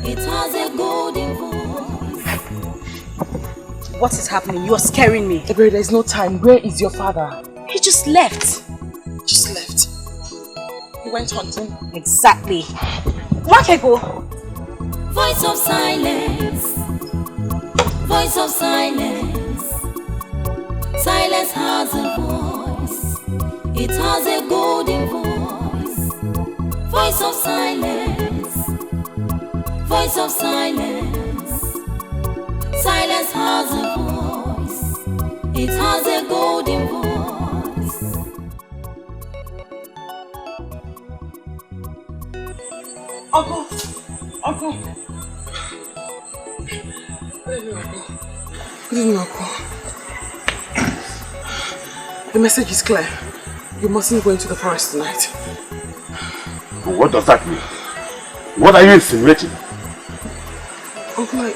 It has a golden voice. What is happening? You are scaring me. Ebere, there is no time. Where is your father? He just left. Just left. He went hunting. Exactly. Wakego. Voice of silence. Voice of silence. Silence has a voice. It has a golden voice. Voice of silence. Voice of silence. Silence has a voice. It has a golden voice. Uncle! Uncle! Good evening, Uncle. The message is clear. You mustn't go into the forest tonight. What does that mean? What are you insinuating? Uncle,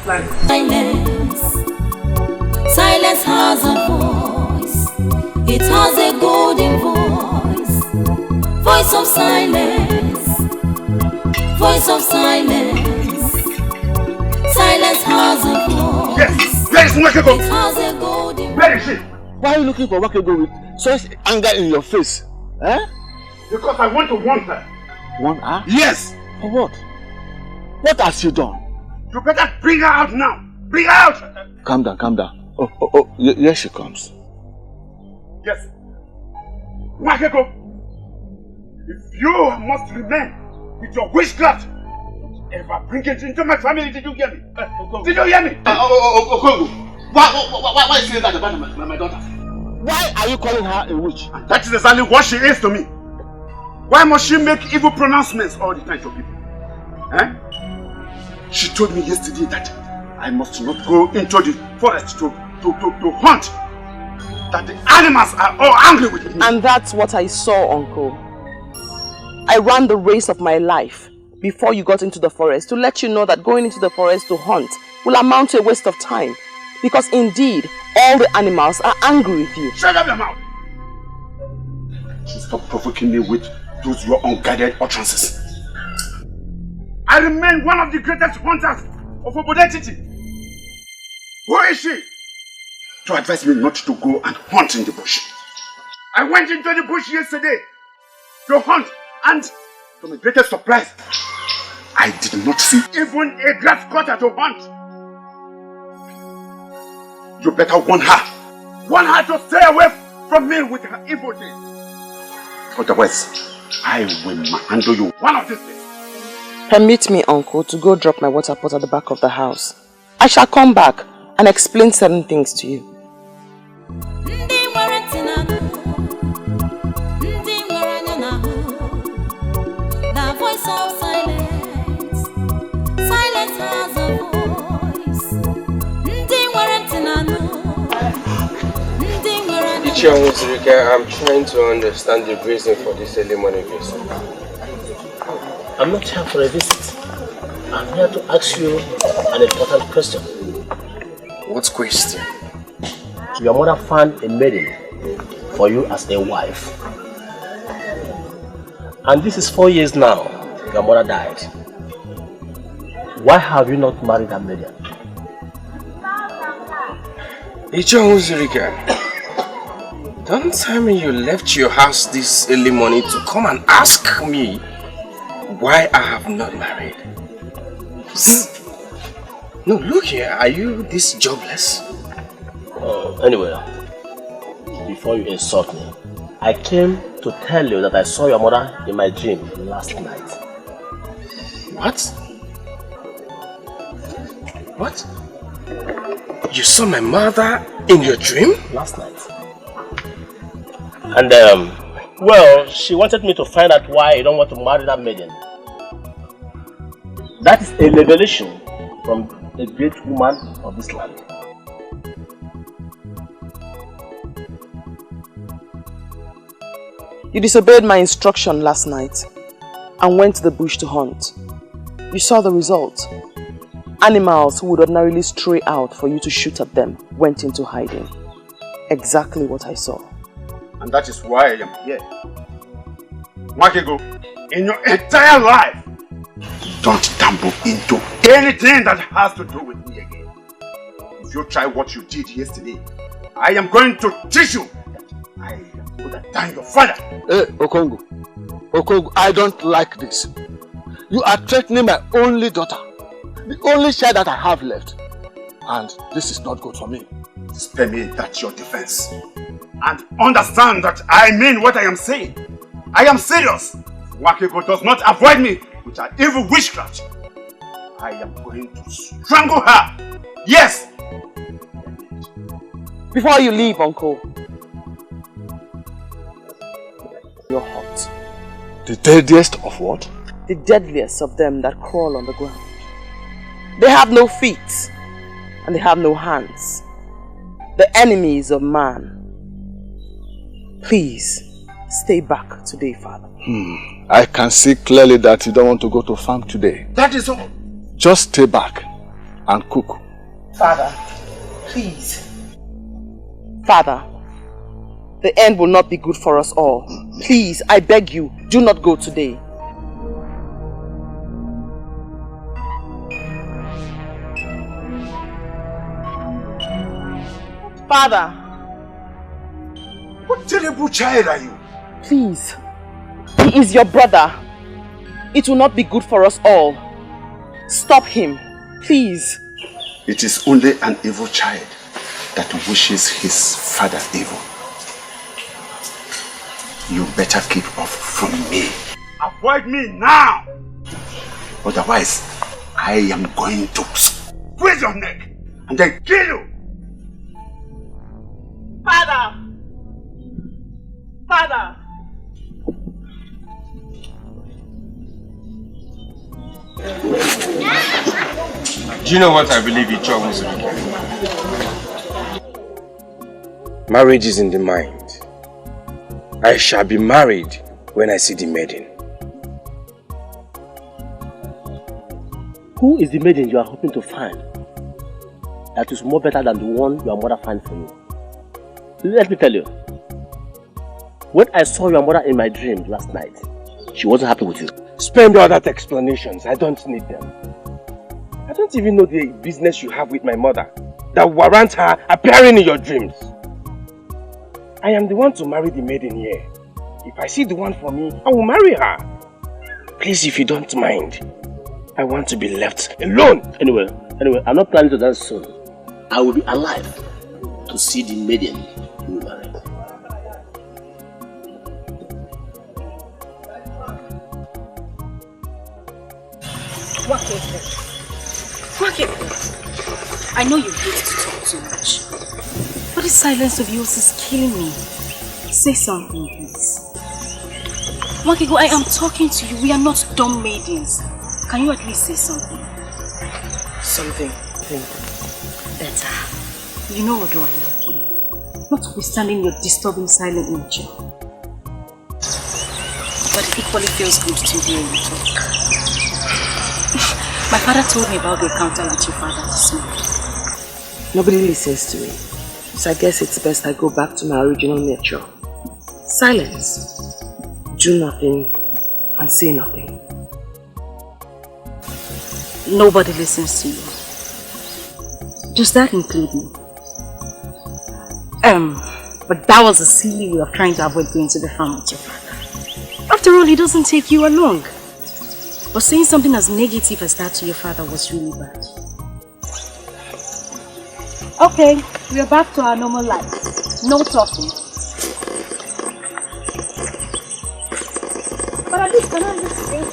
Silence. Silence has a voice. It has a golden voice. Voice of silence. Voice of silence. Silence has a voice. Yes! Where is Wakego? It has a golden voice. Where is she? Why are you looking for Wakego with such anger in your face? Eh? Because I want to warn her. Warn her? Yes! For what? What has she done? You better bring her out now! Bring her out! Calm down, calm down. Oh, here she comes. Yes. Wakego, if you must remain with your witchcraft, ever bring it into my family, did you hear me? Did you hear me? Okongo, why is saying that about my daughter? Why are you calling her a witch? And that is exactly what she is to me. Why must she make evil pronouncements all the time to people? Eh? She told me yesterday that I must not go into the forest to hunt. That the animals are all angry with me. and that's what I saw, Uncle. I ran the race of my life before you got into the forest to let you know that going into the forest to hunt will amount to a waste of time. Because indeed, all the animals are angry with you. Shut up your mouth! Stop provoking me with those your unguided utterances. I remain one of the greatest hunters of Obodetiti. Who is she? To advise me not to go and hunt in the bush. I went into the bush yesterday to hunt, and to my greatest surprise, I did not see even a grass cutter to hunt. You better warn her. Warn her to stay away from me with her evil deeds. Otherwise, I will handle you one of these days. Permit me, Uncle, to go drop my water pot at the back of the house. I shall come back and explain certain things to you. The voice of silence. Silence has a voice. I'm trying to understand the reason for this early morning visit. I'm not here for a visit. I'm here to ask you an important question. What question? Your mother found a maiden for you as a wife. And this is 4 years now. Your mother died. Why have you not married that maiden? Don't tell me you left your house this early morning to come and ask me why I have not married. No, look here, are you this jobless? Anyway, before you insult me, I came to tell you that I saw your mother in my dream last night. What? What? You saw my mother in your dream? Last night. And well, she wanted me to find out why you don't want to marry that maiden. That is a revelation from a great woman of this land. You disobeyed my instruction last night and went to the bush to hunt. You saw the result. Animals who would ordinarily stray out for you to shoot at them went into hiding. Exactly what I saw. And that is why I am here. Wakego, in your entire life, don't tumble into anything that has to do with me again. If you try what you did yesterday, I am going to teach you. I am going to thank your father. Hey, Okongo, I don't like this. You are threatening my only daughter, the only child that I have left. And this is not good for me. Spare me that your defense. And understand that I mean what I am saying. I am serious. Wakeko does not avoid me with an evil witchcraft. I am going to strangle her. Yes! Before you leave, Uncle, you're hot. The deadliest of what? The deadliest of them that crawl on the ground. They have no feet and they have no hands. The enemies of man. Please, stay back today, Father. I can see clearly that you don't want to go to farm today. That is all. Just stay back and cook. Father, please. Father, the end will not be good for us all. Please, I beg you, do not go today. Father. What terrible child are you? Please. He is your brother. It will not be good for us all. Stop him. Please. It is only an evil child that wishes his father evil. You better keep off from me. Avoid me now! Otherwise, I am going to squeeze your neck and then kill you! Father! Father! Do you know what I believe each other was? Marriage is in the mind. I shall be married when I see the maiden. Who is the maiden you are hoping to find that is more better than the one your mother finds for you? Let me tell you. When I saw your mother in my dream last night, she wasn't happy with you. Spend all that explanations. I don't need them. I don't even know the business you have with my mother that warrants her appearing in your dreams. I am the one to marry the maiden here. If I see the one for me, I will marry her. Please, if you don't mind, I want to be left alone. Anyway, I'm not planning to dance soon. I will be alive to see the maiden you will marry. Wake, I know you hate to talk too much, but this silence of yours is killing me. Say something, please. Wakego, I am talking to you. We are not dumb maidens. Can you at least say something? Something. Better. You know what I love you. Notwithstanding your disturbing silent nature. But it equally feels good to hear you talk. My father told me about the encounter with your father this morning. Nobody listens to me. So I guess it's best I go back to my original nature. Silence. Do nothing and say nothing. Nobody listens to you. Does that include me? But that was a silly way of trying to avoid going to the farm with your father. After all, he doesn't take you along. But saying something as negative as that to your father was really bad. Okay, we are back to our normal life. No talking. But at least, can I listen?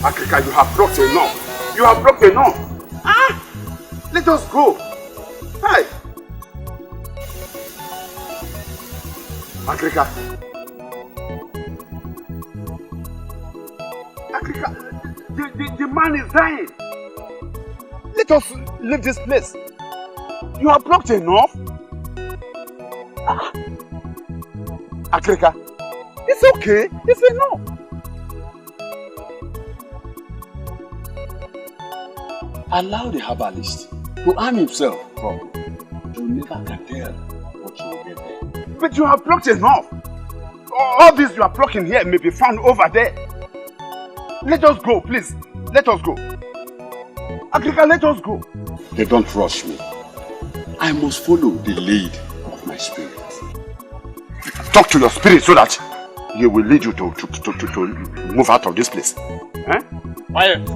Africa, you have talked enough. You have talked enough. Let us go. Hey. Africa. man is dying. Let us leave this place. You have blocked enough. Akrika, it's okay. It's enough. Allow the herbalist to arm himself properly. You never can tell what you will get there. But you have blocked enough. All this you are blocking here may be found over there. Let us go, please. Let us go. Akrika, let us go. They don't rush me. I must follow the lead of my spirit. Talk to your spirit so that he will lead you to move out of this place. Eh? Quiet.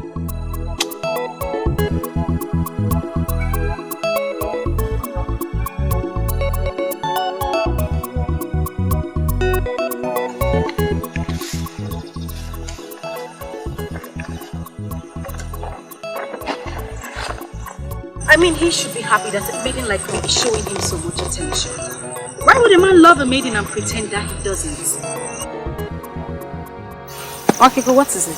I mean, he should be happy that a maiden like me is showing him so much attention. Why would a man love a maiden and pretend that he doesn't? Okay, but what is it?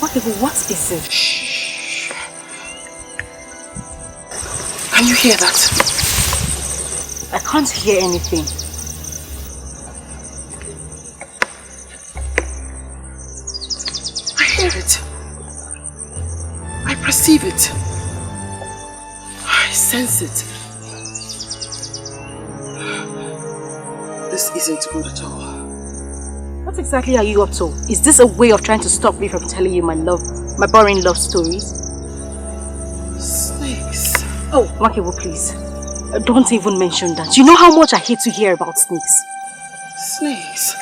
Okay, but what is it? Shh. Can you hear that? I can't hear anything. I hear it. I perceive it. I sense it. This isn't good at all. What exactly are you up to? Is this a way of trying to stop me from telling you my boring love stories? Snakes. Oh, Makibo, please. Don't even mention that. You know how much I hate to hear about snakes. Snakes?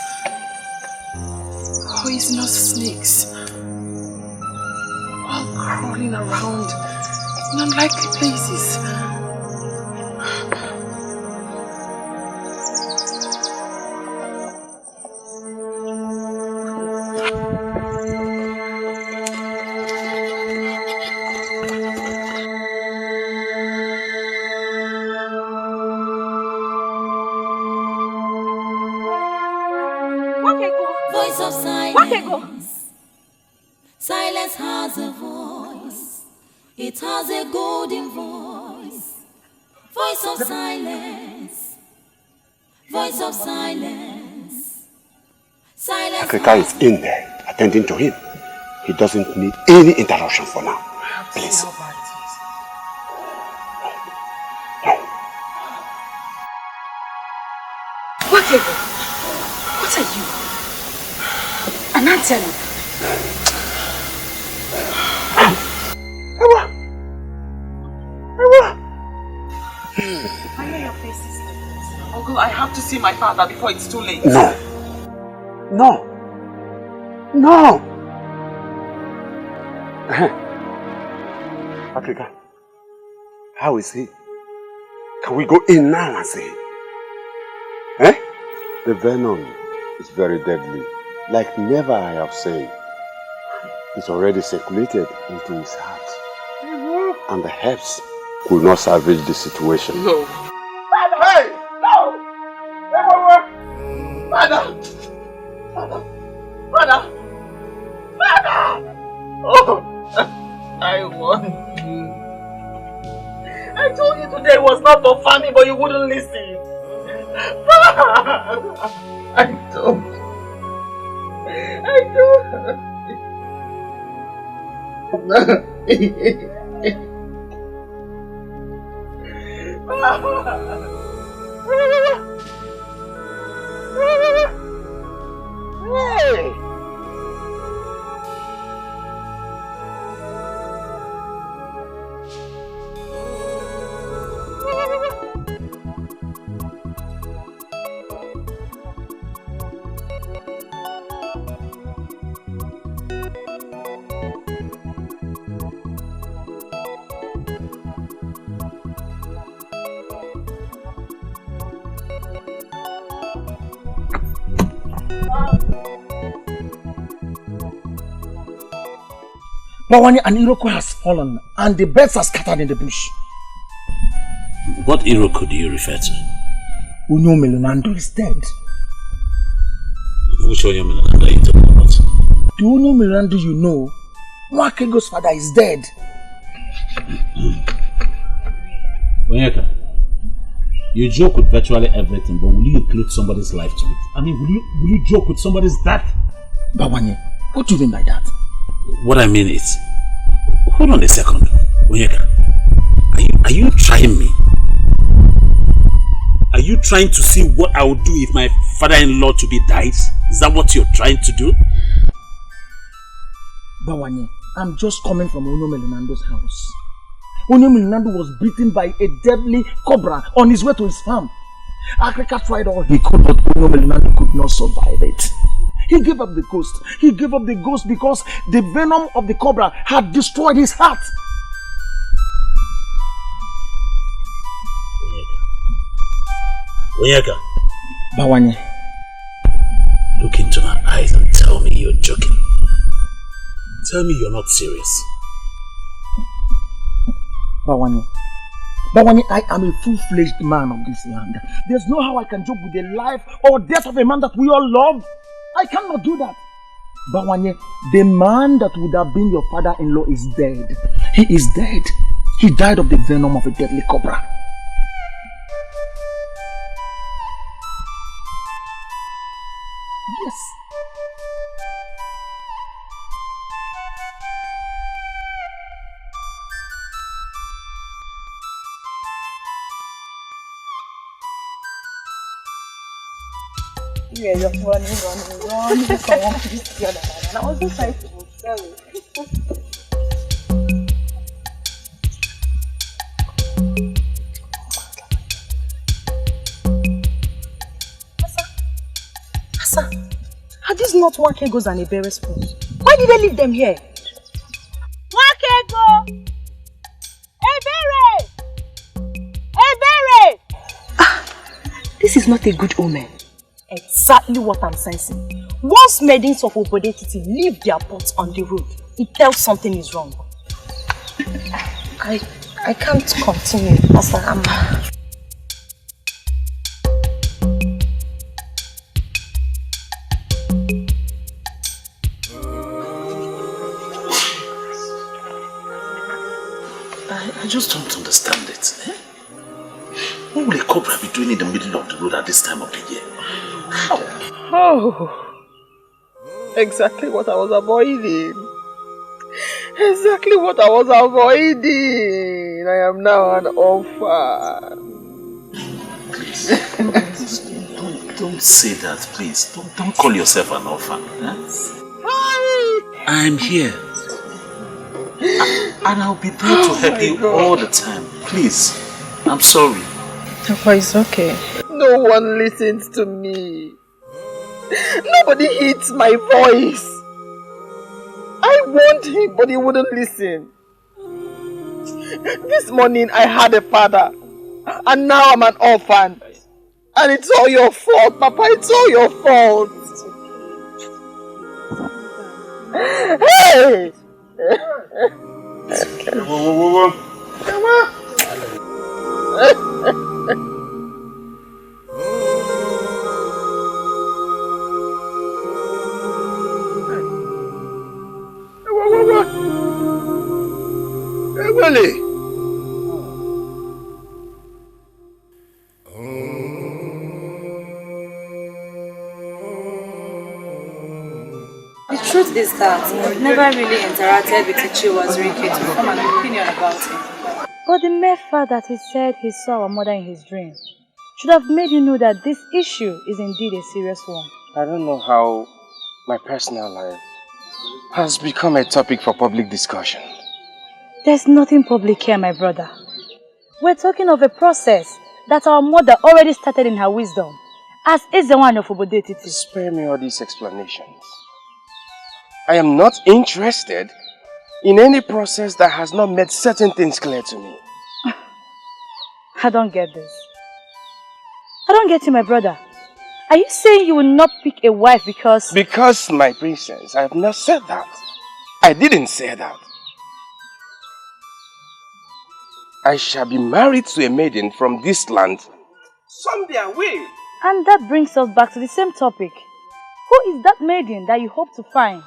Poisonous snakes. All crawling around in unlikely places. Voice of silence. Silence has a voice. It has a golden voice. Voice of silence. Voice of silence. Silence. Akrika is in there, attending to him. He doesn't need any interruption for now. Please. What are you? An antenna. I know your face is different. Uncle, I have to see my father before it's too late. No. No. No. Akrika, how is he? Can we go in now and see him? Eh? The venom is very deadly. Like never I have said. It's already circulated into his heart. And the herbs could not salvage the situation. No. Father! Hey! No! Father! Father! Father! Father! Oh! I won. I told you today was not for family, but you wouldn't listen. I don't. Hey! Bawanye, an Iroko has fallen and the birds are scattered in the bush. What Iroko do you refer to? Unyo Melonando is dead. Which Unyo Melonando are you talking about? The Unyo Melonando you know, Nwakego's father is dead. Onyeka, you joke with virtually everything, but will you include somebody's life to it? I mean, will you joke with somebody's death? Bawanye, what do you mean by that? What I mean is, hold on a second, Onyeka. Are you trying me? Are you trying to see what I would do if my father-in-law to be dies? Is that what you're trying to do? Bawanye, I'm just coming from Onyo Melonando's house. Onyo Melonando was beaten by a deadly cobra on his way to his farm. Africa tried all he could, but Onyo Melonando could not survive it. He gave up the ghost. He gave up the ghost because the venom of the cobra had destroyed his heart. Onyeka. Bawanye. Look into my eyes and tell me you're joking. Tell me you're not serious. Bawanye, I am a full-fledged man of this land. There's no how I can joke with the life or death of a man that we all love. I cannot do that. Bawanye, the man that would have been your father-in-law is dead. He is dead. He died of the venom of a deadly cobra. Yes. Yeah, just running. Someone please the other man. And I was just trying to move. Sorry. Asa, are these not Nwakegos and Ebere's spoons? Why did they leave them here? Nwakego! Ebere! Ebere! This is not a good omen. Exactly what I'm sensing. Once maidens of Obodetiti leave their pots on the road, it tells something is wrong. I can't continue as I am. I just don't understand it. Eh? What will a cobra be doing in the middle of the road at this time of the year? How? Oh, exactly what I was avoiding. Exactly what I was avoiding. I am now an orphan. Please, don't say that, please. Don't call yourself an orphan. Eh? I'm here. And I'll be there to help you all the time. Please, I'm sorry. Papa, it's okay. No one listens to me. Nobody heeds my voice. I warned him, but he wouldn't listen. This morning I had a father, and now I'm an orphan. And it's all your fault, Papa. It's all your fault. Hey! Whoa. Come on. Willie. The truth is that I've never really interacted with Ichiwa's Rike to form an opinion about him. But the mere fact that he said he saw our mother in his dream should have made you know that this issue is indeed a serious one. I don't know how my personal life has become a topic for public discussion. There's nothing public here, my brother. We're talking of a process that our mother already started in her wisdom, as is the one of Obodetiti. Spare me all these explanations. I am not interested in any process that has not made certain things clear to me. I don't get this. I don't get you, my brother. Are you saying you will not pick a wife because... Because, my princess, I have not said that. I didn't say that. I shall be married to a maiden from this land. Someday I will. And that brings us back to the same topic. Who is that maiden that you hope to find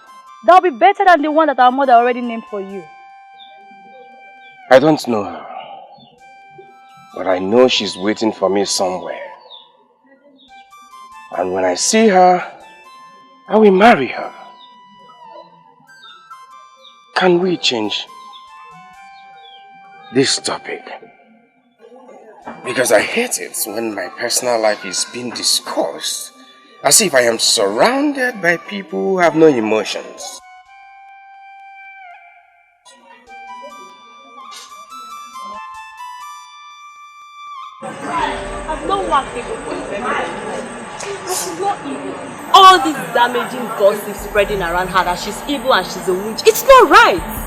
that will be better than the one that our mother already named for you? I don't know her. But I know she's waiting for me somewhere. And when I see her, I will marry her. Can we change this topic? Because I hate it when my personal life is being discussed as if I am surrounded by people who have no emotions. I've not worked evil for a very long time. She's not evil. All this damaging gossip spreading around her that she's evil and she's a witch, it's not right.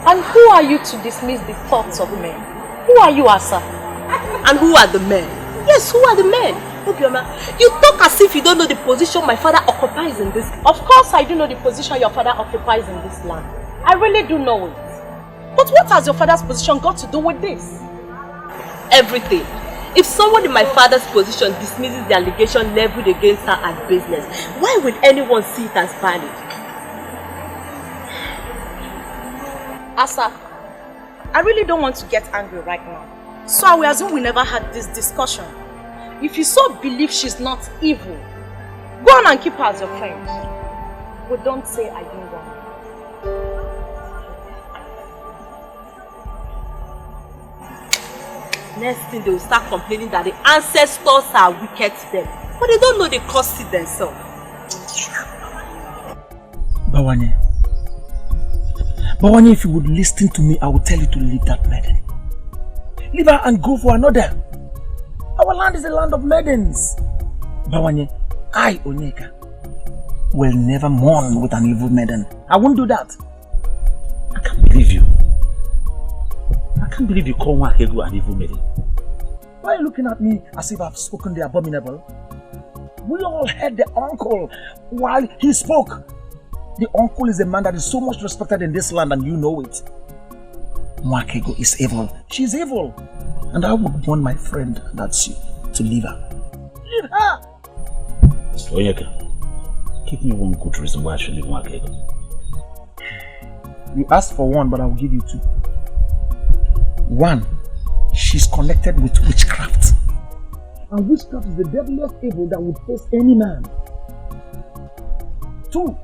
And who are you to dismiss the thoughts of men? Who are you, Asa? And who are the men? Yes, who are the men? You talk as if you don't know the position my father occupies in this. Of course I do know the position your father occupies in this land. I really do know it. But what has your father's position got to do with this? Everything. If someone in my father's position dismisses the allegation leveled against her as business, why would anyone see it as valid? Asa, I really don't want to get angry right now. So I will assume we never had this discussion. If you so believe she's not evil, go on and keep her as your friend. But don't say I didn't want her. Next thing they will start complaining that the ancestors are wicked to them. But they don't know they caused it themselves. Bawanye, if you would listen to me, I will tell you to leave that maiden. Leave her and go for another. Our land is a land of maidens. Bawanye, I, Onyeka, will never mourn with an evil maiden. I won't do that. I can't believe you. I can't believe you call Wakego an evil maiden. Why are you looking at me as if I've spoken the abominable? We all heard the uncle while he spoke. The uncle is a man that is so much respected in this land and you know it. Wakego is evil. She's evil. And I would want my friend, that's you, to leave her. Leave her! Onyeka, give me one good reason why I should leave Wakego. You asked for one, but I will give you two. One, she's connected with witchcraft. And witchcraft is the deadliest evil that would face any man. Two,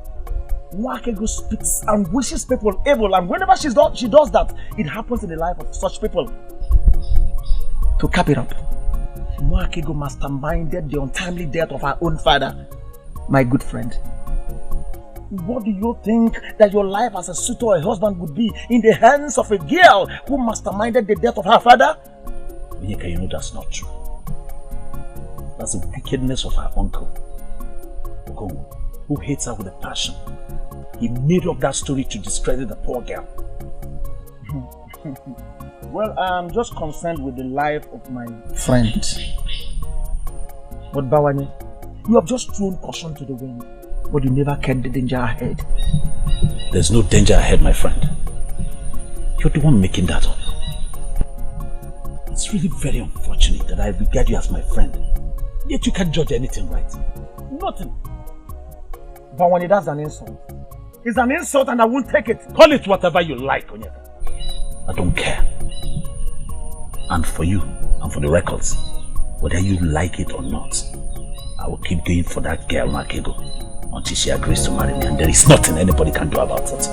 Wakego speaks and wishes people evil, and whenever she does that, it happens in the life of such people. To cap it up, Wakego masterminded the untimely death of her own father, my good friend. What do you think that your life as a suitor or a husband would be in the hands of a girl who masterminded the death of her father? Onyeka, you know that's not true. That's the wickedness of her uncle, Ugoezu, who hates her with a passion. He made up that story to discredit the poor girl. Well, I'm just concerned with the life of my friend. But Bawanye, you have just thrown caution to the wind, but you never kept the danger ahead. There's no danger ahead, my friend. You're the one making that up. It's really very unfortunate that I regard you as my friend, yet you can't judge anything right. Nothing. Bawanye, that's an insult. It's an insult and I won't take it. Call it whatever you like, Onyeka. I don't care. And for you, and for the records, whether you like it or not, I will keep going for that girl, Wakego, until she agrees to marry me, and there is nothing anybody can do about it.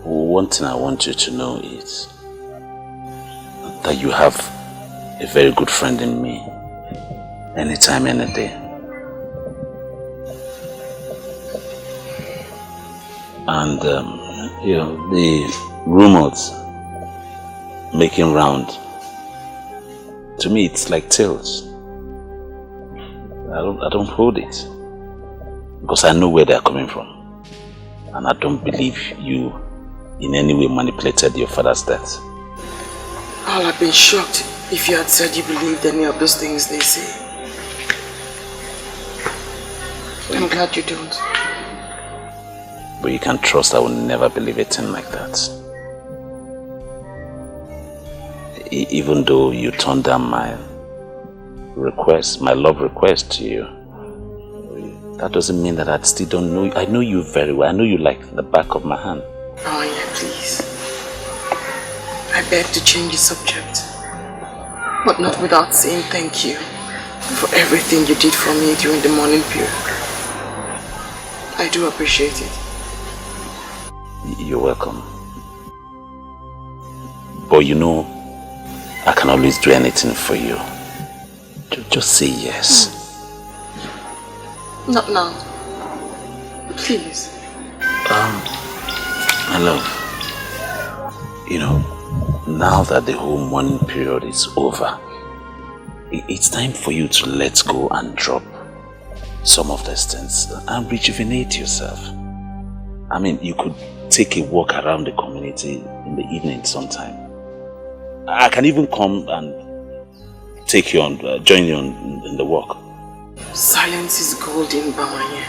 One thing I want you to know is that you have a very good friend in me, anytime, any day. And you know, the rumors making round, to me it's like tales. I don't hold it, because I know where they're coming from, and I don't believe you in any way manipulated your father's death. I'll have been shocked if you had said you believed any of those things they say. I'm glad you don't. But you can trust I will never believe a thing like that. Even though you turned down my request, my love request to you, that doesn't mean that I still don't know you. I know you very well. I know you like the back of my hand. Oh yeah, please. I beg to change the subject. But not without saying thank you for everything you did for me during the mourning period. I do appreciate it. You're welcome. But you know, I can always do anything for you. Just say yes. Not now. Please. My love, you know, now that the whole mourning period is over, it's time for you to let go and drop some of these things and rejuvenate yourself. I mean, you could take a walk around the community in the evening sometime. I can even come and take you on, join you in the walk. Silence is golden, Bamanye.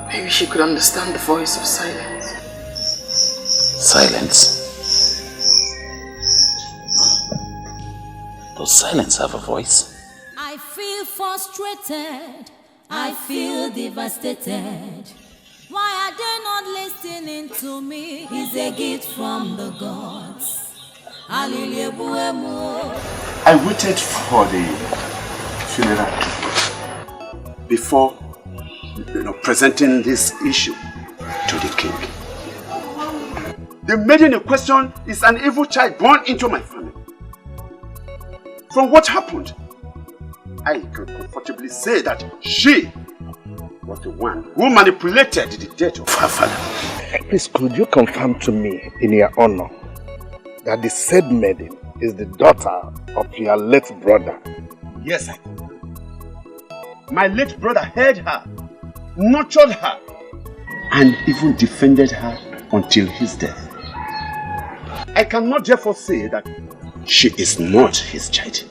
Maybe she could understand the voice of silence. Silence? Does silence have a voice? I feel frustrated. I feel devastated. Why are they not listening to me? It's a gift from the gods. I waited for the funeral before presenting this issue to the king. The maiden in question is an evil child born into my family. From what happened, I can comfortably say that she was the one who manipulated the death of her father. Please, could you confirm to me, in your honor, that the said maiden is the daughter of your late brother? Yes, I do. My late brother heard her, nurtured her, and even defended her until his death. I cannot therefore say that she is not his child.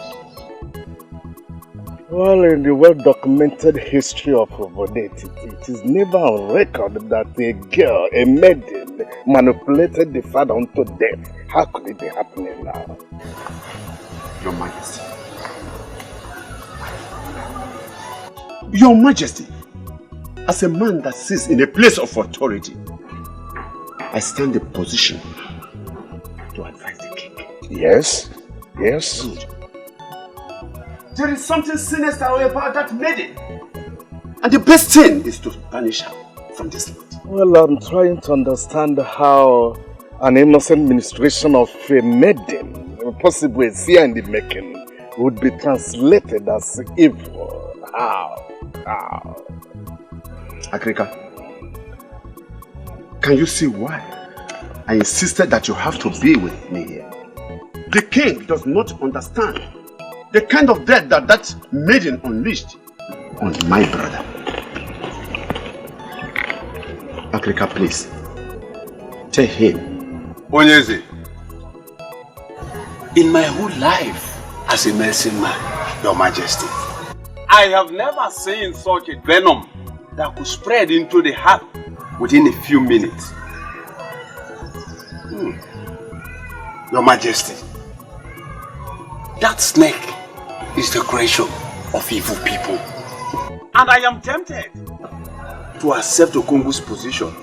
Well, in the well-documented history of Obodeti, it is never on record that a girl, a maiden, manipulated the father unto death. How could it be happening now? Your Majesty. Your Majesty, as a man that sits in a place of authority, I stand in position to advise the king. Yes, yes. Good. There is something sinister about that maiden. And the best thing is to banish her from this land. Well, I'm trying to understand how an innocent ministration of a maiden, possibly a seer in the making, would be translated as evil. How? Akrika, can you see why I insisted that you have to be with me here? The king does not understand the kind of death that maiden unleashed on my brother. Akrika, please, tell him. Onyeze, in my whole life as a medicine man, Your Majesty, I have never seen such a venom that could spread into the heart within a few minutes. Your Majesty, that snake is the creation of evil people. And I am tempted to accept Okongu's position.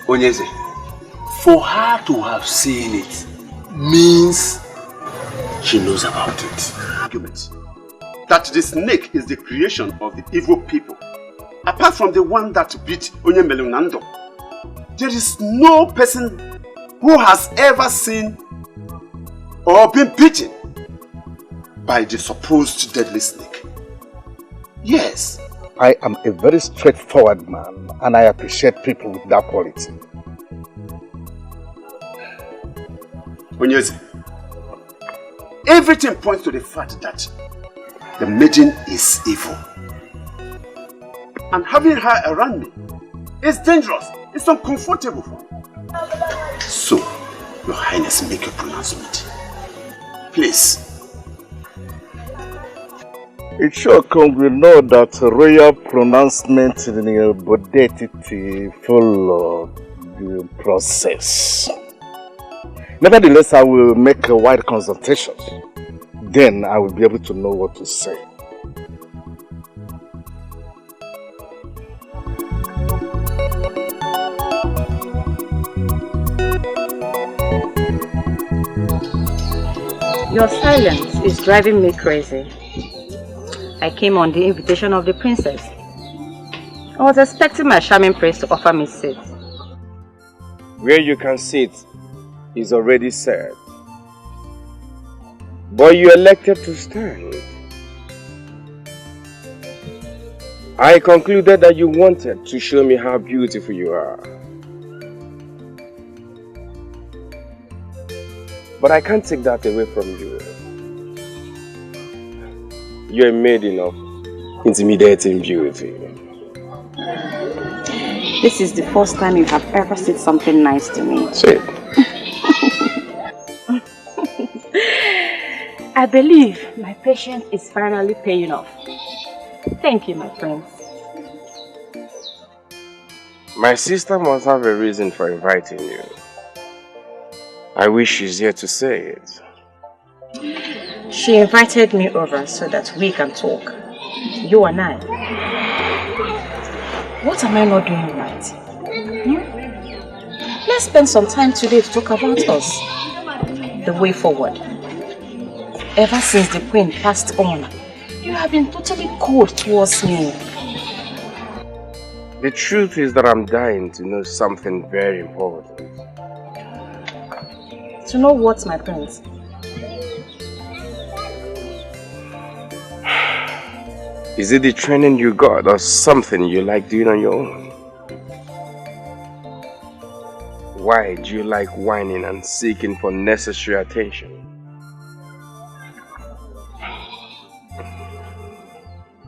Onyeze, for her to have seen it means she knows about it. Argument that the snake is the creation of the evil people, apart from the one that beat Onyemelunando, there is no person who has ever seen or been beaten by the supposed deadly snake. Yes. I am a very straightforward man, and I appreciate people with that quality. Onyeze, everything points to the fact that the maiden is evil. And having her around me is dangerous. It's uncomfortable for me. So, Your Highness, make your pronouncement. Please. It sure come we know that royal pronouncement in the bodetiti follow the process. Nevertheless, I will make a wide consultation. Then I will be able to know what to say. Your silence is driving me crazy. I came on the invitation of the princess. I was expecting my charming prince to offer me seat. Where you can sit is already said. But you elected to stand. I concluded that you wanted to show me how beautiful you are. But I can't take that away from you. You're a maiden of intimidating beauty. This is the first time you have ever said something nice to me. Say it. I believe my patience is finally paying off. Thank you, my prince. My sister must have a reason for inviting you. I wish she's here to say it. She invited me over so that we can talk. You and I. What am I not doing right? Let's spend some time today to talk about us. The way forward. Ever since the queen passed on, you have been totally cold towards me. The truth is that I'm dying to know something very important. To know what, my prince? Is it the training you got or something you like doing on your own? Why do you like whining and seeking for necessary attention?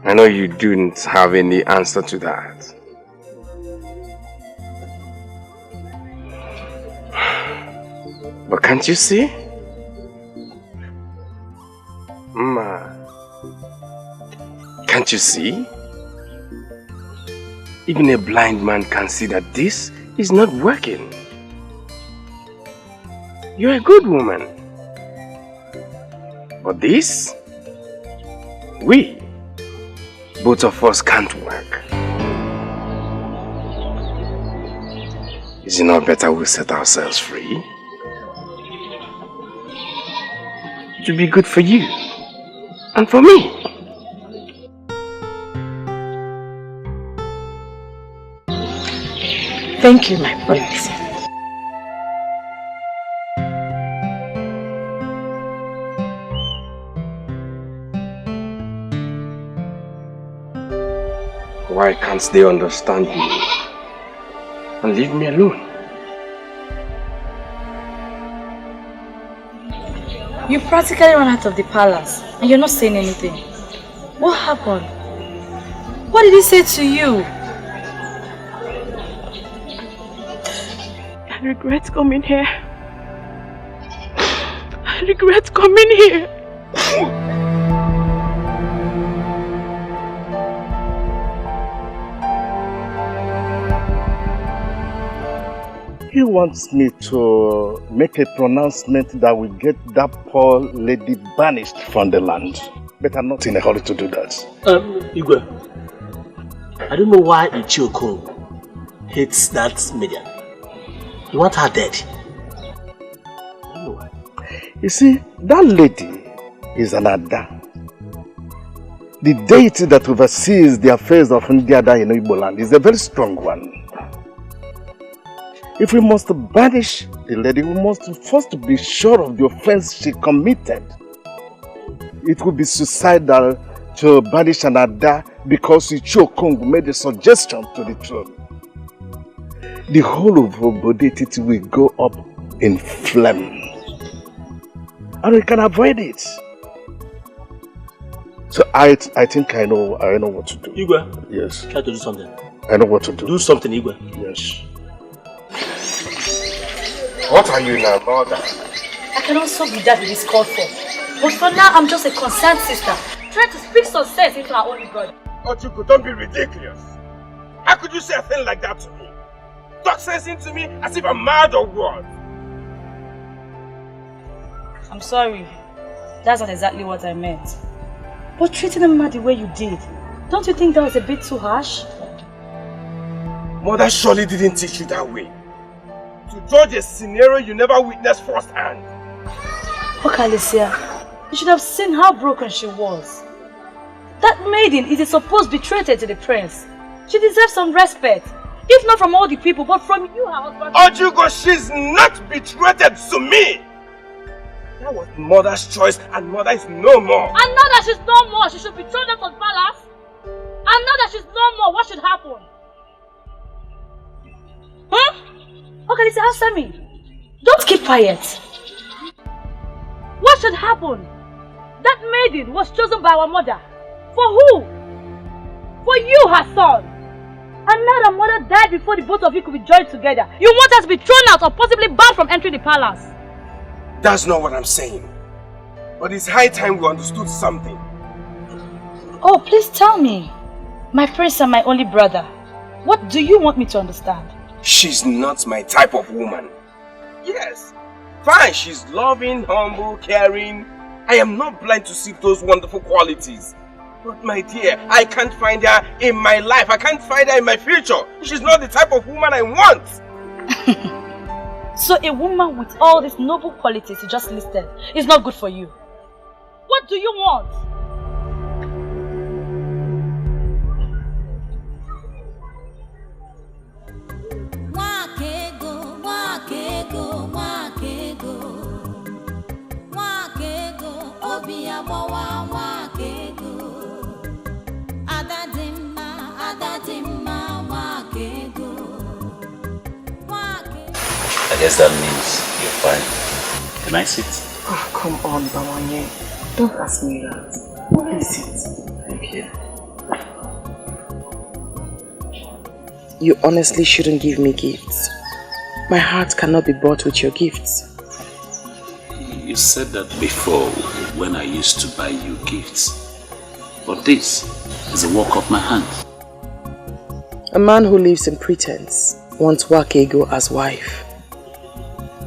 I know you don't have any answer to that. But can't you see? Ma, can't you see? Even a blind man can see that this is not working. You're a good woman. But this, both of us can't work. Is it not better we set ourselves free? It will be good for you and for me. Thank you, my prince. Why can't they understand me and leave me alone? You practically ran out of the palace and you're not saying anything. What happened? What did he say to you? I regret coming here. I regret coming here. He wants me to make a pronouncement that will get that poor lady banished from the land. But I'm not in a hurry to do that. Igwe, I don't know why Ichiokun hates that medium. You want her dead? I don't know why. You see, that lady is an Ada. The deity that oversees the affairs of Ndiada in Igbo land is a very strong one. If we must banish the lady, we must first be sure of the offense she committed. It would be suicidal to banish an Ada because Ichiokung made a suggestion to the throne. The whole of Obodetiti will go up in flame. And we can avoid it. So I think I know what to do. Igwe? Yes. Try to do something. I know what to do. Do something, Igwe. Yes. What are you now, mother? I can also be that it is called for. But for now, I'm just a concerned sister, trying to speak some sense into our only brother. Ochuku, don't be ridiculous. How could you say a thing like that to me? Talk sense into me as if I'm mad or what? I'm sorry. That's not exactly what I meant. But treating him the way you did, don't you think that was a bit too harsh? Mother surely didn't teach you that way. To judge a scenario you never witnessed firsthand. Look, Alicia, you should have seen how broken she was. That maiden is a supposed betrayed to the prince. She deserves some respect. If not from all the people, but from you, her husband. Ojugo, she's not betrayed to me! That was mother's choice, and mother is no more. And now that she's no more, she should be thrown out of the palace. And now that she's no more, what should happen? Huh? Okay, listen, answer me. Don't keep quiet. What should happen? That maiden was chosen by our mother. For who? For you, her son. And now that mother died before the both of you could be joined together, you want us to be thrown out or possibly banned from entering the palace. That's not what I'm saying. But it's high time we understood something. Oh, please tell me. My prince and my only brother. What do you want me to understand? She's not my type of woman. Yes, fine, she's loving, humble, caring. I am not blind to see those wonderful qualities. But my dear, I can't find her in my life. I can't find her in my future. She's not the type of woman I want. So a woman with all these noble qualities you just listed is not good for you. What do you want? I guess that means you're fine. Can I sit? Oh, come on, Bawanye. Don't ask me that. Please sit. Thank you. You honestly shouldn't give me gifts. My heart cannot be bought with your gifts. You said that before when I used to buy you gifts. But this is a work of my hand. A man who lives in pretense wants Wakego as wife.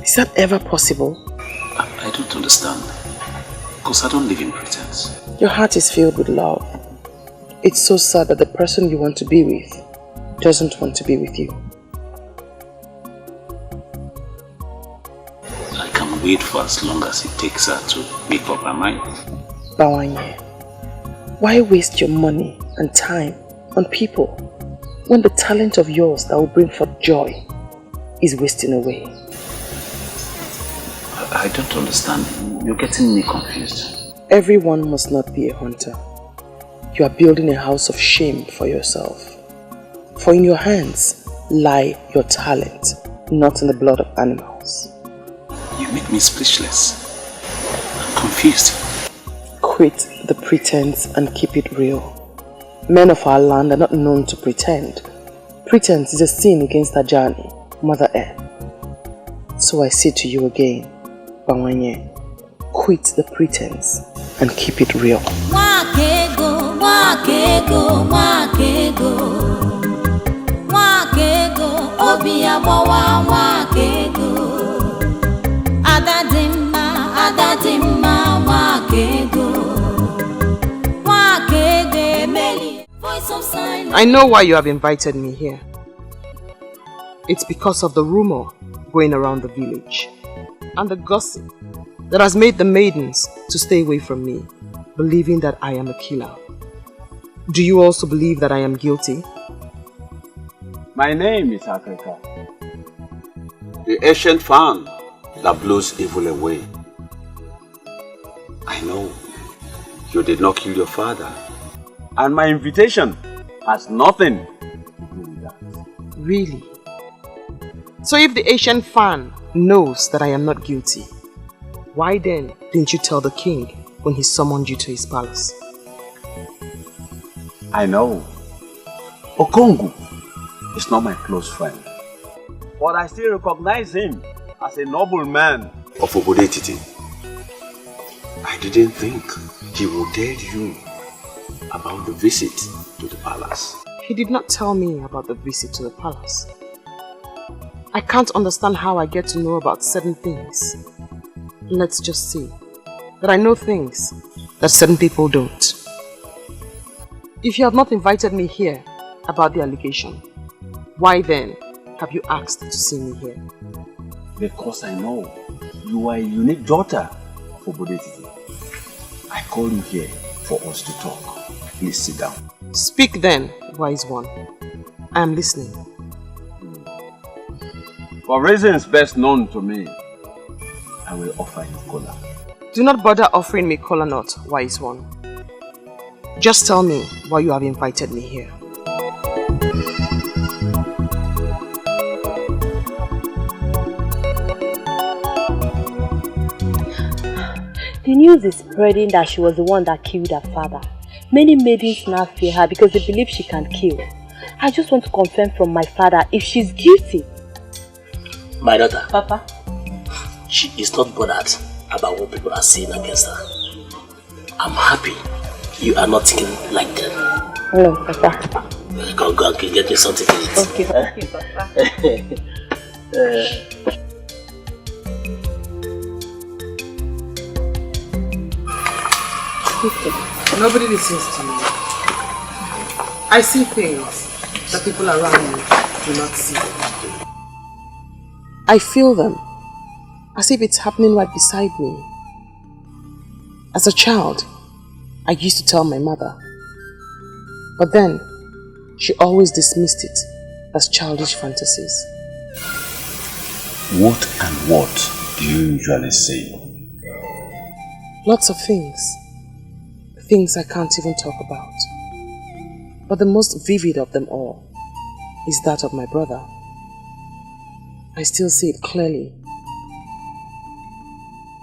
Is that ever possible? I don't understand. Because I don't live in pretense. Your heart is filled with love. It's so sad that the person you want to be with doesn't want to be with you. I can wait for as long as it takes her to make up her mind. Bawanye, why waste your money and time on people when the talent of yours that will bring forth joy is wasting away? I don't understand. You're getting me confused. Everyone must not be a hunter. You are building a house of shame for yourself. For in your hands lie your talent, not in the blood of animals. You make me speechless. I'm confused. Quit the pretense and keep it real. Men of our land are not known to pretend. Pretense is a sin against Ajani, Mother Earth. So I say to you again, Bawanye, quit the pretense and keep it real. Wakego, wakego, wakego, wakego, obiabawa, wakego, adadimma, adadimma, wakego, wakego, meli, voice of silence. I know why you have invited me here. It's because of the rumor going around the village and the gossip that has made the maidens to stay away from me, believing that I am a killer. Do you also believe that I am guilty? My name is Africa, the ancient fan that blows evil away. I know you did not kill your father. and my invitation has nothing to do with that. Really? So if the Asian fan knows that I am not guilty, why then didn't you tell the king when he summoned you to his palace? I know. Okongu is not my close friend, but I still recognize him as a noble man of Obodetiti, I didn't think he would tell you about the visit to the palace. He did not tell me about the visit to the palace. I can't understand how I get to know about certain things. Let's just say that I know things that certain people don't. If you have not invited me here about the allegation, why then have you asked to see me here? Because I know you are a unique daughter of Obodetiti. I call you here for us to talk. Please sit down. Speak then, wise one. I am listening. For reasons best known to me, I will offer you cola. Do not bother offering me cola nut, wise one. Just tell me why you have invited me here. The news is spreading that she was the one that killed her father. Many maidens now fear her because they believe she can kill. I just want to confirm from my father if she's guilty. My daughter. Papa? She is not bothered about what people are saying against her. I'm happy you are not thinking like them. No, Papa. Go, get me something to eat. Okay, Papa. Nobody listens to me. I see things that people around me do not see. I feel them as if it's happening right beside me. As a child, I used to tell my mother, but then she always dismissed it as childish fantasies. What and what do you usually say? Lots of things. Things I can't even talk about. But the most vivid of them all is that of my brother. I still see it clearly.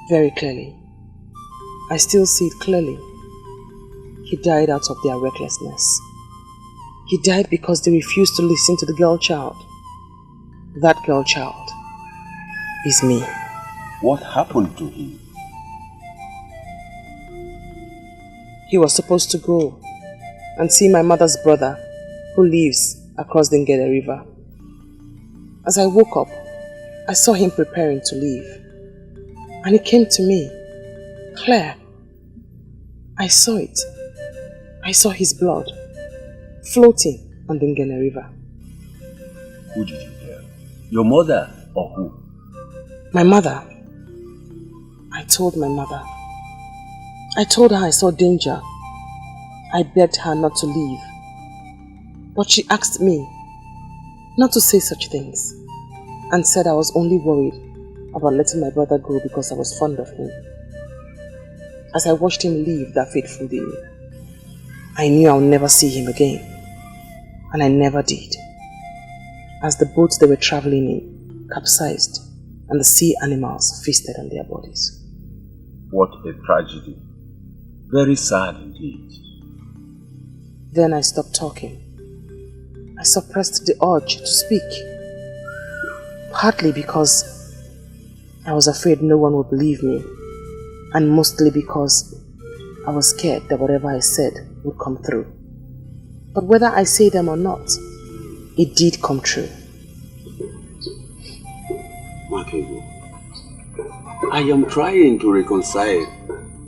Very clearly. I still see it clearly. He died out of their recklessness. He died because they refused to listen to the girl child. That girl child is me. What happened to him? He was supposed to go and see my mother's brother who lives across the Ngede River. As I woke up, I saw him preparing to leave. And he came to me. Claire, I saw it. I saw his blood floating on the Ngede River. Who did you tell? Your mother or who? My mother. I told my mother. I told her I saw danger. I begged her not to leave. But she asked me not to say such things and said I was only worried about letting my brother go because I was fond of him. As I watched him leave that fateful day, I knew I would never see him again. And I never did. As the boat they were traveling in capsized and the sea animals feasted on their bodies. What a tragedy. Very sad indeed. Then I stopped talking. I suppressed the urge to speak. Partly because I was afraid no one would believe me, and mostly because I was scared that whatever I said would come through. But whether I say them or not, it did come true. Makego, I am trying to reconcile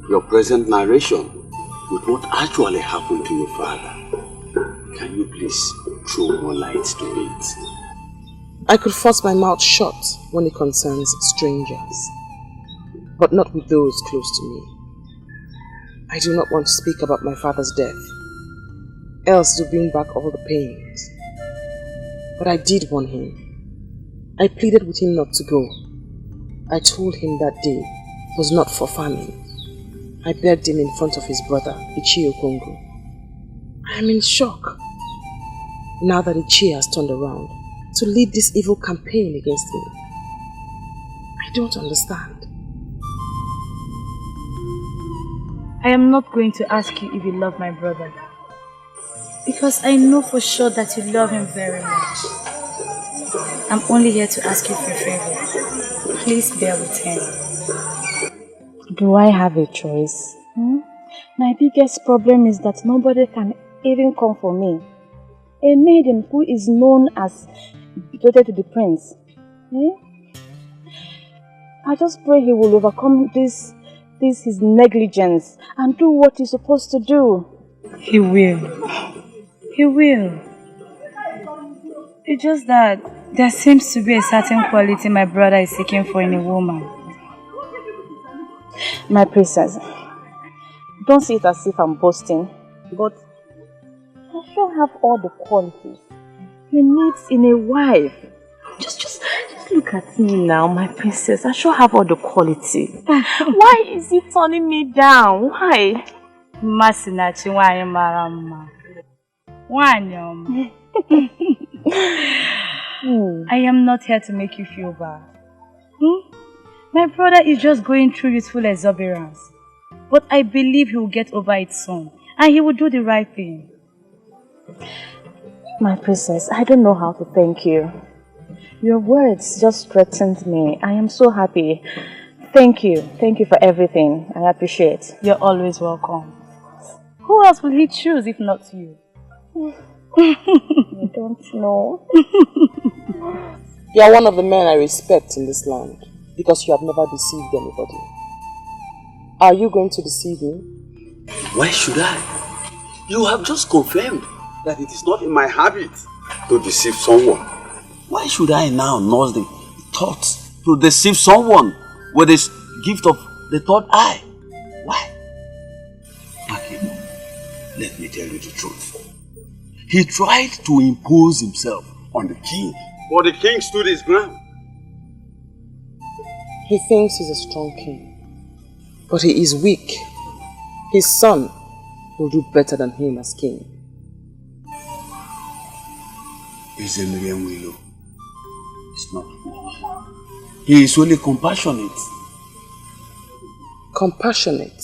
your present narration with what actually happened to your father. Can you please throw more light to it? I could force my mouth shut when it concerns strangers, but not with those close to me. I do not want to speak about my father's death, else it will bring back all the pains. But I did warn him. I pleaded with him not to go. I told him that day was not for famine. I begged him in front of his brother, Ichie Okongo. I am in shock now that Ichie has turned around to lead this evil campaign against me. I don't understand. I am not going to ask you if you love my brother, because I know for sure that you love him very much. I'm only here to ask you for a favor. Please bear with him. Do I have a choice? My biggest problem is that nobody can even come for me. A maiden who is known as betrothed to the prince. I just pray he will overcome this his negligence and do what he's supposed to do. He will. He will. It's just that there seems to be a certain quality my brother is seeking for in a woman. My princess, don't see it as if I'm boasting, but I sure have all the qualities he needs in a wife. Just look at me now, my princess. I sure have all the quality. Why is he turning me down? Why? Masinachi why marama. I am not here to make you feel bad. My brother is just going through youthful exuberance. But I believe he will get over it soon. And he will do the right thing. My princess, I don't know how to thank you. Your words just strengthened me. I am so happy. Thank you. Thank you for everything. I appreciate. You're always welcome. Who else will he choose if not you? I don't know. You are one of the men I respect in this land because you have never deceived anybody. Are you going to deceive me? Why should I? You have just confirmed that it is not in my habit to deceive someone. Why should I now nurse the thought to deceive someone with this gift of the third eye? Why? Akino, let me tell you the truth. He tried to impose himself on the king, but the king stood his ground. He thinks he's a strong king, but he is weak. His son will do better than him as king. He's a Willow. He's not weak. He is only compassionate. Compassionate.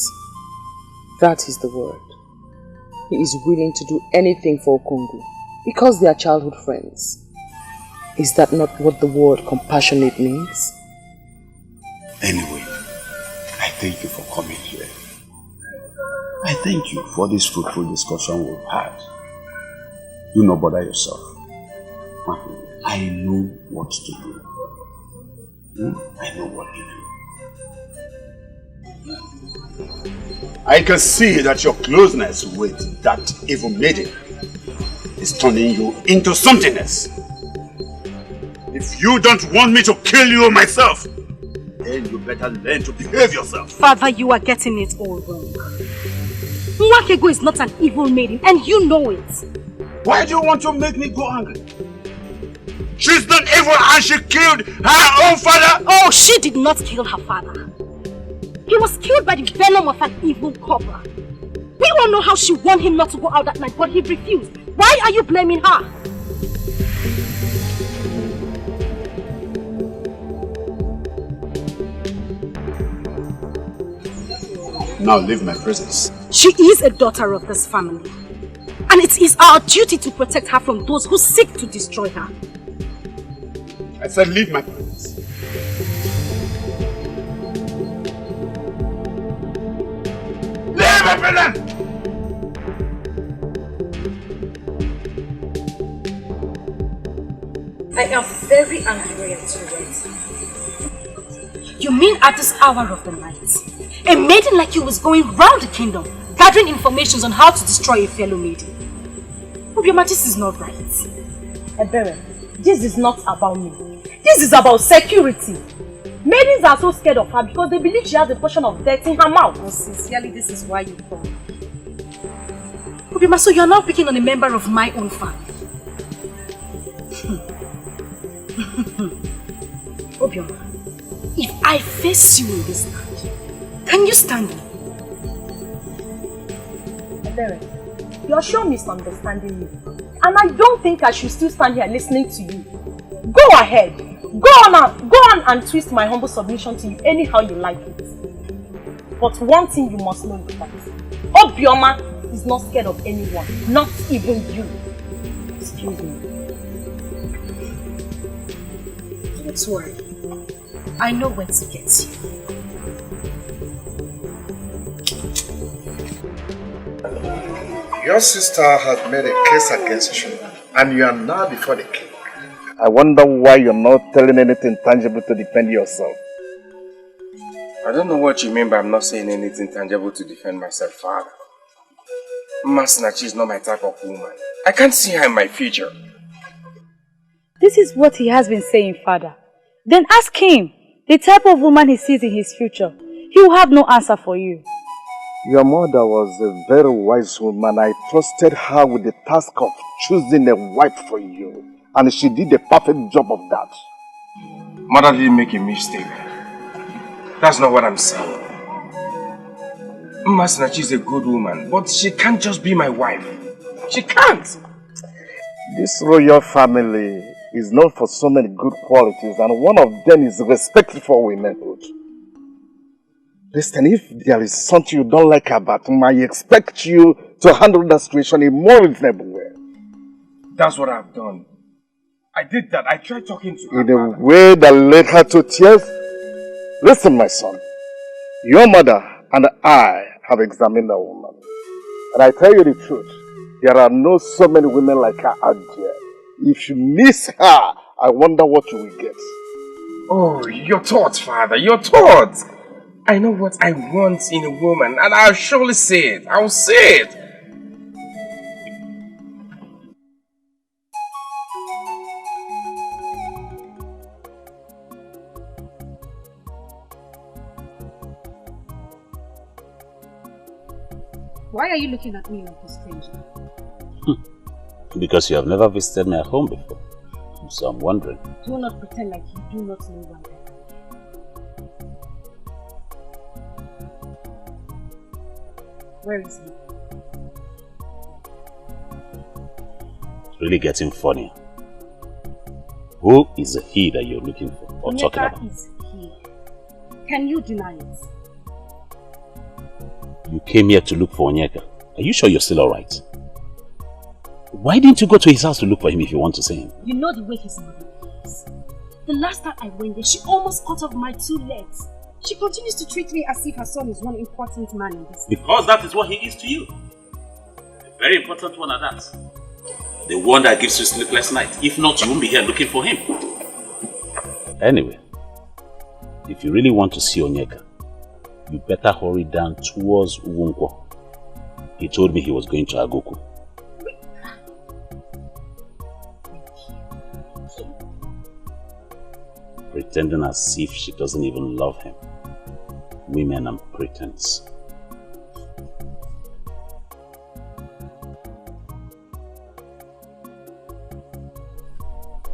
That is the word. He is willing to do anything for Okongu because they are childhood friends. Is that not what the word compassionate means? Anyway, I thank you for coming here. I thank you for this fruitful discussion we've had. Do not bother yourself. I know what to do. I know what to do. I can see that your closeness with that evil maiden is turning you into something else. If you don't want me to kill you myself, then you better learn to behave yourself. Father, you are getting it all wrong. Nwakego is not an evil maiden, and you know it. Why do you want to make me go angry? She's not evil and she killed her own father? Oh, she did not kill her father. He was killed by the venom of an evil cobra. We all know how she warned him not to go out that night, but he refused. Why are you blaming her? Now leave my presence. She is a daughter of this family. And it is our duty to protect her from those who seek to destroy her. I said leave my presence. Leave my presence! I am very angry at you, right? You mean at this hour of the night, a maiden like you was going round the kingdom, gathering information on how to destroy a fellow maiden? Obioma, this is not right. Ebere, this is not about me. This is about security. Maidens are so scared of her because they believe she has a portion of death in her mouth. Oh, sincerely, this is why you come. Obioma, so you are now picking on a member of my own family. Obioma, if I face you in this land, can you stand me? Ebere, you're sure misunderstanding me. And I don't think I should still stand here listening to you. Go ahead. Go on and twist my humble submission to you anyhow you like it. But one thing you must know is that Obioma is not scared of anyone, not even you. Excuse me. Don't worry. I know where to get you. Your sister has made a case against you, and you are now before the king. I wonder why you're not telling anything tangible to defend yourself. I don't know what you mean by I'm not saying anything tangible to defend myself, Father. Masinachi is not my type of woman. I can't see her in my future. This is what he has been saying, Father. Then ask him the type of woman he sees in his future. He will have no answer for you. Your mother was a very wise woman. I trusted her with the task of choosing a wife for you. And she did a perfect job of that. Mother didn't make a mistake. That's not what I'm saying. Masinachi is a good woman, but she can't just be my wife. She can't! This royal family is known for so many good qualities, and one of them is respect for womanhood. Listen, if there is something you don't like about him, I expect you to handle that situation in a more reasonable way. That's what I've done. I did that. I tried talking to her. In a way that led her to tears. Listen, my son. Your mother and I have examined that woman. And I tell you the truth. There are not so many women like her out there. If you miss her, I wonder what you will get. Oh, your thoughts, Father. Your thoughts. I know what I want in a woman, and I'll surely say it. I'll say it. Why are you looking at me like a stranger? Because you have never visited my home before. So I'm wondering. Do not pretend like you do not know why I am. Where is he? It's really getting funny. Who is the he that you're looking for or talking about? Is he. Can you deny it? You came here to look for Onyeka. Are you sure you're still alright? Why didn't you go to his house to look for him if you want to see him? You know the way his mother is. The last time I went there, she almost cut off my 2 legs. She continues to treat me as if her son is one important man in this. Because that is what he is to you. A very important one at that. The one that gives you sleepless night. If not, you won't be here looking for him. Anyway, if you really want to see Onyeka, you better hurry down towards Uwonkwo. He told me he was going to Agoku. Pretending as if she doesn't even love him. Women and pretense.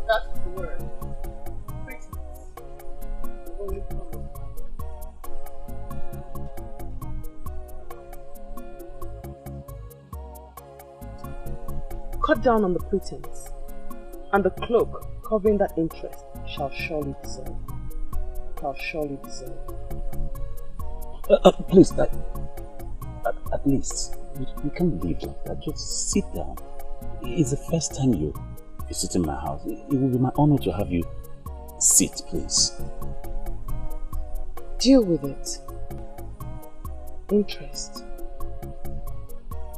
That's the word. Pretense. Only problem. Cut down on the pretense, and the cloak covering that interest shall surely dissolve. Shall surely dissolve. Please, at least, you can't leave like that. Just sit down. It's the first time you visit in my house. It will be my honor to have you sit, please. Deal with it. Interest.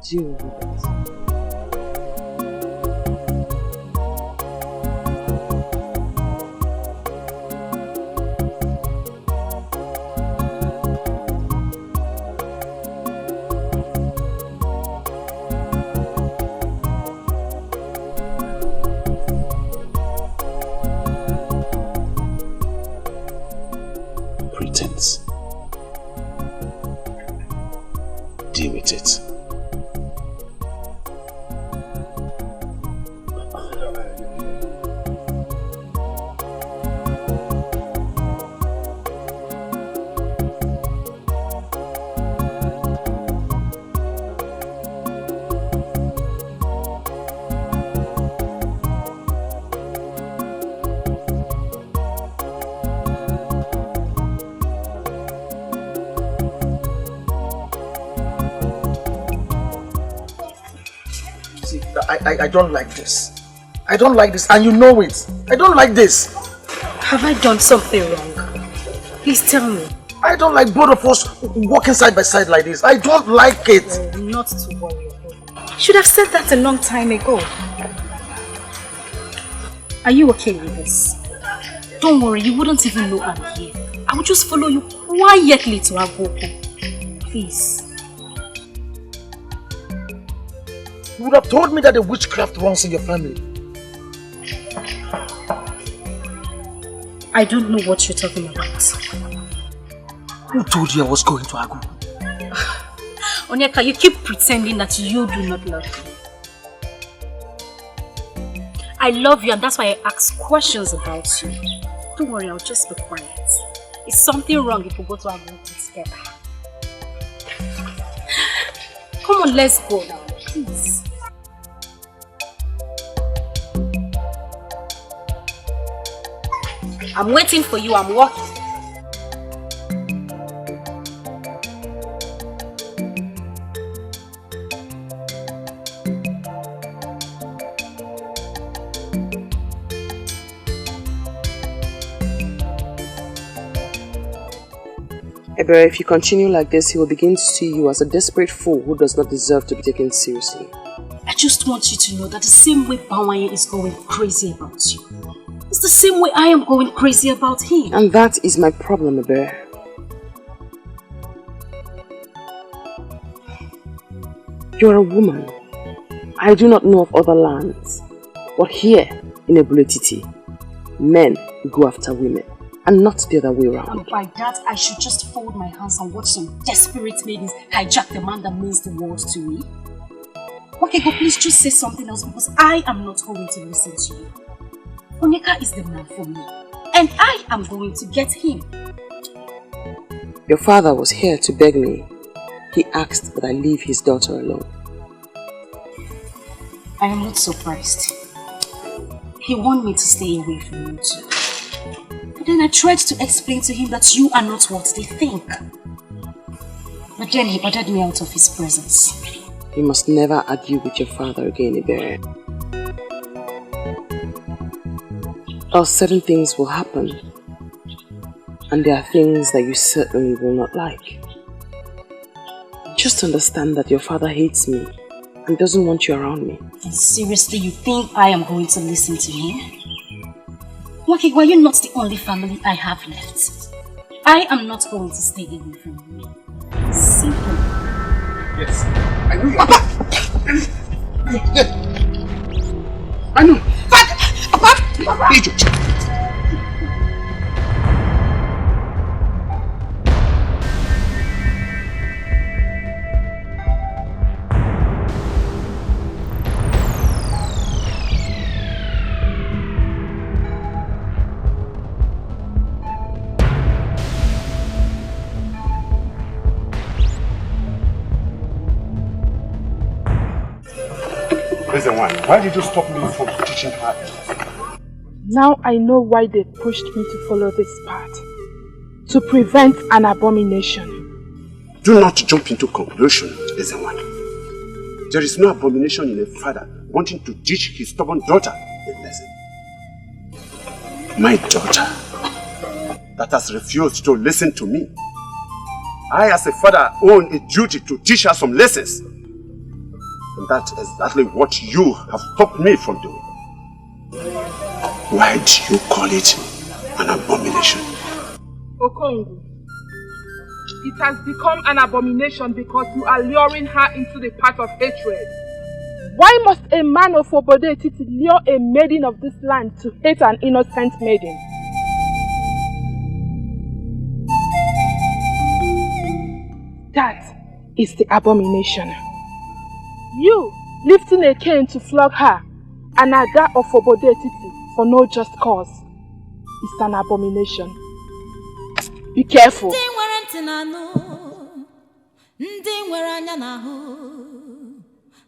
Deal with it. Deal with it. I don't like this. I don't like this, and you know it. I don't like this. Have I done something wrong? Please tell me. I don't like both of us walking side by side like this. I don't like it. Oh, not to worry. You should have said that a long time ago. Are you okay with this? Don't worry, you wouldn't even know I'm here. I will just follow you quietly to Agoko. Please. You would have told me that the witchcraft runs in your family. I don't know what you're talking about. Who told you I was going to Agoko? Onyeka, you keep pretending that you do not love me. I love you and that's why I ask questions about you. Don't worry, I'll just be quiet. Is something wrong if we go to Agoko together? Come on, let's go now, please. I'm waiting for you, I'm walking. Ebere, if you continue like this, he will begin to see you as a desperate fool who does not deserve to be taken seriously. I just want you to know that the same way Bawaye is going crazy about you, it's the same way I am going crazy about him. And that is my problem, Ebere. You're a woman. I do not know of other lands. But here, in Ebulititi, men go after women. And not the other way around. And by that, I should just fold my hands and watch some desperate maidens hijack the man that means the world to me. Okay, go please just say something else because I am not going to listen to you. Onyeka is the man for me. And I am going to get him. Your father was here to beg me. He asked that I leave his daughter alone. I am not surprised. He wanted me to stay away from you too. But then I tried to explain to him that you are not what they think. But then he ordered me out of his presence. You must never argue with your father again, Ebere. Or certain things will happen. And there are things that you certainly will not like. Just understand that your father hates me and doesn't want you around me. And seriously, you think I am going to listen to him? Waki, why are you not the only family I have left? I am not going to stay away from you. Simple. Yes. I know. Papa! I know. Papa! Idiot! Why did you stop me from teaching her? Now I know why they pushed me to follow this path. To prevent an abomination. Do not jump into conclusion, Ezenwan. There is no abomination in a father wanting to teach his stubborn daughter a lesson. My daughter, that has refused to listen to me. I as a father own a duty to teach her some lessons. And that's exactly what you have stopped me from doing. Why do you call it an abomination? Okongu, it has become an abomination because you are luring her into the path of hatred. Why must a man of Obodetiti lure a maiden of this land to hate an innocent maiden? That is the abomination. You lifting a cane to flog her, an Ada of Obodetiti for no just cause, is an abomination. Be careful.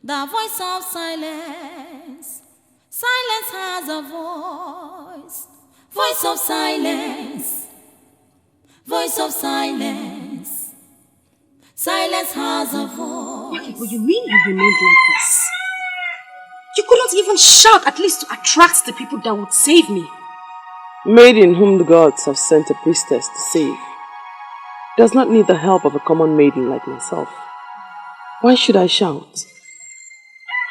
The voice of silence. Silence has a voice. Voice of silence. Voice of silence. Silence has a voice. Okay, but you mean you remained like this? You couldn't even shout, at least to attract the people that would save me. maiden whom the gods have sent a priestess to save, does not need the help of a common maiden like myself. Why should I shout?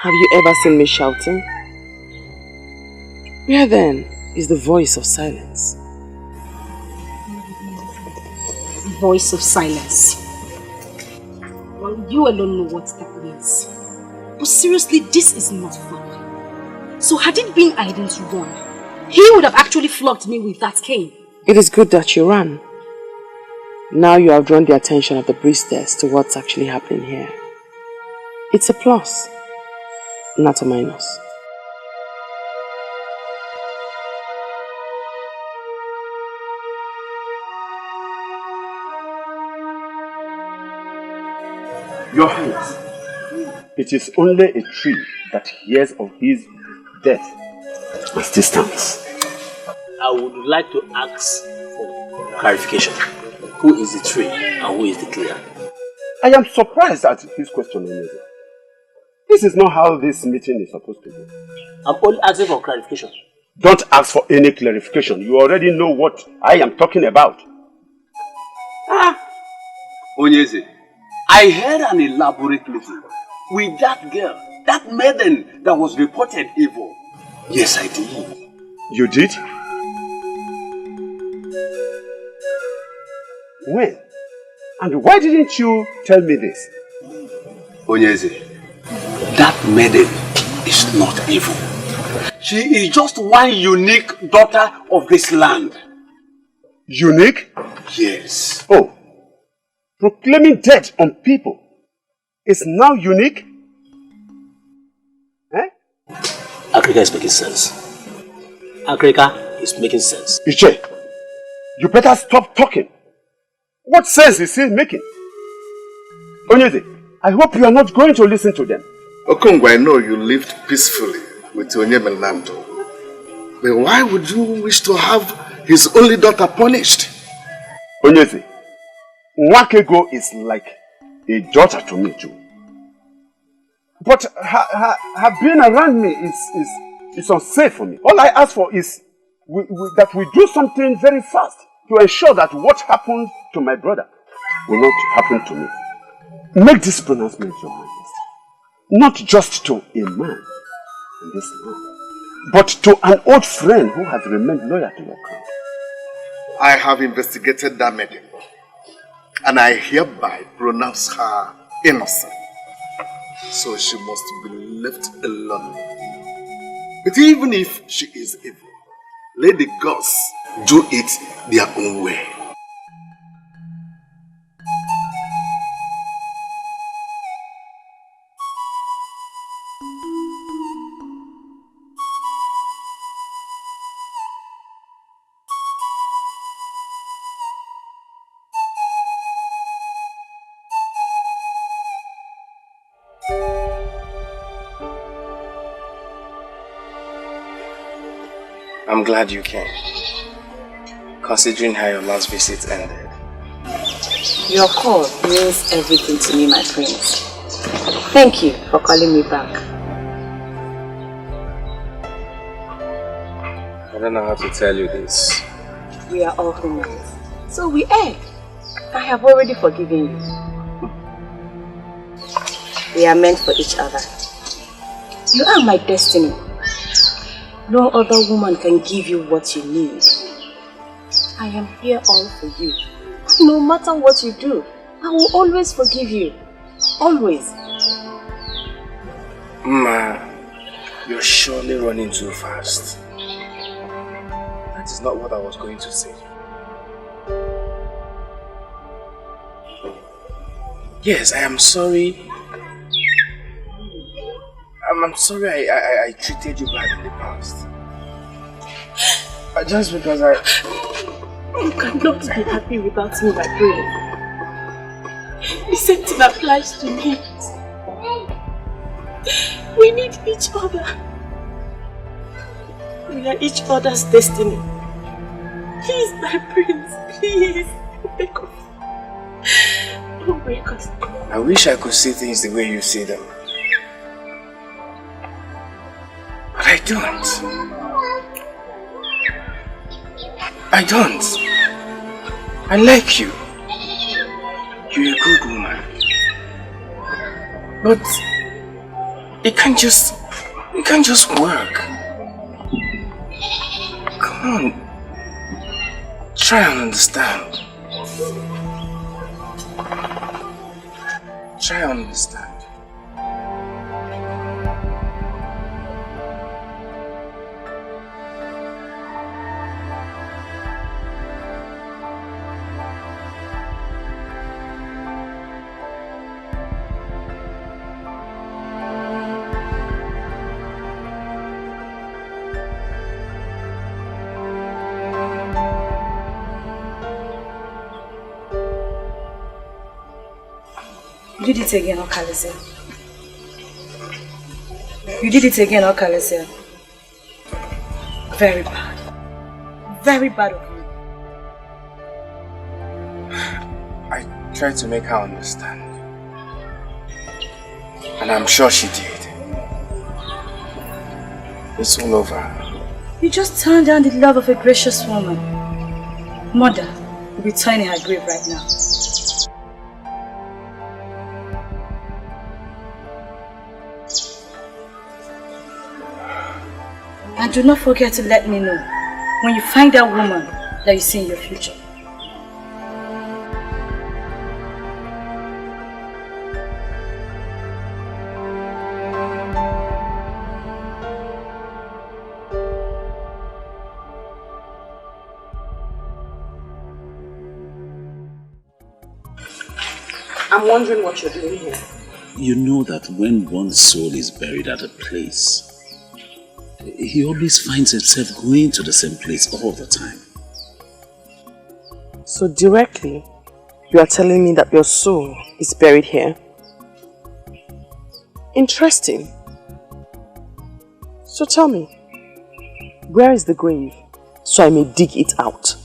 Have you ever seen me shouting? Where then is the voice of silence? Voice of silence. Well, you alone know what that means. But seriously, this is not fun. So had it been I didn't run, he would have actually flogged me with that cane. It is good that you ran. Now you have drawn the attention of the priestess to what's actually happening here. It's a plus, not a minus. Your Highness, it is only a tree that hears of his death as this stands. I would like to ask for clarification. Who is the tree and who is the clear? I am surprised at his question, Ugoezu. This is not how this meeting is supposed to go. I'm only asking for clarification. Don't ask for any clarification. You already know what I am talking about. Ugoezu, I had an elaborate meeting with that girl, that maiden that was reported evil. Yes, I did. You did? When? And why didn't you tell me this? Ugoezu, that maiden is not evil. She is just one unique daughter of this land. Unique? Yes. Oh, proclaiming death on people is now unique? Eh? Akrika is making sense. Akrika is making sense. Iche, you better stop talking. What sense is he making? Ugoezu, I hope you are not going to listen to them. Okongwa, I know you lived peacefully with Onyemelando. But why would you wish to have his only daughter punished? Ugoezu, Nwakego is like a daughter to me too. But her being around me is unsafe for me. All I ask for is that we do something very fast to ensure that what happened to my brother will not happen to me. Make this pronouncement, Your Highness. Not just to a man in this land, but to an old friend who has remained loyal to your crown. I have investigated that maiden, and I hereby pronounce her innocent. So she must be left alone. But even if she is evil, let the gods do it their own way. I'm glad you came, considering how your last visit ended. Your call means everything to me, my prince. Thank you for calling me back. I don't know how to tell you this. We are all humans, so we err. I have already forgiven you. We are meant for each other. You are my destiny. No other woman can give you what you need. I am here all for you. No matter what you do, I will always forgive you. Always. Ma, you're surely running too fast. That is not what I was going to say. Yes, I am sorry. I'm sorry I treated you bad in the past. Just because You cannot be happy without me, my prince. The same thing applies to me. We need each other. We are each other's destiny. Please, my prince, please, wake up. Don't wake us. I wish I could see things the way you see them. But I don't. I don't. I like you. You're a good woman. But it can't just work. Come on. Try and understand. Try and understand. You did it again, Okali. You did it again, Okali. Very bad. Very bad of you. I tried to make her understand. And I'm sure she did. It's all over. You just turned down the love of a gracious woman. Mother will be turning her grave right now. And do not forget to let me know when you find that woman that you see in your future. I'm wondering what you're doing here. You know that when one's soul is buried at a place, he always finds himself going to the same place all the time. So directly, you are telling me that your soul is buried here? Interesting. So tell me, where is the grave so I may dig it out?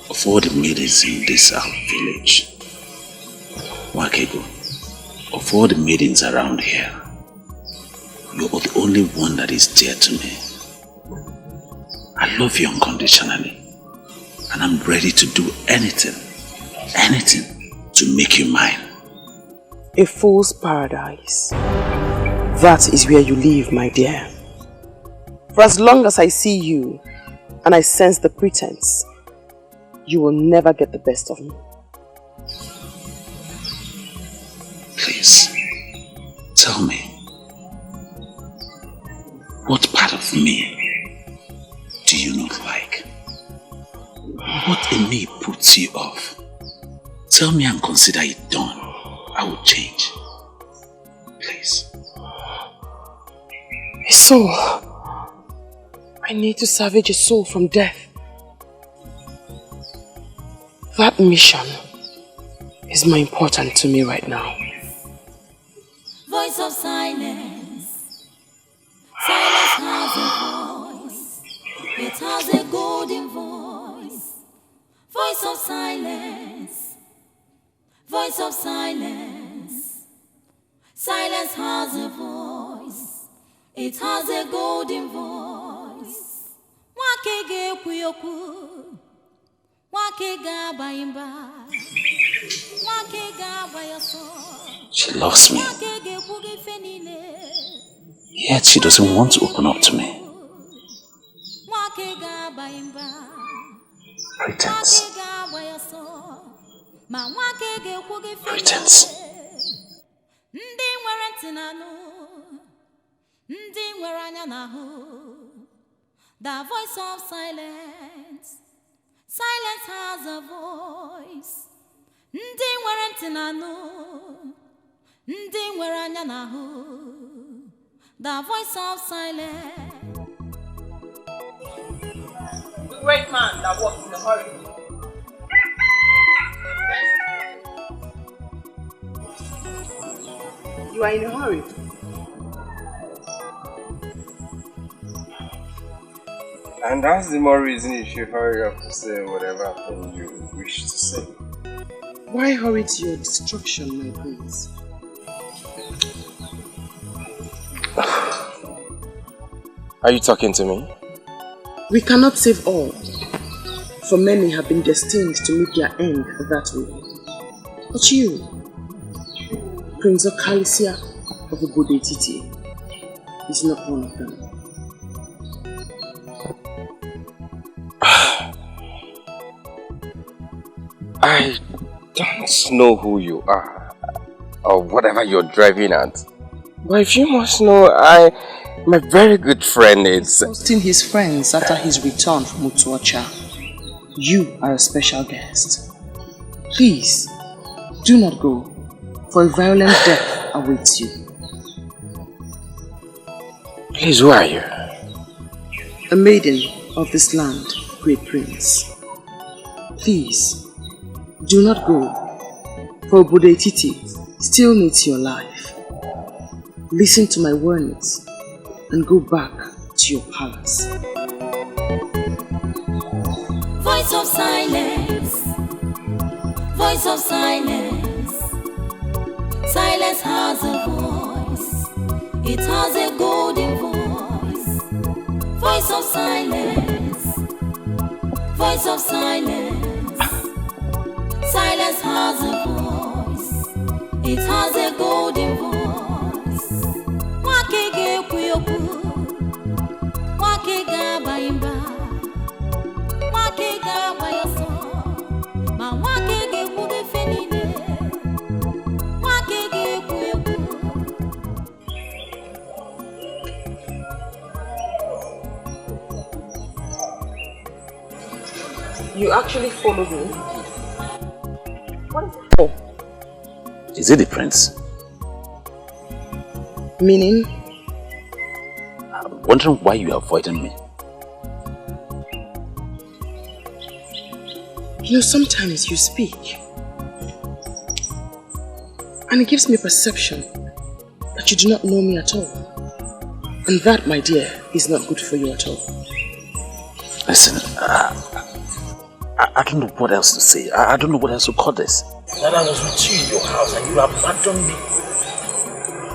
Of all the maidens in this village, Wakego, of all the maidens around here, you're the only one that is dear to me. I love you unconditionally, and I'm ready to do anything to make you mine. A fool's paradise. That is where you live, my dear. For as long as I see you and I sense the pretense, you will never get the best of me. Please, tell me, what part of me do you not like? What in me puts you off? Tell me and consider it done. I will change. Please. A soul. I need to salvage a soul from death. That mission is more important to me right now. Voice of silence. Silence has a voice. It has a golden voice. Voice of silence. Voice of silence. Silence has a voice. It has a golden voice. Wakege kuyoku. Wakega bayimba. Wakega bayaso. She loves me, yet she doesn't want to open up to me. Pretense. Pretense. The voice of silence. Silence has a voice. The voice of silence. The great man that walks in a hurry. You are in a hurry. And that's the more reason you should hurry up to say whatever thing you wish to say. Why hurry to your destruction, my prince? Are you talking to me? We cannot save all, for many have been destined to meet their end that way. But you, Prince Okali of Ubodetiti, is not one of them. I don't know who you are, or whatever you're driving at. But if you must know, my very good friend is... Hosting his friends after his return from Utuacha. You are a special guest. Please, do not go, for a violent death awaits you. Please, who are you? A maiden of this land, great prince. Please, do not go, for Ubodetiti still needs your life. Listen to my warnings and go back to your palace. Voice of silence, voice of silence. Silence has a voice, it has a golden voice. Voice of silence, voice of silence. Silence has a voice, it has a golden voice. Wakege kuyoku, wakega baimba, wakega bayaso, ma wakege kude fenine, wakege kuyoku. You actually followed me? Oh. Is it the prince? Meaning? I'm wondering why you are avoiding me. You know, sometimes you speak and it gives me a perception that you do not know me at all. And that, my dear, is not good for you at all. Listen, I don't know what else to say. I don't know what else to call this. That I was with you in your house and you abandoned me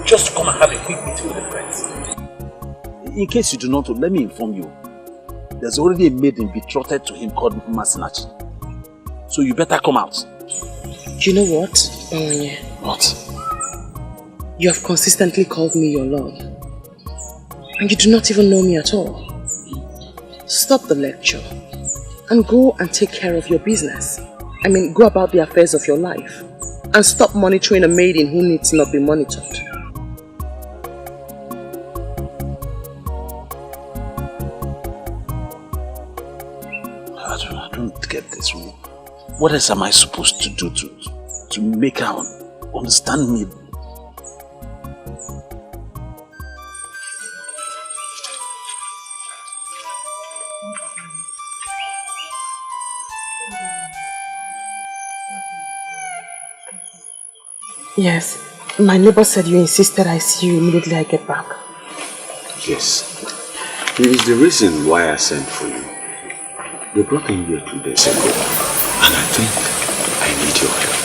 just to come and have a quick meeting with the prince. In case you do not know, let me inform you. There's already a maiden betrothed to him called Masinachi. So you better come out. You know what, Bawanye? What? You have consistently called me your love. And you do not even know me at all. Stop the lecture and go and take care of your business. I mean, go about the affairs of your life and stop monitoring a maiden who needs not be monitored. I don't get this. What else am I supposed to do to make her understand me? Yes, my neighbor said you insisted I see you immediately I get back. Yes, it is the reason why I sent for you. They brought him here 2 days ago, and I think I need your help.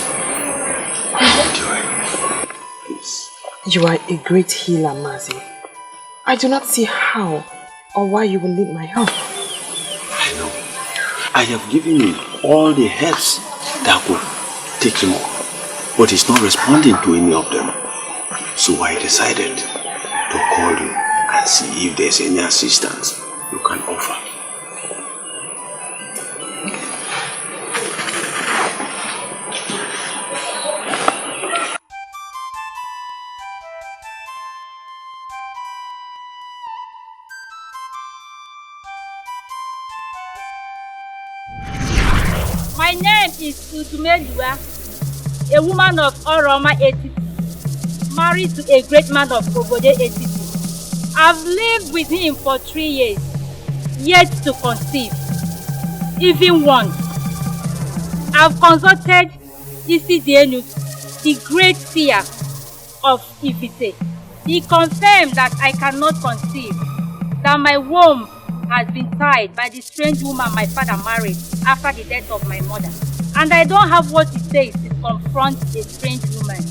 I need your help. Please. You are a great healer, Mazi. I do not see how or why you will need my help. I know. I have given him all the helps that could take him off. But he's not responding to any of them. So I decided to call you and see if there's any assistance you can offer. My name is Utumeliwa, a woman of Oroma Etiti, married to a great man of Obode Etiti. I've lived with him for 3 years, yet to conceive, even once. I've consulted Isidienu, the great seer of Ifite. He confirmed that I cannot conceive, that my womb has been tied by the strange woman my father married after the death of my mother. And I don't have what it takes to confront a strange woman.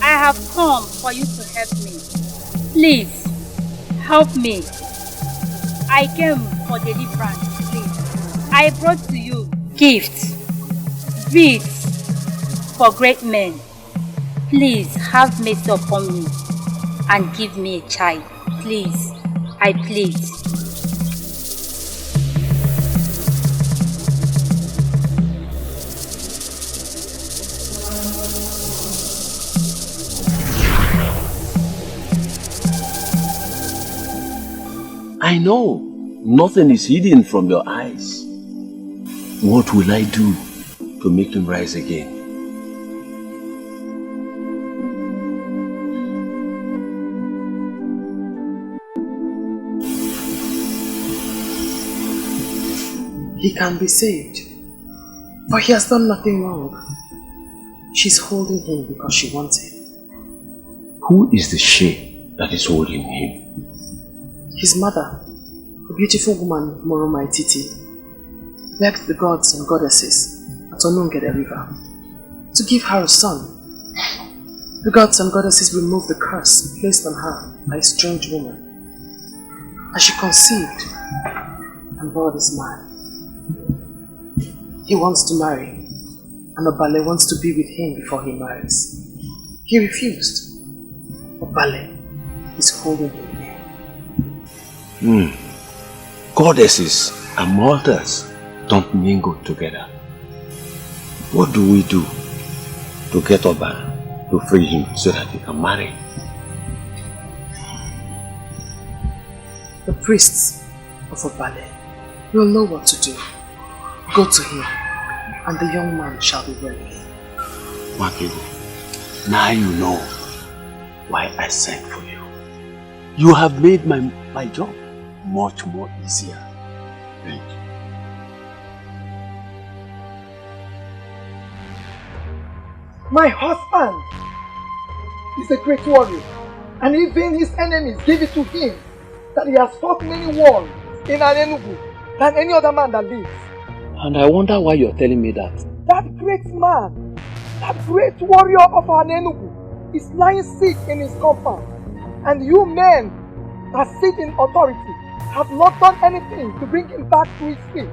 I have come for you to help me. Please, help me. I came for deliverance, please. I brought to you gifts, beads for great men. Please have mercy upon me and give me a child. Please, I plead. I know nothing is hidden from your eyes. What will I do to make him rise again? He can be saved, but he has done nothing wrong. She's holding him because she wants him. Who is the she that is holding him? His mother, a beautiful woman, Moroma Titi, begged the gods and goddesses at Onungede River to give her a son. The gods and goddesses removed the curse placed on her by a strange woman. As she conceived and bore this man, he wants to marry, and Obale wants to be with him before he marries. He refused. Obale is holding him. Goddesses and mortals don't mingle together. What do we do to get Oba to free him so that he can marry? The priests of Obale will know what to do. Go to him, and the young man shall be ready. Wakigo, now you know why I sent for you. You have made my job much more easier. Thank you. My husband is a great warrior, and even his enemies give it to him that he has fought many wars in Anenugu than any other man that lives. And I wonder why you're telling me that. That great man, that great warrior of Anenugu is lying sick in his compound, and you men that sit in authority have not done anything to bring him back to his feet.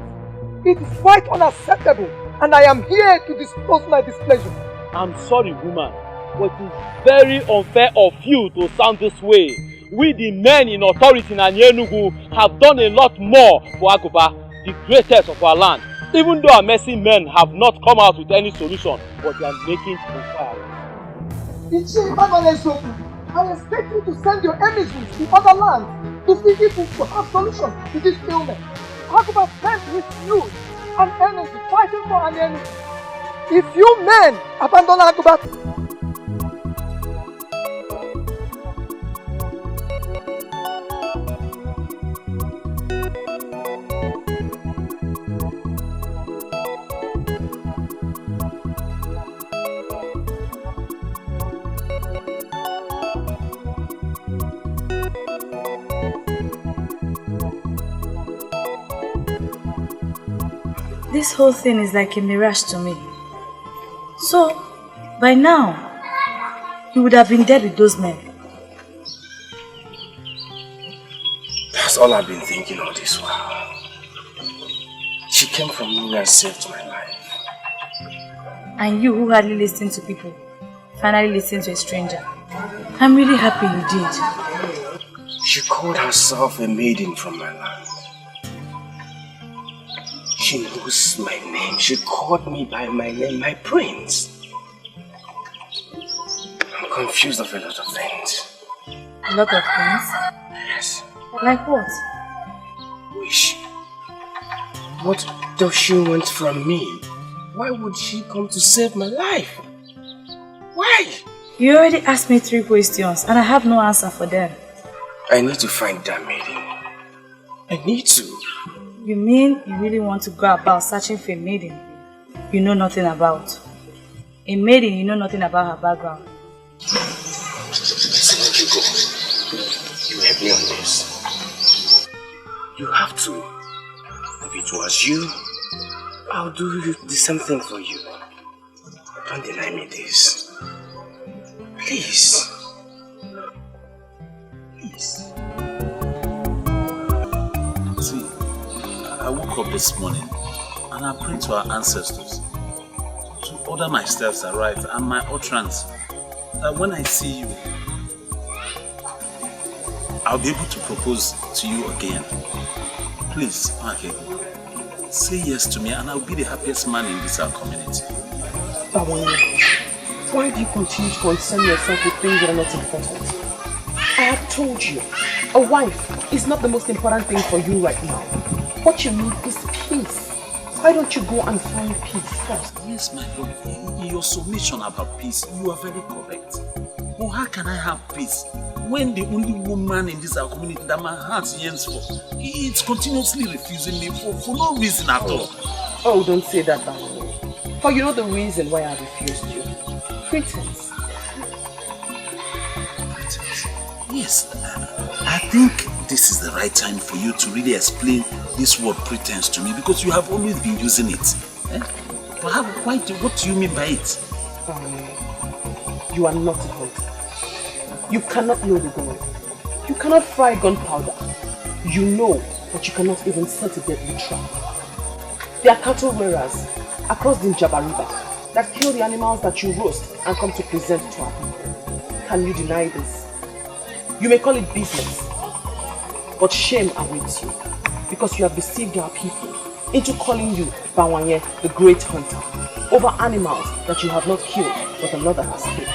It is quite unacceptable, and I am here to disclose my displeasure. I'm sorry, woman, but it's very unfair of you to sound this way. We, the men in authority in Anenugu, have done a lot more for Aguba, the greatest of our land. Even though our messy men have not come out with any solution, but they are making inquiries. I expect you to send your emissaries to other lands to see if we will have solutions to this ailment. Aguba spent his youth and energy fighting for an enemy. If you men abandon Aguba, this whole thing is like a mirage to me. So, by now, he would have been dead with those men. That's all I've been thinking all this while. She came from nowhere and saved my life. And you who hardly listen to people, finally listen to a stranger. I'm really happy you did. She called herself a maiden from my land. She knows my name. She called me by my name, my prince. I'm confused of a lot of things. A lot of things? Yes. Like what? Wish. What does she want from me? Why would she come to save my life? Why? You already asked me 3 questions and I have no answer for them. I need to find that maiden. I need to. You mean you really want to go about searching for a maiden you know nothing about? A maiden you know nothing about her background? Listen, Hugo. You help me on this. You have to. If it was you, I'll do the same thing for you. Don't deny me this. Please. Please. See, woke up this morning and I prayed to our ancestors to order my steps aright and my utterance, that when I see you, I'll be able to propose to you again. Please, Akego, say yes to me and I'll be the happiest man in this our community. Why do you continue to concern yourself with things that are not important? I have told you, a wife is not the most important thing for you right now. What you need is peace. Why don't you go and find peace first? Yes, my lord. In your submission about peace, you are very correct. But how can I have peace when the only woman in this our community that my heart yearns for, it's continuously refusing me for no reason at all? Oh, don't say that, Baron. For you know the reason why I refused you. Pretense. Pretense? Yes, I think this is the right time for you to really explain this word pretense to me, because you have always been using it. But what do you mean by it? You are not a hunter. You cannot know the gun. You cannot fry gunpowder. You know, but you cannot even set a deadly trap. There are cattle rearers across the Njaba River that kill the animals that you roast and come to present to our people. Can you deny this? You may call it business, but shame awaits you, because you have deceived our people into calling you Bawanye, the great hunter, over animals that you have not killed, but another has killed.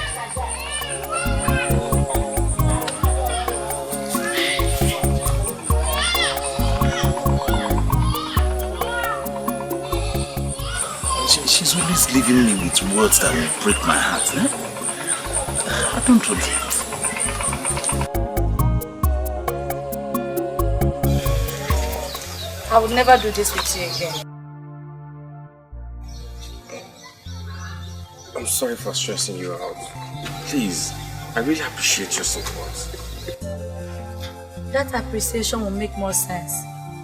She's always leaving me with words that will break my heart. I don't want it. I would never do this with you again. I'm sorry for stressing you out. Please, I really appreciate your support. That appreciation will make more sense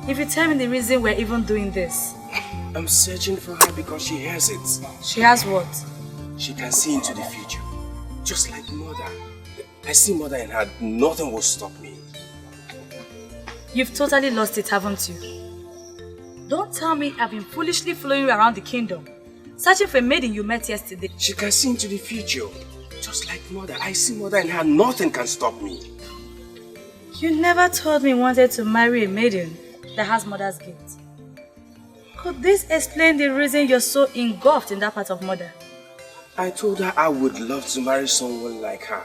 if you tell me the reason we're even doing this. I'm searching for her because she has it. She has what? She can see into the future. Just like mother. I see mother in her. Nothing will stop me. You've totally lost it, haven't you? Don't tell me I've been foolishly following you around the kingdom, searching for a maiden you met yesterday. She can see into the future. Just like mother. I see mother in her. Nothing can stop me. You never told me you wanted to marry a maiden that has mother's guilt. Could this explain the reason you're so engulfed in that part of mother? I told her I would love to marry someone like her.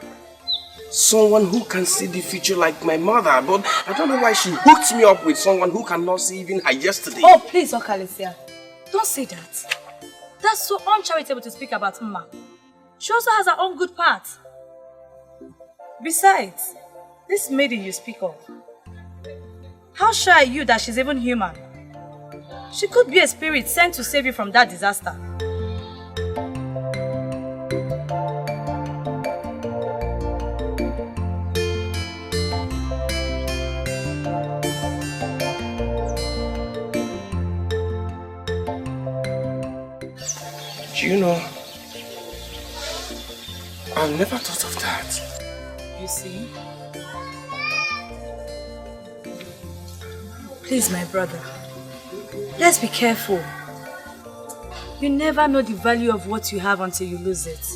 Someone who can see the future like my mother, but I don't know why she hooked me up with someone who cannot see even her yesterday. Oh, please, Okalesia. Don't say that. That's so uncharitable to speak about Mma. She also has her own good part. Besides, this maiden you speak of, how sure are you that she's even human? She could be a spirit sent to save you from that disaster. Do you know, I've never thought of that. You see? Please, my brother, let's be careful. You never know the value of what you have until you lose it.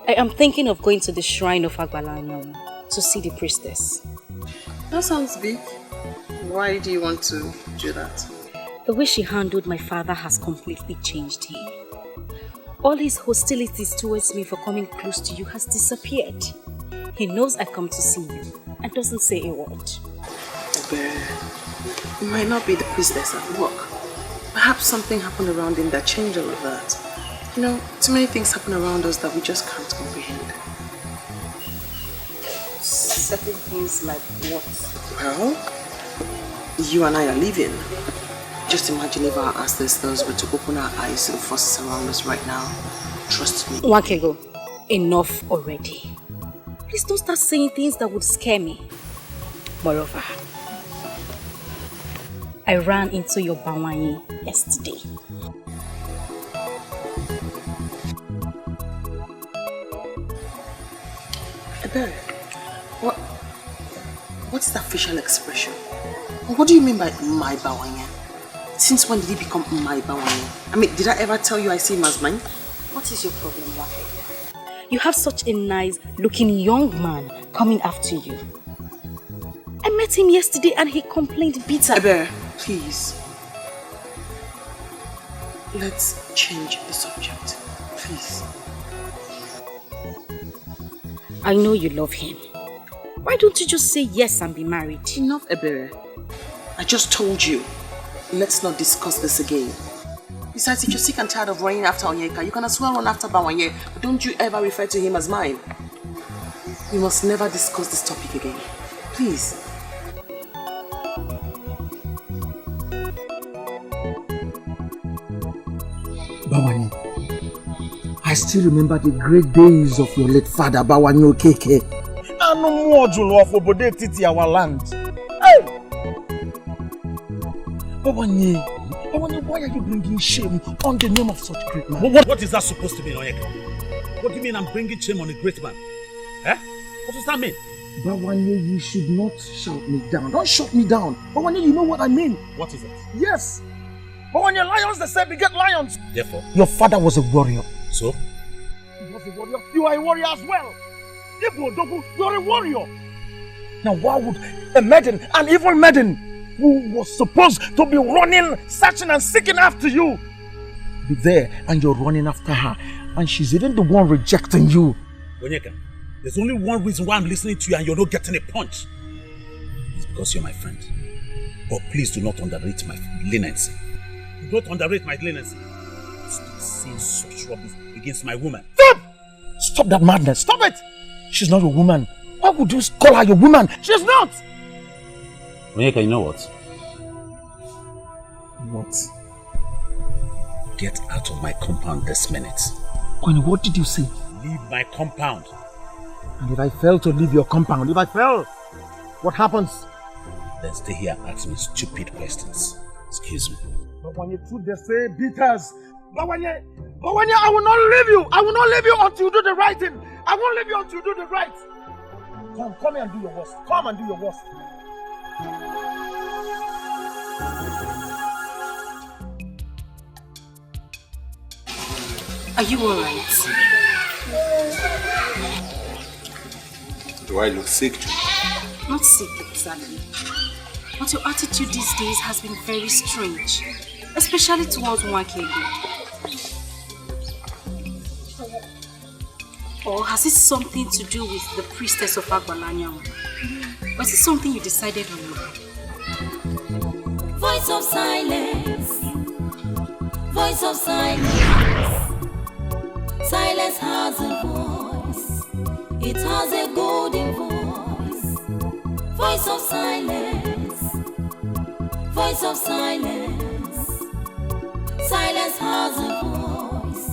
I am thinking of going to the shrine of Agbalanyom to see the priestess. That sounds big. Why do you want to do that? The way she handled my father has completely changed him. All his hostilities towards me for coming close to you has disappeared. He knows I come to see you and doesn't say a word. But it might not be the priestess at work. Perhaps something happened around him that changed all of that. You know, too many things happen around us that we just can't comprehend. Certain things like what? Well, you and I are leaving. Just imagine if our ancestors were to open our eyes to the forces around us right now. Trust me. Wakego, enough already. Please don't start saying things that would scare me. Moreover, I ran into your Bawanye yesterday. Ebere, what's that facial expression? What do you mean by my bawanya? Since when did he become my bawanya? I mean, did I ever tell you I see him as mine? What is your problem, Wake? You have such a nice looking young man coming after you. I met him yesterday and he complained bitter. Ebere, please. Let's change the subject, please. I know you love him. Why don't you just say yes and be married? Enough, Ebere. I just told you. Let's not discuss this again. Besides, if you're sick and tired of running after Onyeka, you can as well run after Bawanye, but don't you ever refer to him as mine. We must never discuss this topic again. Please. Bawanye, I still remember the great days of your late father, Bawanye Okeke. And no more Julu of Obodetiti, our land. Hey! Bawanye, why are you bringing shame on the name of such great man? What is that supposed to mean, Onyeka? What do you mean I'm bringing shame on a great man? Eh? What does that mean? Bawanye, you should not shout me down. Don't shut me down. Bawanye, you know what I mean. What is it? Yes. Bawanye, lions, they say beget lions. Therefore? Your father was a warrior. So? He was a warrior. You are a warrior as well. You are a warrior. Now why would a maiden, an evil maiden, who was supposed to be running, searching and seeking after you, be there and you're running after her, and she's even the one rejecting you? Onyeka, there's only one reason why I'm listening to you and you're not getting a punch. It's because you're my friend. But please do not underrate my leniency. Do not underrate my leniency. Stop saying such rubbish against my woman. Stop! Stop that madness. Stop it! She's not a woman. Why would you call her your woman? She's not! Onyeka, you know what? What? Get out of my compound this minute. Kwani, what did you say? Leave my compound. And if I fail to leave your compound, if I fail, what happens? Then stay here and ask me stupid questions. Excuse me. But when you two they say beaters, Bawanye, I will not leave you. I will not leave you until you do the right thing. I won't leave you until you do the right. Come here and do your worst. Come and do your worst. Are you alright? Do I look sick too? Not sick exactly. But your attitude these days has been very strange. Especially towards Nwakego. Or has it something to do with the priestess of Agbalanyam? Or is it something you decided on? Voice of silence. Voice of silence. Silence has a voice. It has a golden voice. Voice of silence. Voice of silence. Silence has a voice.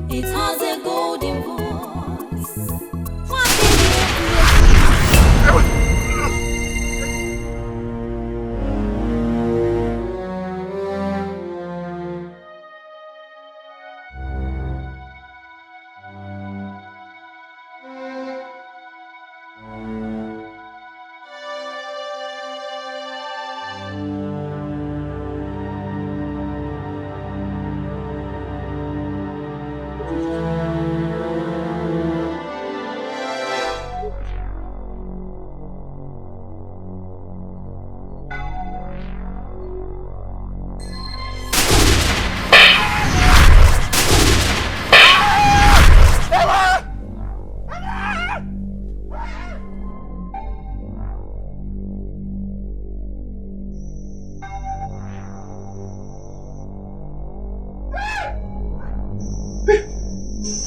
It has a golden voice.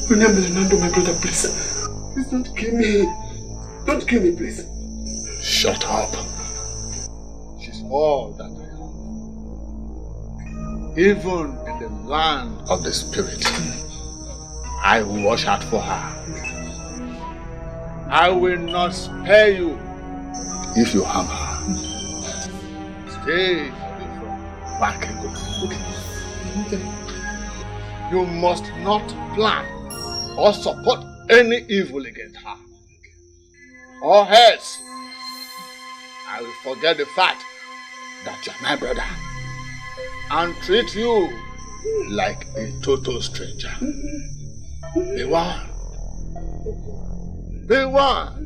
Nando, my brother, please. Please don't kill me. Don't kill me, please. Shut up. She's all that I am. Even in the land of the spirit, I will watch out for her. I will not spare you if you harm her. Stay away from Bakego. Okay. You must not plan or support any evil against her. or else I will forget the fact that you're my brother and treat you like a total stranger. Be one. Be one.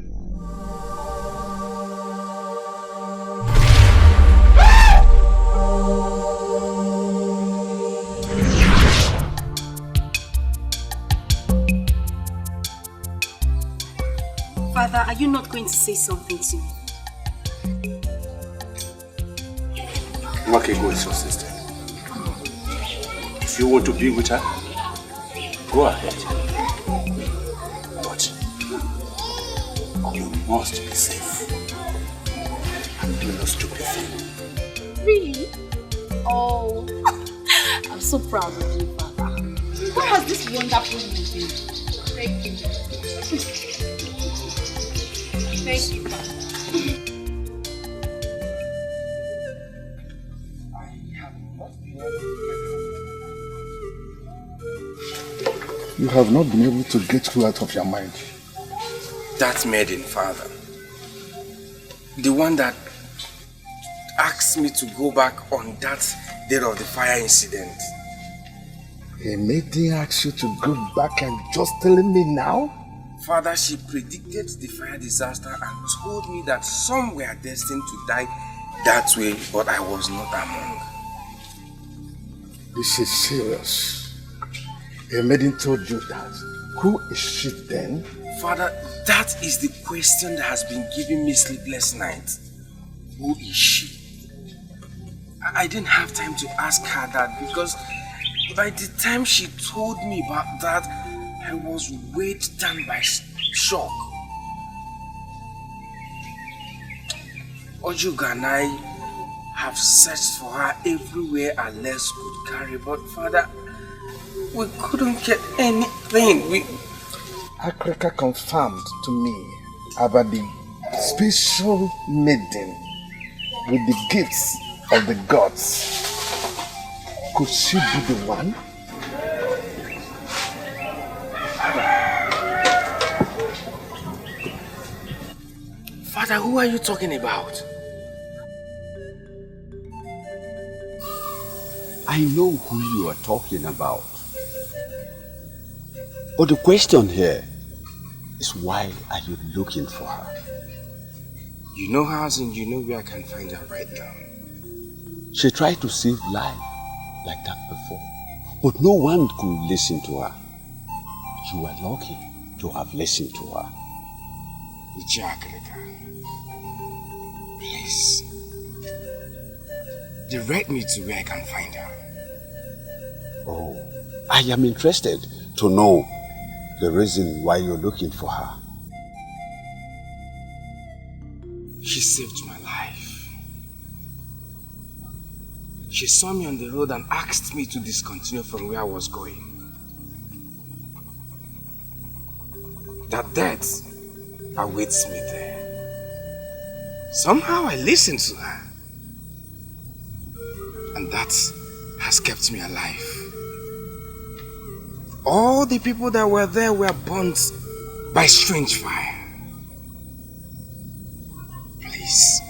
Father, are you not going to say something to me? Nwakego is your sister. If you want to be with her, go ahead. But you must be safe. And do no stupid thing. Really? Oh, I'm so proud of you, Father. What has this wonderful news been? Thank you. Thank you, Father. You have not been able to get her out of your mind. That maiden, Father. The one that asked me to go back on that day of the fire incident. A maiden asked you to go back and just telling me now? Father, she predicted the fire disaster and told me that some were destined to die that way, but I was not among. This is serious. A maiden told you that. Who is she then? Father, that is the question that has been giving me sleepless nights. Who is she? I didn't have time to ask her that because by the time she told me about that, I was weighed down by shock. Ojuga and I have searched for her everywhere our legs could carry, but Father, we couldn't get anything. Akreka confirmed to me about the special maiden with the gifts of the gods. Could she be the one? Father, who are you talking about? I know who you are talking about. But the question here is, why are you looking for her? You know her as in you know where I can find her right now. She tried to save life like that before, but no one could listen to her. You were lucky to have listened to her. Please, direct me to where I can find her. Oh, I am interested to know the reason why you're looking for her. She saved my life. She saw me on the road and asked me to discontinue from where I was going. That death awaits me there. Somehow I listened to her. And that has kept me alive. All the people that were there were burnt by strange fire. Please,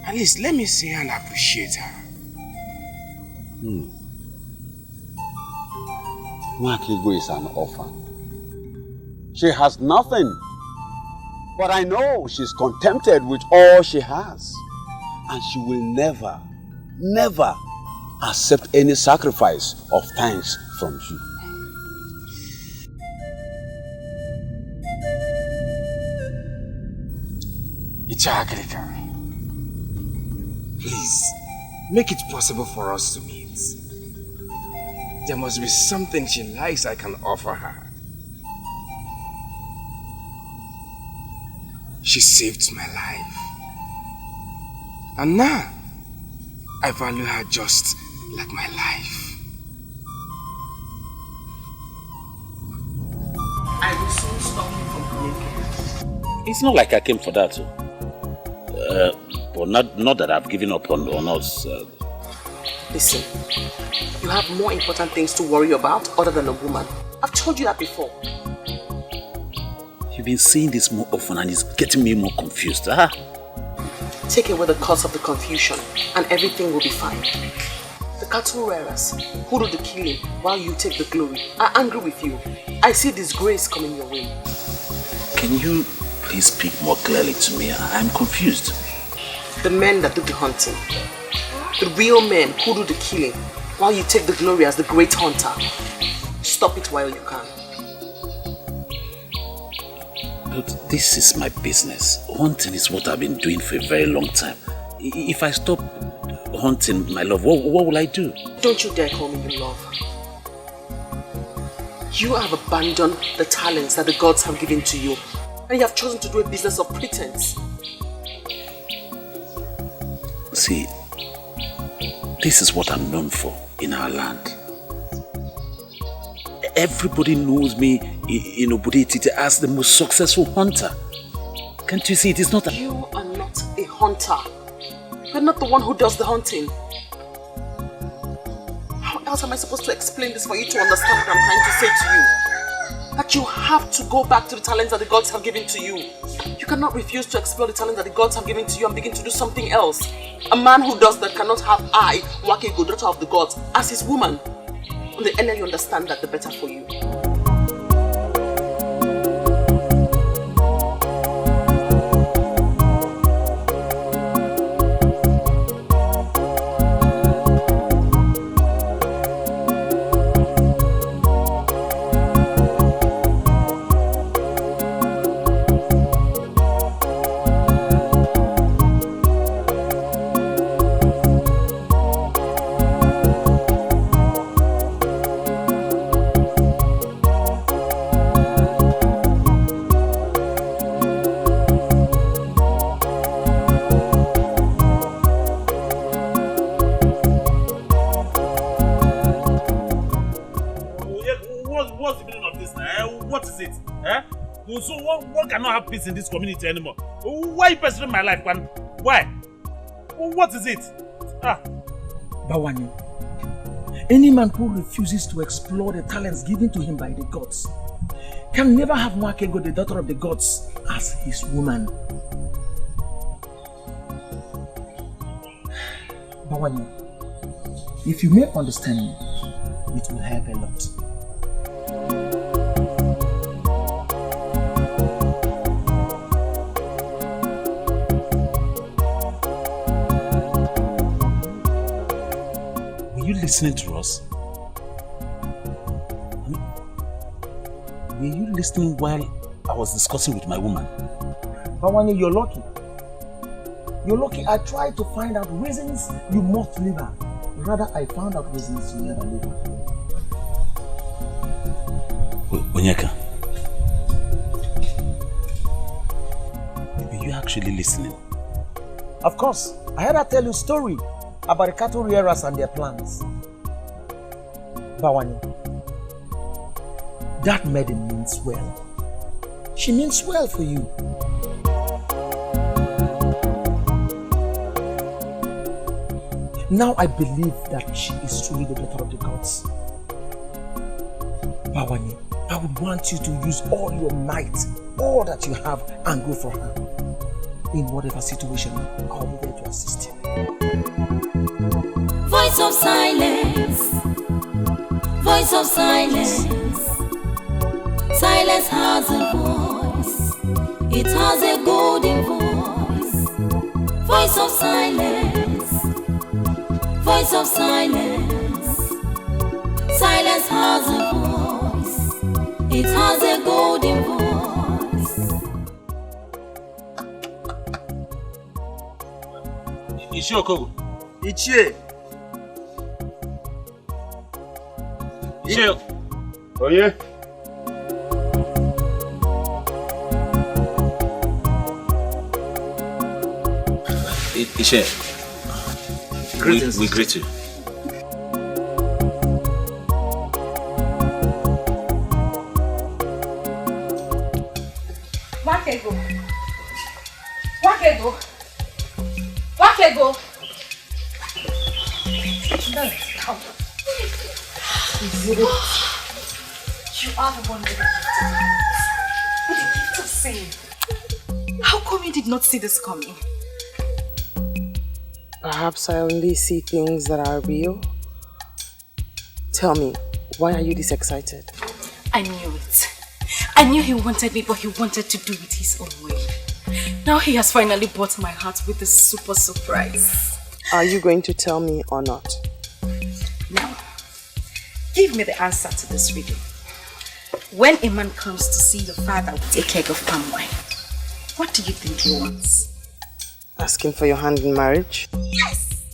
at least let me see her and appreciate her. Nwakego is an orphan. She has nothing. But I know she's contented with all she has. And she will never, never accept any sacrifice of thanks from you. Ichakrika, please, make it possible for us to meet. There must be something she likes I can offer her. She saved my life. And now, I value her just like my life. I will soon stop you from coming. It's not like I came for that. But not that I've given up on us. Listen, you have more important things to worry about other than a woman. I've told you that before. You've been saying this more often and it's getting me more confused. Take away the cause of the confusion and everything will be fine. The cattle rearers who do the killing while you take the glory are angry with you. I see disgrace coming your way. Can you please speak more clearly to me? I'm confused. The men that do the hunting, the real men who do the killing while you take the glory as the great hunter. Stop it while you can. But this is my business. Hunting is what I've been doing for a very long time. If I stop hunting, my love, what will I do? Don't you dare call me your love. You have abandoned the talents that the gods have given to you, and you have chosen to do a business of pretense. See, this is what I'm known for in our land. Everybody knows me in Obodo as the most successful hunter. Can't you see it is not You are not a hunter. You're not the one who does the hunting. How else am I supposed to explain this for you to understand what I'm trying to say to you? That you have to go back to the talents that the gods have given to you. You cannot refuse to explore the talents that the gods have given to you and begin to do something else. A man who does that cannot have I, Wakego, daughter of the gods, as his woman. And the earlier you understand that, the better for you. So one cannot have peace in this community anymore. Why are you pursuing my life, man? Why? What is it? Bawani, any man who refuses to explore the talents given to him by the gods can never have Wakego, the daughter of the gods, as his woman. Bawani, if you may understand me, it will help a lot. Listening to us? Were you listening while I was discussing with my woman? Bawani, you're lucky. You're lucky. I tried to find out reasons you must leave her. Rather, I found out reasons you never leave her. Onyeka, were you actually listening? Of course. I heard her tell you a story about the cattle rearers and their plans. Bawani, that maiden means well. She means well for you. Now I believe that she is truly the daughter of the gods. Bawani, I would want you to use all your might, all that you have, and go for her. In whatever situation, I'll be there to assist you. Voice of silence. Voice of silence. Silence has a voice. It has a golden voice. Voice of silence. Voice of silence. Silence has a voice. It has a golden voice. Ishi Okogo. Ichie. Ichie. Oh yeah. Ishi. Greetings. We greet you. Wakego. Wakego. Wakego. You are the one with the gift of insane. How come you did not see this coming? Perhaps I only see things that are real. Tell me, why are you this excited? I knew it. I knew he wanted me, but he wanted to do it his own way. Now he has finally bought my heart with a super surprise. Are you going to tell me or not? Now, give me the answer to this riddle. When a man comes to see your father with a keg of palm wine, what do you think he wants? Asking for your hand in marriage? Yes!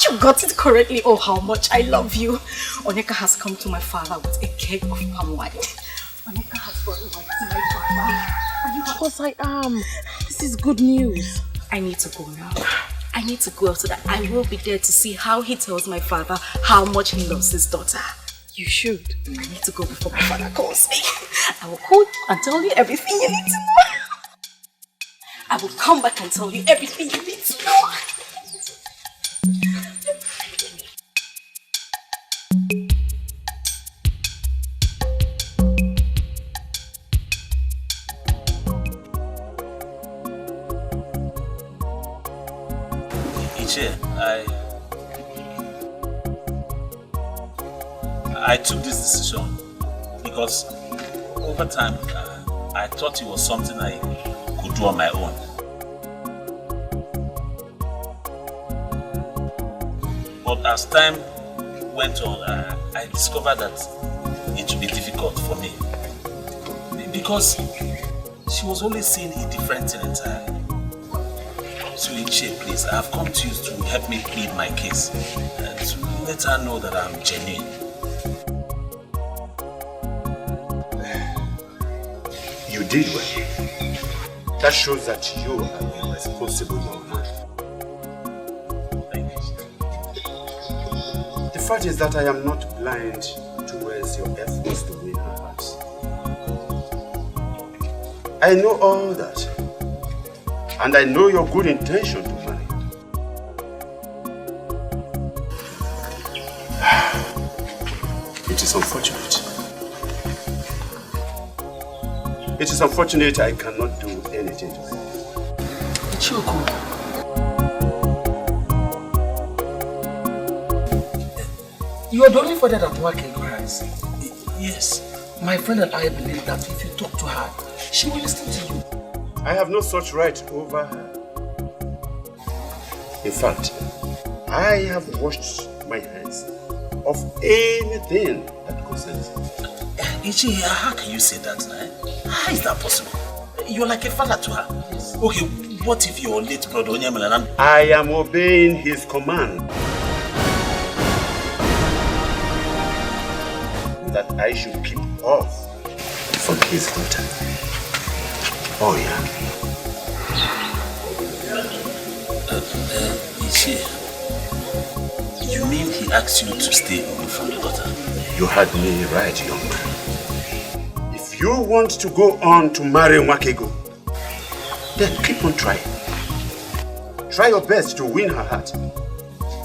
You got it correctly. Oh, how much I love you. Onyeka has come to my father with a keg of palm wine. Onyeka has brought wine to my father. Of course I am. This is good news. I need to go now. I need to go so that I will be there to see how he tells my father how much he loves his daughter. You should. I need to go before my father calls me. I will call you and tell you everything you need to know. I will come back and tell you everything you need to know. Ichie, I took this decision because over time I thought it was something I could do on my own. But as time went on, I discovered that it would be difficult for me because she was always seeing a different thing entirely. So Ichie, please, I have come to you to help me plead my case and to let her know that I'm genuine. You did well. That shows that you are a responsible young man. Thank you. The fact is that I am not blind towards your efforts to win her heart. I know all that. And I know your good intention to marry. It is unfortunate. It is unfortunate I cannot do anything to help. Choko. You are the only father that Wakego has. Yes. My friend and I believe that if you talk to her, she will listen to you. I have no such right over her. In fact, I have washed my hands of anything that concerns her. Ichie, how can you say that now? How is that possible? You're like a father to her. Yes. Okay, what if your late brother Onyemelanan? I am obeying his command. That I should keep off from his daughter. Oh yeah. Ichie, you mean he asked you to stay away from your daughter? You had me right, young man. If you want to go on to marry Wakego, then keep on trying. Try your best to win her heart.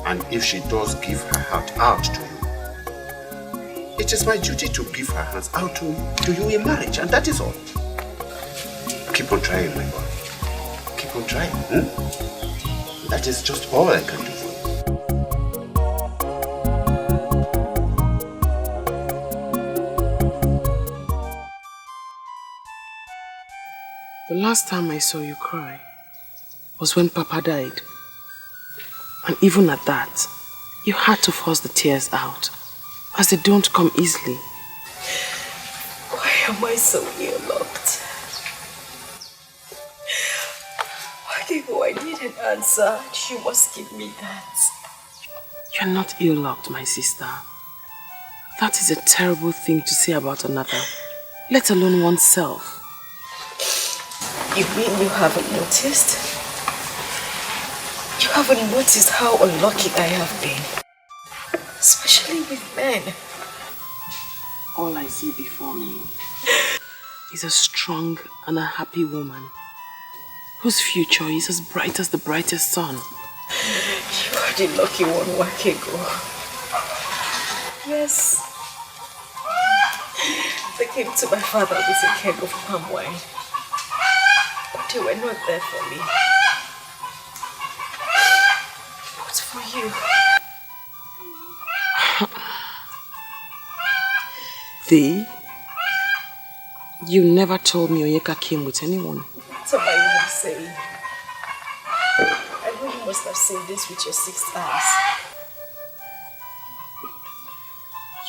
And if she does give her heart out to you, it is my duty to give her hands out to you in marriage, and that is all. Keep on trying, my boy. Keep on trying. That is just all I can do for you. The last time I saw you cry was when Papa died. And even at that, you had to force the tears out, as they don't come easily. Why am I so ear-locked? I need an answer. You must give me that. You're not ill-locked, my sister. That is a terrible thing to say about another, let alone oneself. You mean you haven't noticed? You haven't noticed how unlucky I have been? Especially with men. All I see before me is a strong and a happy woman whose future is as bright as the brightest sun. You are the lucky one, Wakego. Yes. They came to my father with a keg of palm wine. They were not there for me. But for you. Thee, you never told me Onyeka came with anyone. That's what I would have said. I know you must have seen this with your 6 eyes.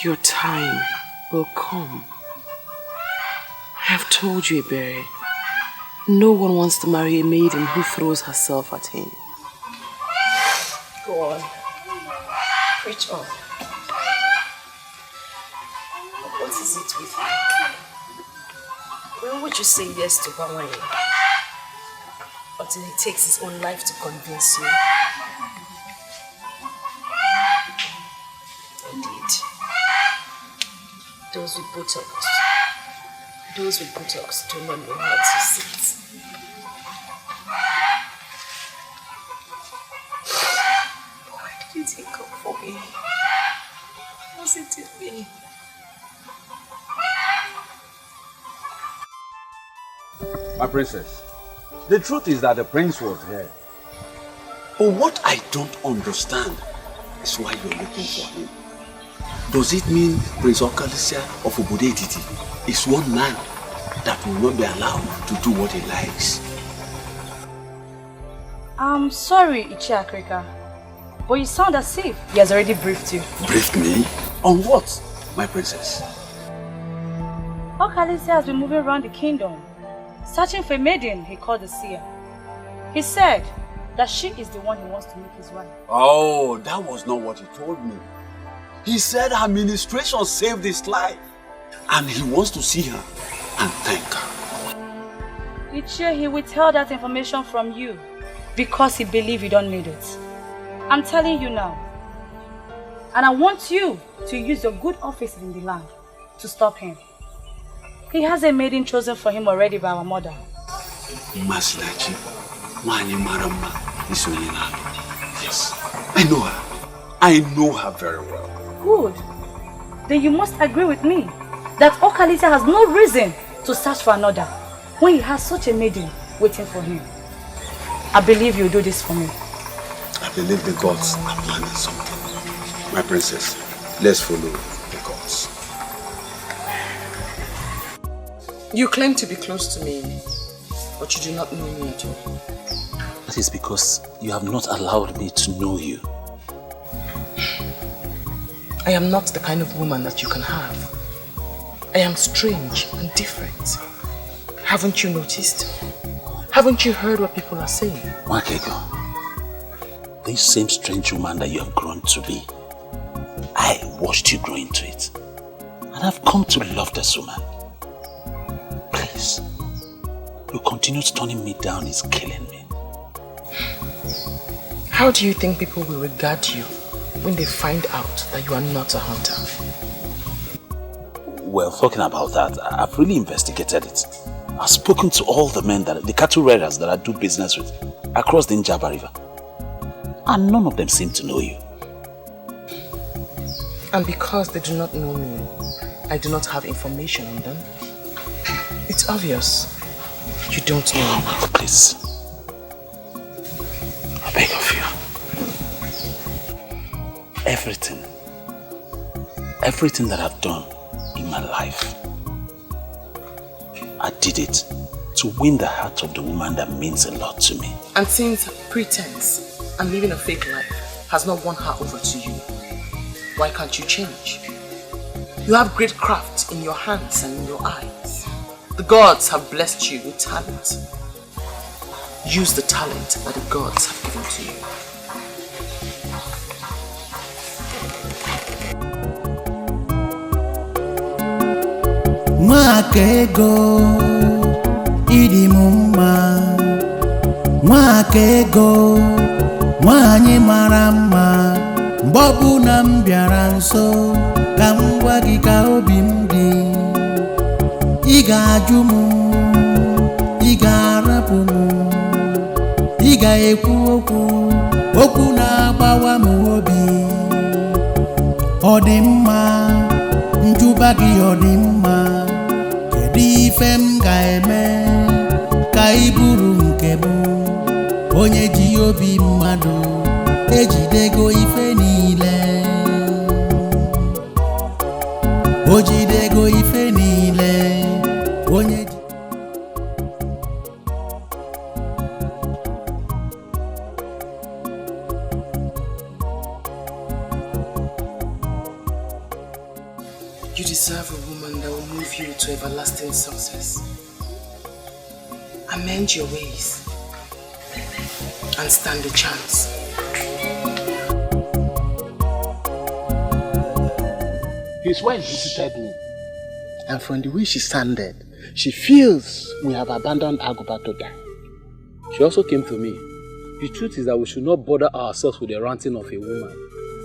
Your time will come. I have told you, Ebere. No one wants to marry a maiden who throws herself at him. Go on. Preach on. What is it with you? When would you say yes to Bawanye? Until he takes his own life to convince you? Indeed. Those with buttocks do not know how to sit. Why didn't he come for me? Wasn't it me? My princess, the truth is that the prince was here. But what I don't understand is why you're looking for him. Does it mean Prince Okali of Obodetiti is one man that will not be allowed to do what he likes? I'm sorry, Ichi Akrika, but you sound as if he has already briefed you. Briefed me? On what, my princess? Okali has been moving around the kingdom, searching for a maiden he called the seer. He said that she is the one he wants to make his wife. Oh, that was not what he told me. He said her ministration saved his life and he wants to see her and thank her. Ichi, he withheld that information from you because he believed you don't need it. I'm telling you now. And I want you to use your good offices in the land to stop him. He has a maiden chosen for him already by our mother. Maslachi, Wani Marama, yes, I know her. I know her very well. Good. Then you must agree with me that Okali has no reason to search for another when he has such a maiden waiting for him. I believe you'll do this for me. I believe the gods are planning something. My princess, let's follow the gods. You claim to be close to me, but you do not know me at all. That is because you have not allowed me to know you. I am not the kind of woman that you can have. I am strange and different. Haven't you noticed? Haven't you heard what people are saying? Wakego, this same strange woman that you have grown to be, I watched you grow into it. And I've come to love this woman. Please, you continue turning me down is killing me. How do you think people will regard you when they find out that you are not a hunter? Well, talking about that, I've really investigated it. I've spoken to all the men, the cattle raiders that I do business with across the Njaba River. And none of them seem to know you. And because they do not know me, I do not have information on them. It's obvious. You don't know me. Please. I beg of you. Everything that I've done in my life, I did it to win the heart of the woman that means a lot to me. And since pretense and living a fake life has not won her over to you, why can't you change? You have great craft in your hands and in your eyes. The gods have blessed you with talent. Use the talent that the gods have given to you. Mwakego idimumma, Mwakego nwanyị mara mma, mgbe na m bịara nso ka m gwa gị ka obi m dị. Ị ga-ajụ m, ị ga-arapụ m, ị ga-ekwu okwu na-agbawa m obi. Ọ dị mma, njụba gị ọ dị mma. Kedu ife m ga-eme ka iburu nke m onye ji obi mmadụ ejidego ife niile ojidego ife niile onye You deserve a woman that will move you to everlasting success. Amend your ways and stand a chance. His wife visited me, and from the way she sounded, she feels we have abandoned Aguba to die. She also came to me. The truth is that we should not bother ourselves with the ranting of a woman.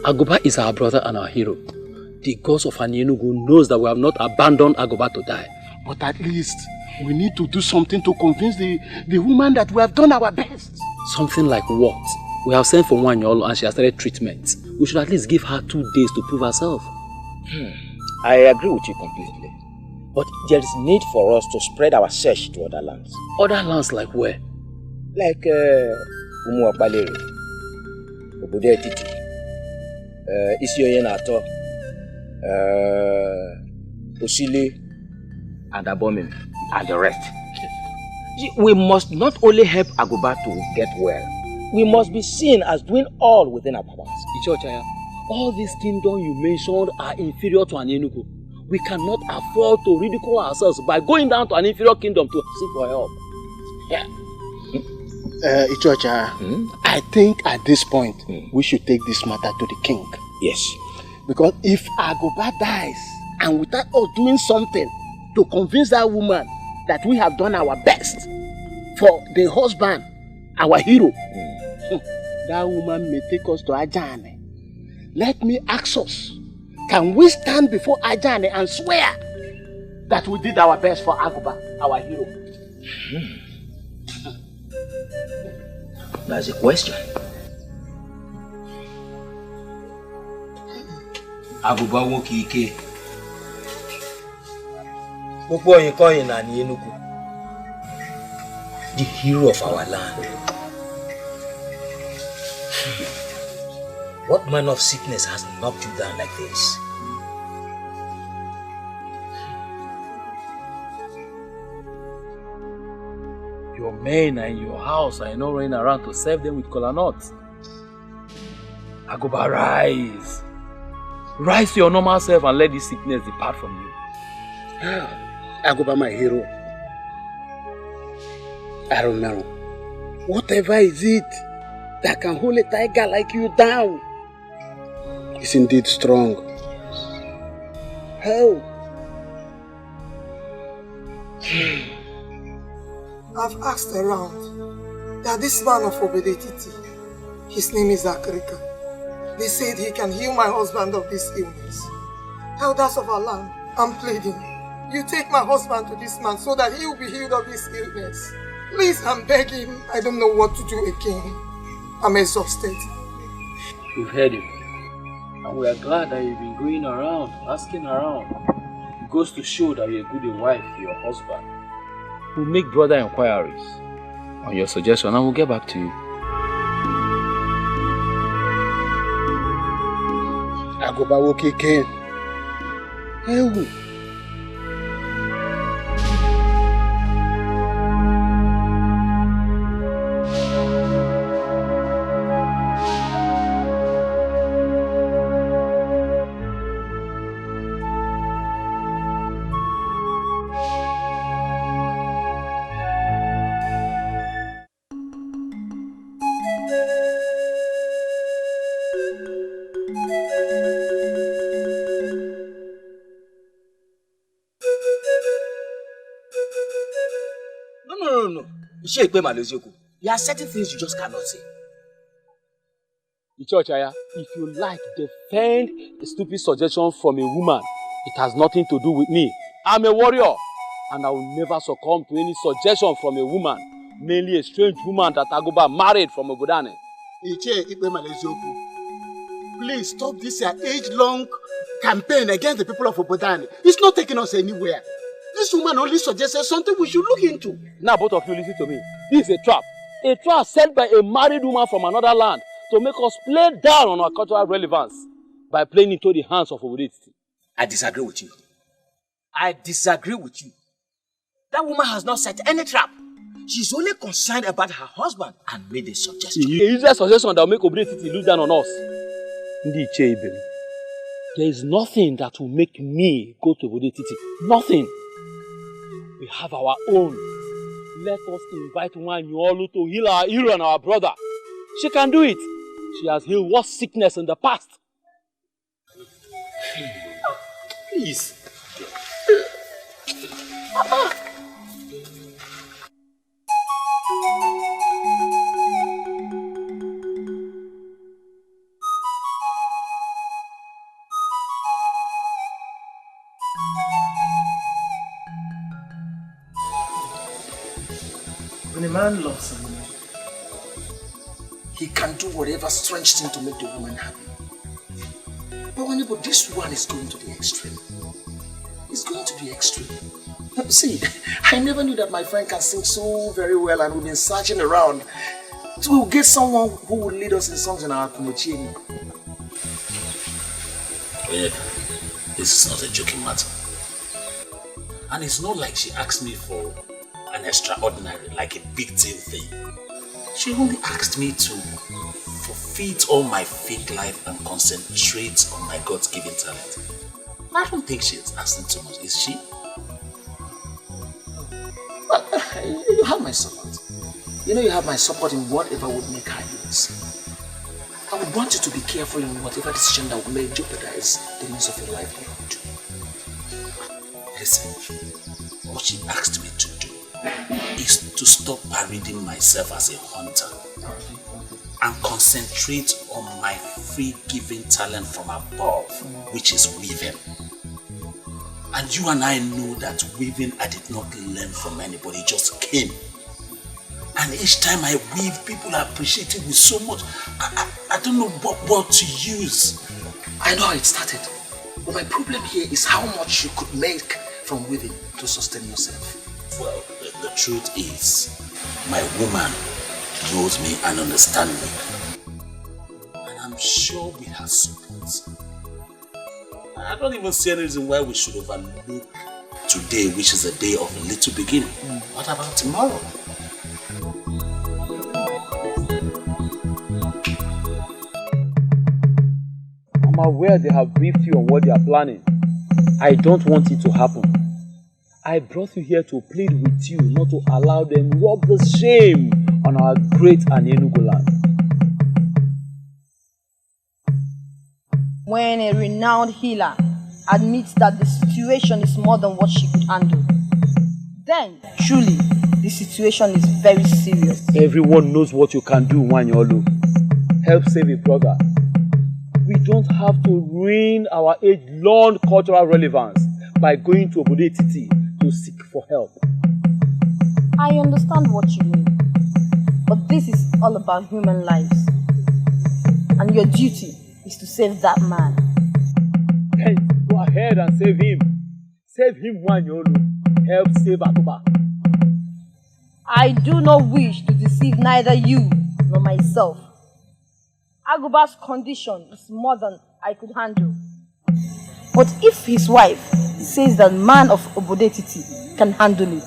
Aguba is our brother and our hero. The gods of Anyenugu knows that we have not abandoned Aguba to die. But at least we need to do something to convince the woman that we have done our best. Something like what? We have sent for Wanyolo and she has started treatment. We should at least give her 2 days to prove herself. I agree with you completely. But there is need for us to spread our search to other lands. Other lands like where? Like Umuapaleri, Obodo Etiti, Isioye Nato, Osile, and Abomim, and the rest. See, we must not only help Aguba to get well, we must be seen as doing all within our powers. Ichochaya, all these kingdoms you mentioned are inferior to Anyenugu. We cannot afford to ridicule ourselves by going down to an inferior kingdom to seek for help. Yeah. Ichocha, I think at this point we should take this matter to the king. Yes. Because if Aguba dies and without us doing something to convince that woman that we have done our best for the husband, our hero, that woman may take us to Ajane. Let me ask us, can we stand before Ajane and swear that we did our best for Aguba, our hero? That's a question. Aguba woke ike. The hero of our land. What manner of sickness has knocked you down like this? Your men are in your house and you're not running around to serve them with kola nuts. Aguba, rise. Rise to your normal self and let this sickness depart from you. Aguba, my hero. I don't know. Whatever is it that can hold a tiger like you down is indeed strong. How? I've asked around that this man of Obedetiti, his name is Akrika. They said he can heal my husband of this illness. Elders of our land, I'm pleading. You take my husband to this man so that he will be healed of his illness. Please, I'm begging. I don't know what to do again. I'm exhausted. We've heard you. And we are glad that you've been going around, asking around. It goes to show that you're a good wife to your husband. We'll make broader inquiries on your suggestion and we'll get back to you. Aguba woke again. Hey. There are certain things you just cannot say. Ichochaya, if you like, defend a stupid suggestion from a woman. It has nothing to do with me. I'm a warrior, and I will never succumb to any suggestion from a woman, mainly a strange woman that Aguba married from Obodane. Please stop this age-long campaign against the people of Obodane. It's not taking us anywhere. This woman only suggested something we should look into. Now both of you listen to me. This is a trap. A trap set by a married woman from another land to make us play down on our cultural relevance by playing into the hands of Obodetiti. I disagree with you. I disagree with you. That woman has not set any trap. She's only concerned about her husband and made a suggestion. A useless suggestion that will make Obodetiti look down on us. There is nothing that will make me go to Obodetiti. Nothing. We have our own. Let us invite Nwanyolu to heal our hero and our brother. She can do it. She has healed what sickness in the past. Please. When a man loves a woman, he can do whatever strange thing to make the woman happy. But this one is going to the extreme. It's going to the extreme. See, I never knew that my friend can sing so very well, and we've been searching around to get someone who will lead us in songs in our Kumochini. This is not a joking matter. And it's not like she asked me for an extraordinary, like a big deal thing. She only asked me to forfeit all my fake life and concentrate on my God-given talent. I don't think she's asking too much, is she? Well, you have my support. You know you have my support in whatever would make her use. I would want you to be careful in whatever decision that may jeopardize the means of your livelihood. Listen, what she asked me to do is to stop parading myself as a hunter and concentrate on my free-giving talent from above, which is weaving. And you and I know that weaving I did not learn from anybody, it just came. And each time I weave, people appreciate it with so much. I don't know what word to use. I know how it started. But my problem here is how much you could make from weaving to sustain yourself. Well, the truth is, my woman knows me and understands me. And I'm sure with her support, I don't even see any reason why we should overlook today, which is a day of a little beginning. What about tomorrow? I'm aware they have briefed you on what they are planning. I don't want it to happen. I brought you here to plead with you not to allow them rub the shame on our great Enugu land. When a renowned healer admits that the situation is more than what she could handle, then truly the situation is very serious. Everyone knows what you can do, Nwanyolu. Help save a brother. We don't have to ruin our age-long cultural relevance by going to Obodetiti to seek for help. I understand what you mean, but this is all about human lives, and your duty is to save that man. Hey, go ahead and save him. Save him, Nwanyolu. Help save Akuba. I do not wish to deceive neither you nor myself. Aguba's condition is more than I could handle. But if his wife says that man of Obodetiti can handle it,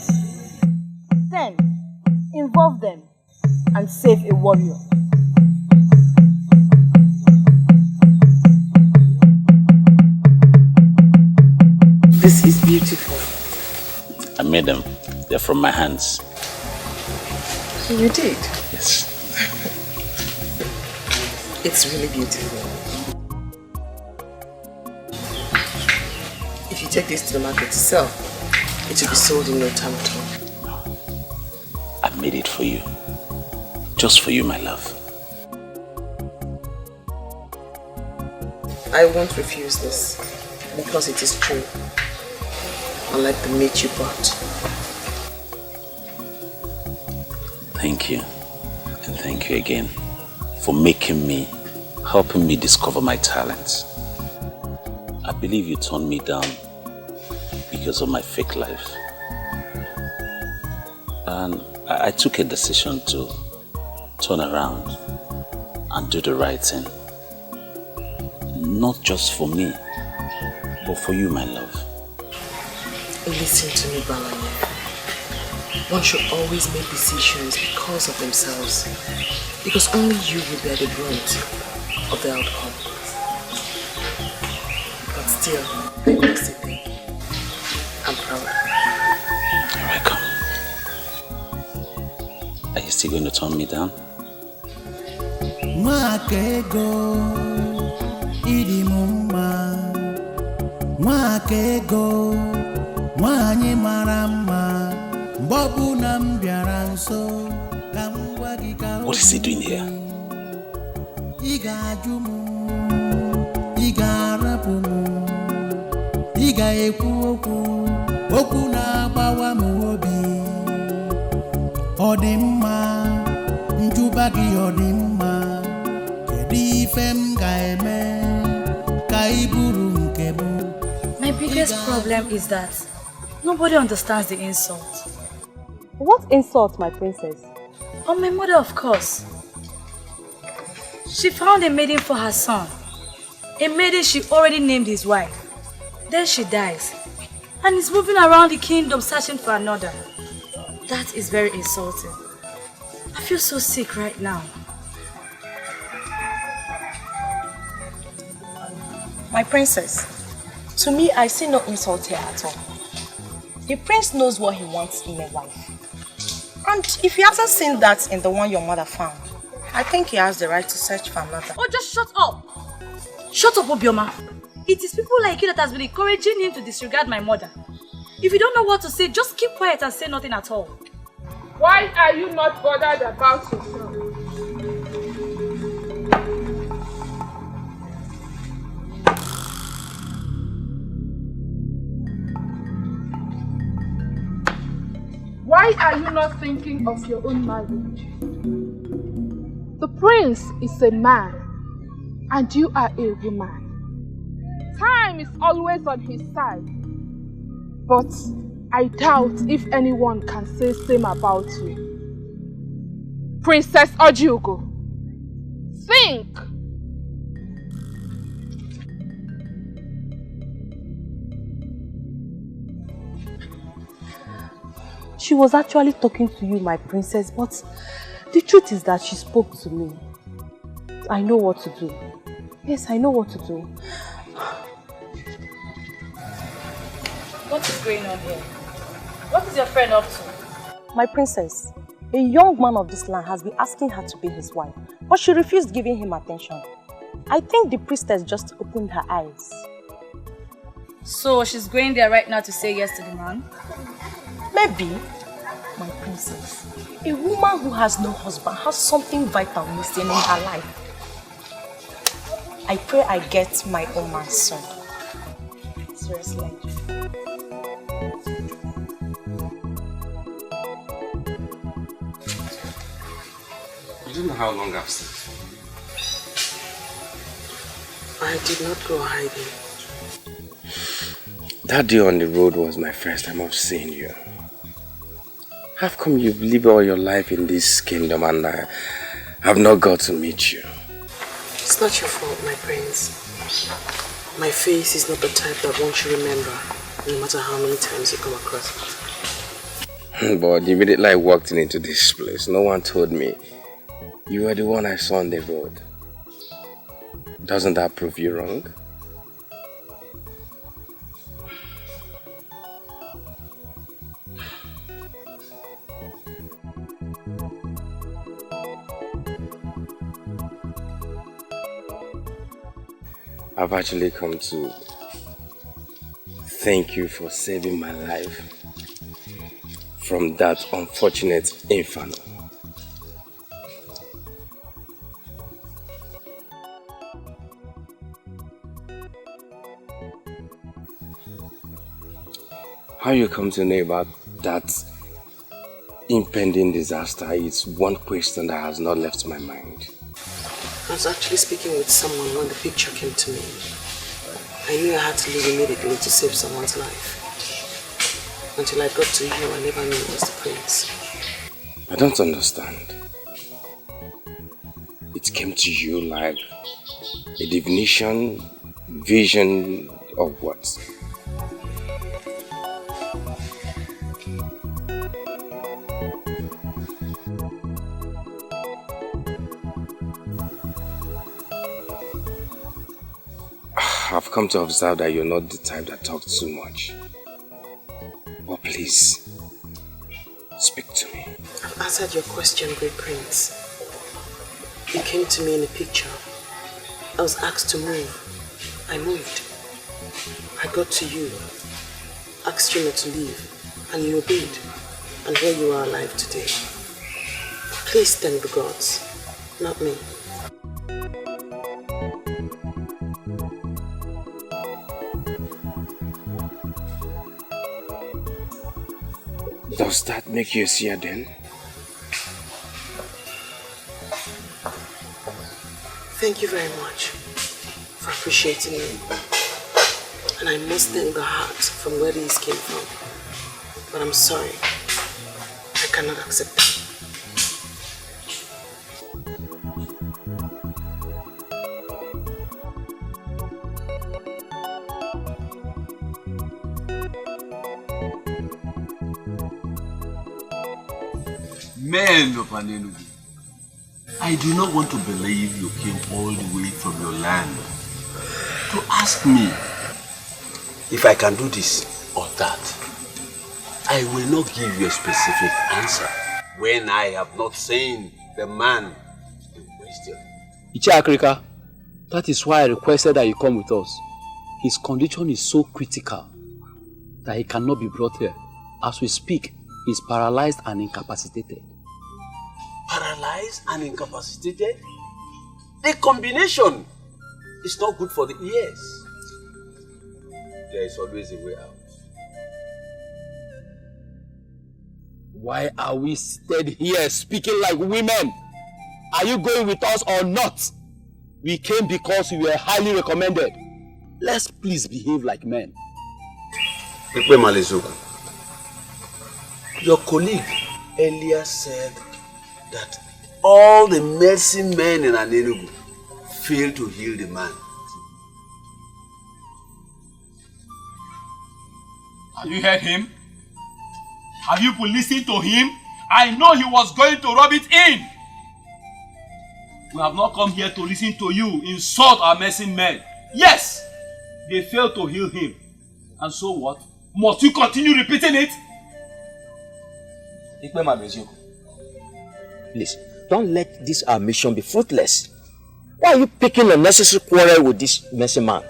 then involve them and save a warrior. This is beautiful. I made them. They're from my hands. You did? Yes. It's really beautiful. If you take this to the market to sell, it will be sold in no time at all. I made it for you. Just for you, my love. I won't refuse this because it is true. Unlike the meat you bought. Thank you. And thank you again for helping me discover my talents. I believe you turned me down because of my fake life. And I took a decision to turn around and do the right thing. Not just for me, but for you, my love. Listen to me, Balanya. One should always make decisions because of themselves. Because only you will bear the brunt of the outcome. But still, I must say thank you. I'm proud. You're welcome. Are you still going to turn me down? Mwakego idi mumma, mwakego mwanye marama, bobu nambiaranso kamwagika. What is he doing here? Iga jumu, iga rapumu, iga ekwu okwu na bawa muobi. Odimma, njubagi odimma. My biggest problem is that nobody understands the insult. What insult, my princess? On my mother, of course. She found a maiden for her son. A maiden she already named his wife. Then she dies. And is moving around the kingdom searching for another. That is very insulting. I feel so sick right now. My princess, to me, I see no insult here at all. The prince knows what he wants in a wife. And if he hasn't seen that in the one your mother found, I think he has the right to search for another. Oh, just shut up! Shut up, Obioma. It is people like you that has been encouraging him to disregard my mother. If you don't know what to say, just keep quiet and say nothing at all. Why are you not bothered about yourself? Why are you not thinking of your own marriage? The prince is a man, and you are a woman. Time is always on his side. But I doubt if anyone can say same about you. Princess Ojugo, think! She was actually talking to you, my princess, but the truth is that she spoke to me. I know what to do. Yes, I know what to do. What is going on here? What is your friend up to? My princess, a young man of this land has been asking her to be his wife, but she refused giving him attention. I think the priestess just opened her eyes. So she's going there right now to say yes to the man? Maybe, my princess. A woman who has no husband has something vital missing in her life. I pray I get my own man soon. Seriously. You don't know how long I've seen you. I did not go hiding. That day on the road was my first time of seeing you. How come you've lived all your life in this kingdom and I have not got to meet you? It's not your fault, my prince. My face is not the type that one should remember, no matter how many times you come across it. But the minute I walked into this place, no one told me you were the one I saw on the road. Doesn't that prove you wrong? I've actually come to thank you for saving my life from that unfortunate inferno. How you come to know about that impending disaster is one question that has not left my mind. I was actually speaking with someone when the picture came to me. I knew I had to leave immediately to save someone's life. Until I got to you, I never knew it was the prince. I don't understand. It came to you like a divination, vision of what? I've come to observe that you're not the type that talks too much. But please, speak to me. I've answered your question, Great Prince. You came to me in a picture. I was asked to move. I moved. I got to you, asked you not to leave, and you obeyed. And here you are alive today. Please thank the gods, not me. Does that make you a seer then? Thank you very much for appreciating me. And I must thank the heart from where these came from. But I'm sorry, I cannot accept that. Men of Anenugu, I do not want to believe you came all the way from your land to ask me if I can do this or that. I will not give you a specific answer when I have not seen the man in question. Iche Akrika, that is why I requested that you come with us. His condition is so critical that he cannot be brought here. As we speak, he is paralyzed and incapacitated. Paralyzed and incapacitated? The combination is not good for the ears. There is always a way out. Why are we seated here speaking like women? Are you going with us or not? We came because we were highly recommended. Let's please behave like men. Your colleague earlier said that all the medicine men in Anenugu failed to heal the man. Have you heard him? Have you listened to him? I know he was going to rub it in. We have not come here to listen to you insult our medicine men. Yes, they failed to heal him. And so what? Must you continue repeating it? Please, don't let this our mission be fruitless. Why are you picking unnecessary quarrel with this messy man?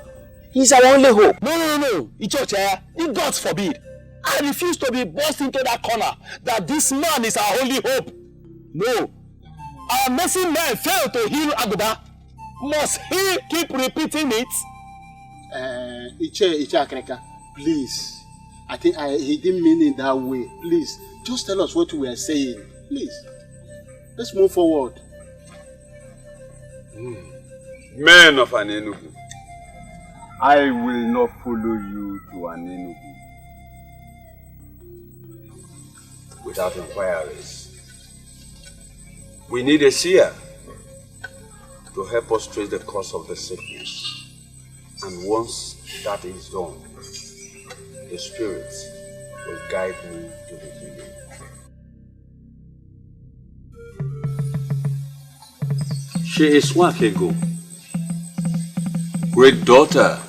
He's our only hope. No. Ichocha, it God forbid. I refuse to be forced into that corner that this man is our only hope. No. Our messy man failed to heal Aguba. Must he keep repeating it? Iche Akreka, please. I think he didn't mean it that way. Please, just tell us what we are saying. Please. Let's move forward. Men of Anenugu, I will not follow you to Anenugu without inquiries. We need a seer to help us trace the cause of the sickness. And once that is done, the Spirit will guide me to the healing. She is Wakego, great daughter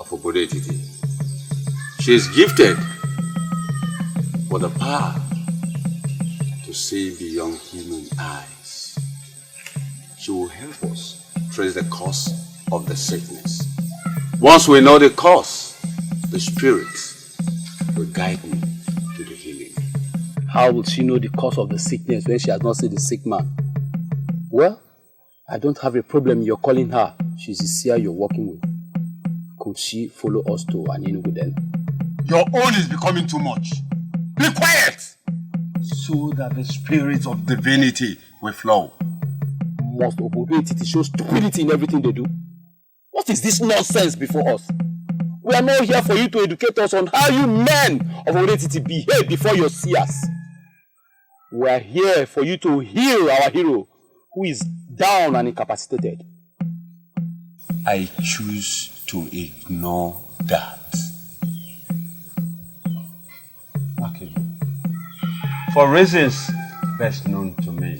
of Obodetiti. She is gifted with the power to see beyond human eyes. She will help us trace the cause of the sickness. Once we know the cause, the Spirit will guide me to the healing. How will she know the cause of the sickness when she has not seen the sick man? Well, I don't have a problem you're calling her. She's the seer you're working with. Could she follow us to Anenugu then? Your own is becoming too much. Be quiet! So that the spirit of divinity will flow. Must Obodetiti show stupidity in everything they do? What is this nonsense before us? We are not here for you to educate us on how you men of Oretiti behave before your seers. We are here for you to heal our hero, who is down and incapacitated. I choose to ignore that. Okay. For reasons best known to me,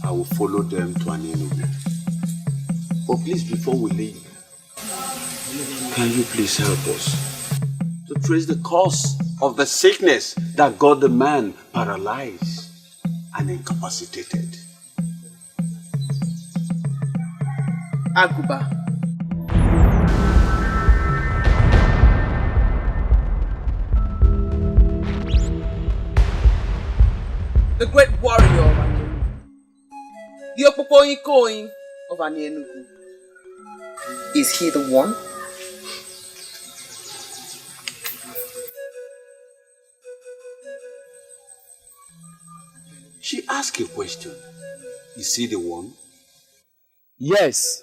I will follow them to Anyenugu. But please, before we leave, can you please help us to trace the cause of the sickness that got the man paralyzed and incapacitated? Aguba. The great warrior of Anyenugu. The Opopoikoin of Anyenugu. Is he the one? She asked a question. Is he the one? Yes,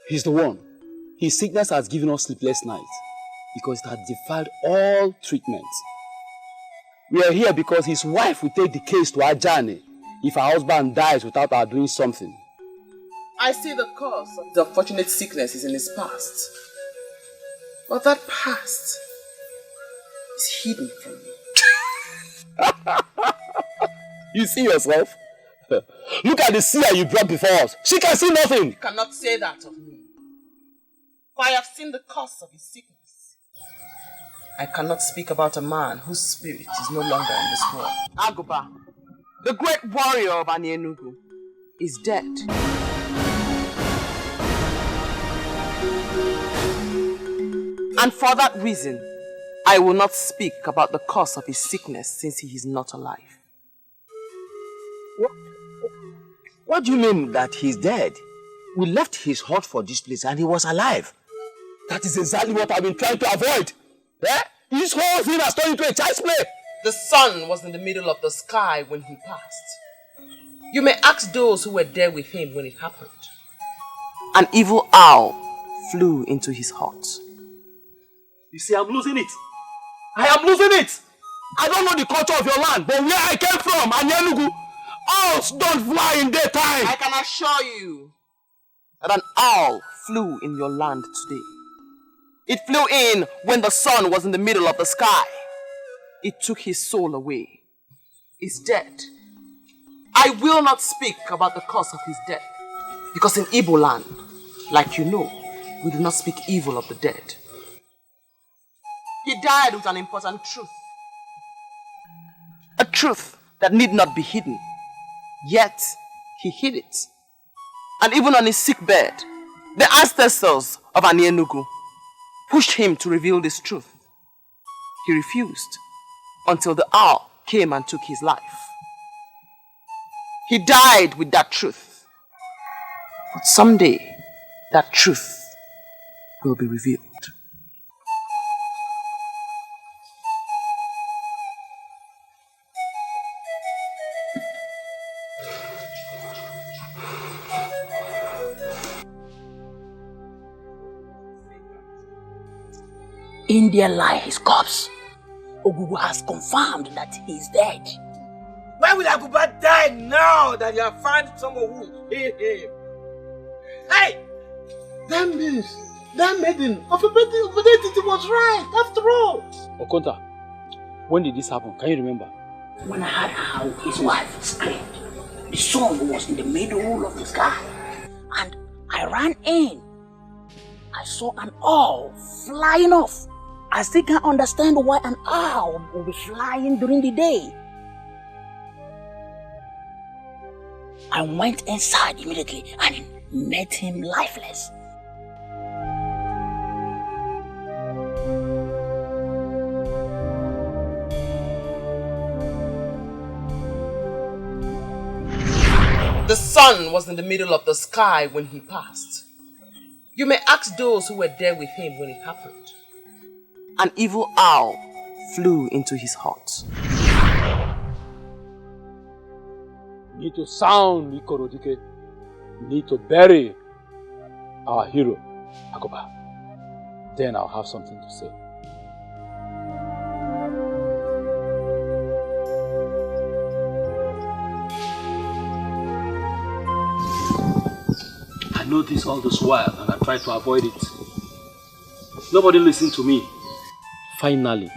he's the one. His sickness has given us sleepless nights because it has defied all treatment. We are here because his wife will take the case to Ajani if her husband dies without her doing something. I see the cause of the unfortunate sickness is in his past. But that past is hidden from me. You see yourself? Look at the seer you brought before us. She can see nothing. You cannot say that of me. For I have seen the cause of his sickness. I cannot speak about a man whose spirit is no longer in this world. Aguba, the great warrior of Anyenugu, is dead. And for that reason, I will not speak about the cause of his sickness since he is not alive. What do you mean that he's dead? We left his hut for this place and he was alive. That is exactly what I've been trying to avoid. Eh? This whole thing has turned into a child's play. The sun was in the middle of the sky when he passed. You may ask those who were there with him when it happened. An evil owl flew into his hut. You see, I'm losing it. I am losing it. I don't know the culture of your land, but where I came from, Anyenugu, owls don't fly in daytime. I can assure you that an owl flew in your land today. It flew in when the sun was in the middle of the sky. It took his soul away. He's dead. I will not speak about the cause of his death, because in Igbo land, like you know, we do not speak evil of the dead. He died with an important truth. A truth that need not be hidden. Yet, he hid it. And even on his sick bed, the ancestors of Anyenugu pushed him to reveal this truth. He refused until the owl came and took his life. He died with that truth. But someday, that truth will be revealed. In their lie his corpse, Ogugu has confirmed that he is dead. Why will Aguba die now that you have found someone who will heal him? Hey! That means that maiden of Oretiti was right after all. Okonta, when did this happen? Can you remember? When I heard how his wife screamed, the sun was in the middle of the sky, and I ran in. I saw an owl flying off. I still can't understand why an owl will be flying during the day. I went inside immediately and met him lifeless. The sun was in the middle of the sky when he passed. You may ask those who were there with him when it happened. An evil owl flew into his hut. We need to sound Dikeh. We need to bury our hero, Agoba. then I'll have something to say. I know this all this while and I try to avoid it. Nobody listened to me. Finally,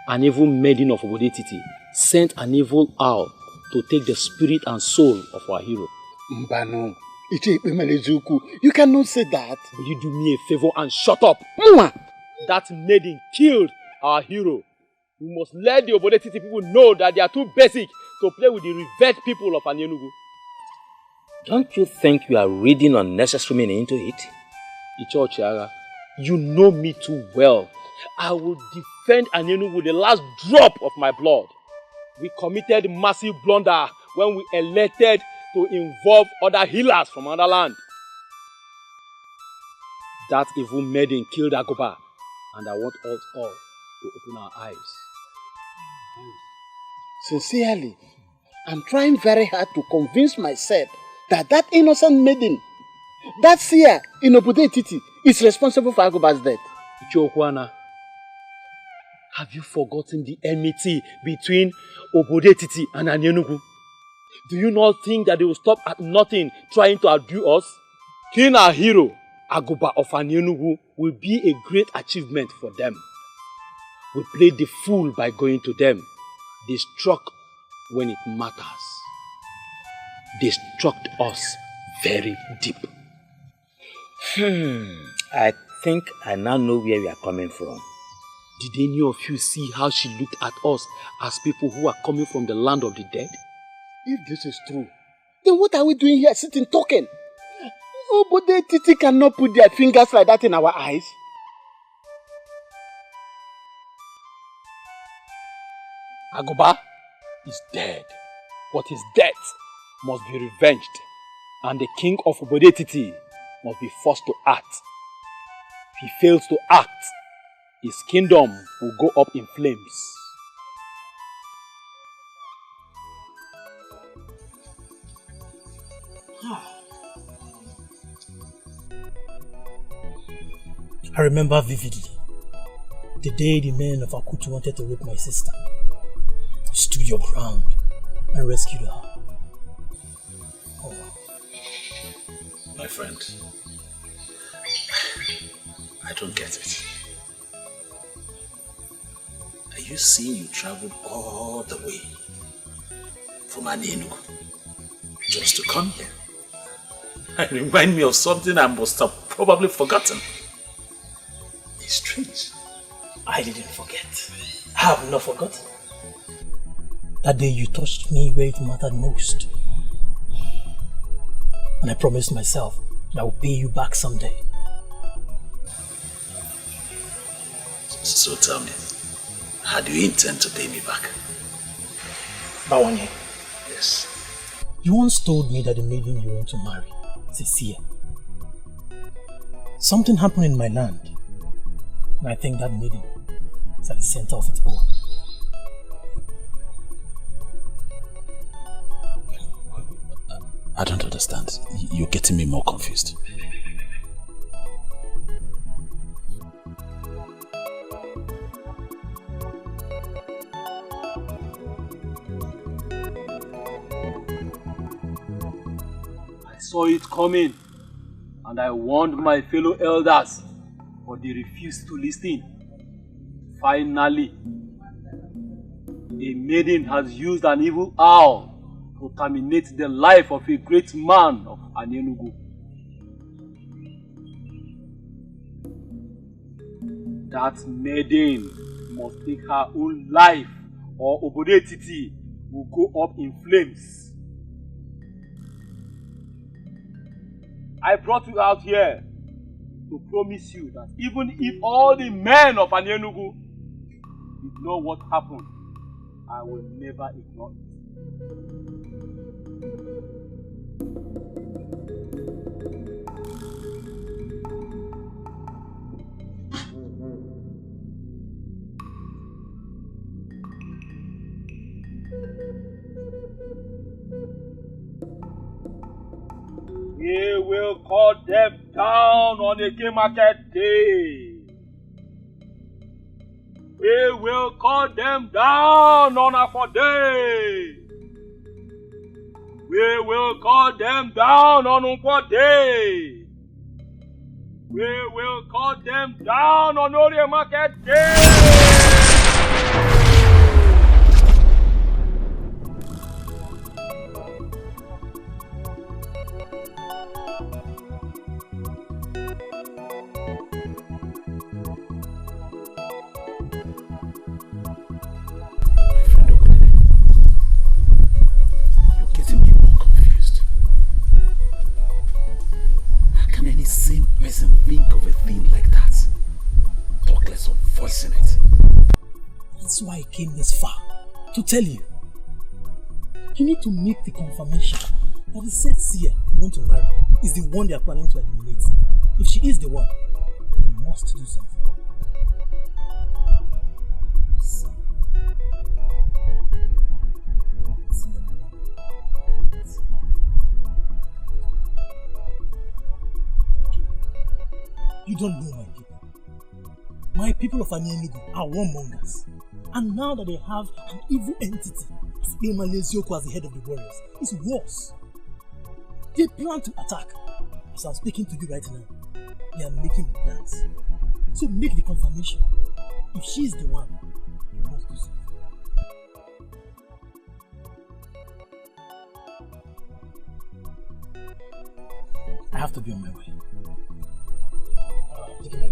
an evil maiden of Obodetiti sent an evil owl to take the spirit and soul of our hero. Mbano, you cannot say that. Will you do me a favor and shut up? That maiden killed our hero. We must let the Obodetiti people know that they are too basic to play with the revered people of Anyenugu. Don't you think you are reading unnecessary meaning into it? Icho Chiara, you know me too well. I will defend Anyenugu with the last drop of my blood. We committed massive blunder when we elected to involve other healers from another land. That evil maiden killed Agoba, and I want us all to open our eyes. Sincerely, I'm trying very hard to convince myself that innocent maiden, that seer in Obodetiti, is responsible for Agoba's death. Ichokwana, have you forgotten the enmity between Obodetiti and Anyenugu? Do you not think that they will stop at nothing trying to outdo us? Killing our hero, Agoba of Anyenugu, will be a great achievement for them. We played the fool by going to them. They struck when it matters. They struck us very deep. I think I now know where we are coming from. Did any of you see how she looked at us as people who are coming from the land of the dead? If this is true, then what are we doing here sitting talking? Obodetiti cannot put their fingers like that in our eyes. Agoba is dead, but his death must be revenged, and the king of Obodetiti must be forced to act. If he fails to act, his kingdom will go up in flames. I remember vividly the day the men of Akutu wanted to rape my sister. You stood your ground and rescued her. Oh. My friend, I don't get it. Are you saying you traveled all the way from Anyenugu just to come here? It reminds me of something I must have probably forgotten. It's strange. I didn't forget. I have not forgotten. That day you touched me where it mattered most. And I promised myself that I will pay you back someday. So tell me, how do you intend to pay me back? Bawanye. Yes. You once told me that the maiden you want to marry is a seer. Something happened in my land, and I think that maiden is at the center of it all. I don't understand. You're getting me more confused. I saw it coming and I warned my fellow elders, but they refused to listen. Finally, a maiden has used an evil owl to terminate the life of a great man of Anyenugu. That maiden must take her own life or Obodetiti will go up in flames. I brought you out here to promise you that even if all the men of Anyenugu ignore what happened, I will never ignore it. We will cut them down on a game market day. We will cut them down on our day. We will cut them down on our day. We will cut them down on Ore Market Day. Same person think of a thing like that. Talk less of voicing it. That's why I came this far. To tell you. You need to make the confirmation that the said seer you want to marry is the one they are planning to eliminate. If she is the one, you must do something. You don't know my people. My people of Anyenugu are warmongers. And now that they have an evil entity, Malezioku as the head of the warriors, it's worse. They plan to attack. As I'm speaking to you right now, they are making the plans. So make the confirmation. If she is the one, you must do something. I have to be on my way. Take it.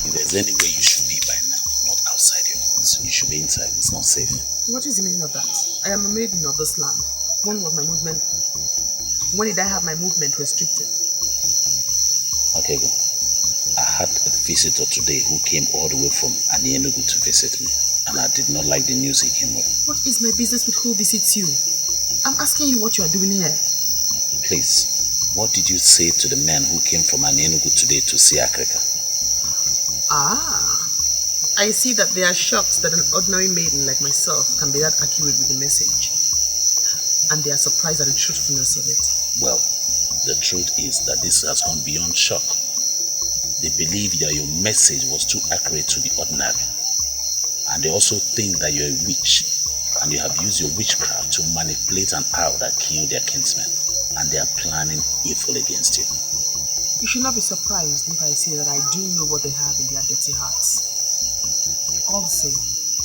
If there's any way you should be by now, not outside your house, you should be inside. It's not safe. What is the meaning of that? I am a maiden of this land. When was my movement? When did I have my movement restricted? Okay, go. I had a visitor today who came all the way from Anyenugu to visit me, and I did not like the news he came with. What is my business with who visits you? I'm asking you what you are doing here. Please, what did you say to the man who came from Anyenugu today to see Africa? Ah, I see that they are shocked that an ordinary maiden like myself can be that accurate with the message. And they are surprised at the truthfulness of it. Well, the truth is that this has gone beyond shock. They believe that your message was too accurate to the ordinary. And they also think that you're a witch and you have used your witchcraft to manipulate an owl that killed their kinsmen. And they are planning evil against you. You should not be surprised if I say that I do know what they have in their dirty hearts. All the same,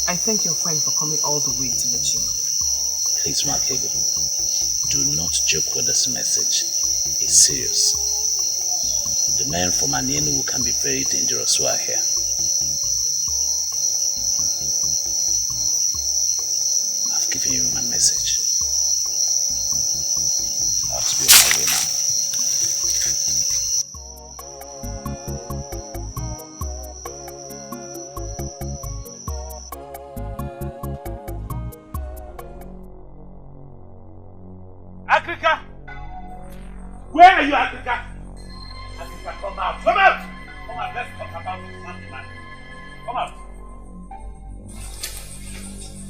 I thank your friend for coming all the way to let you know. Please, Makego, do not joke with this message. It's serious. The men from Anyenugu can be very dangerous who are here. I've given you my message. I have to be on my way now. Africa! Where are you, Africa? Africa, come out! Come out! Come out, let's talk about this man. Come out!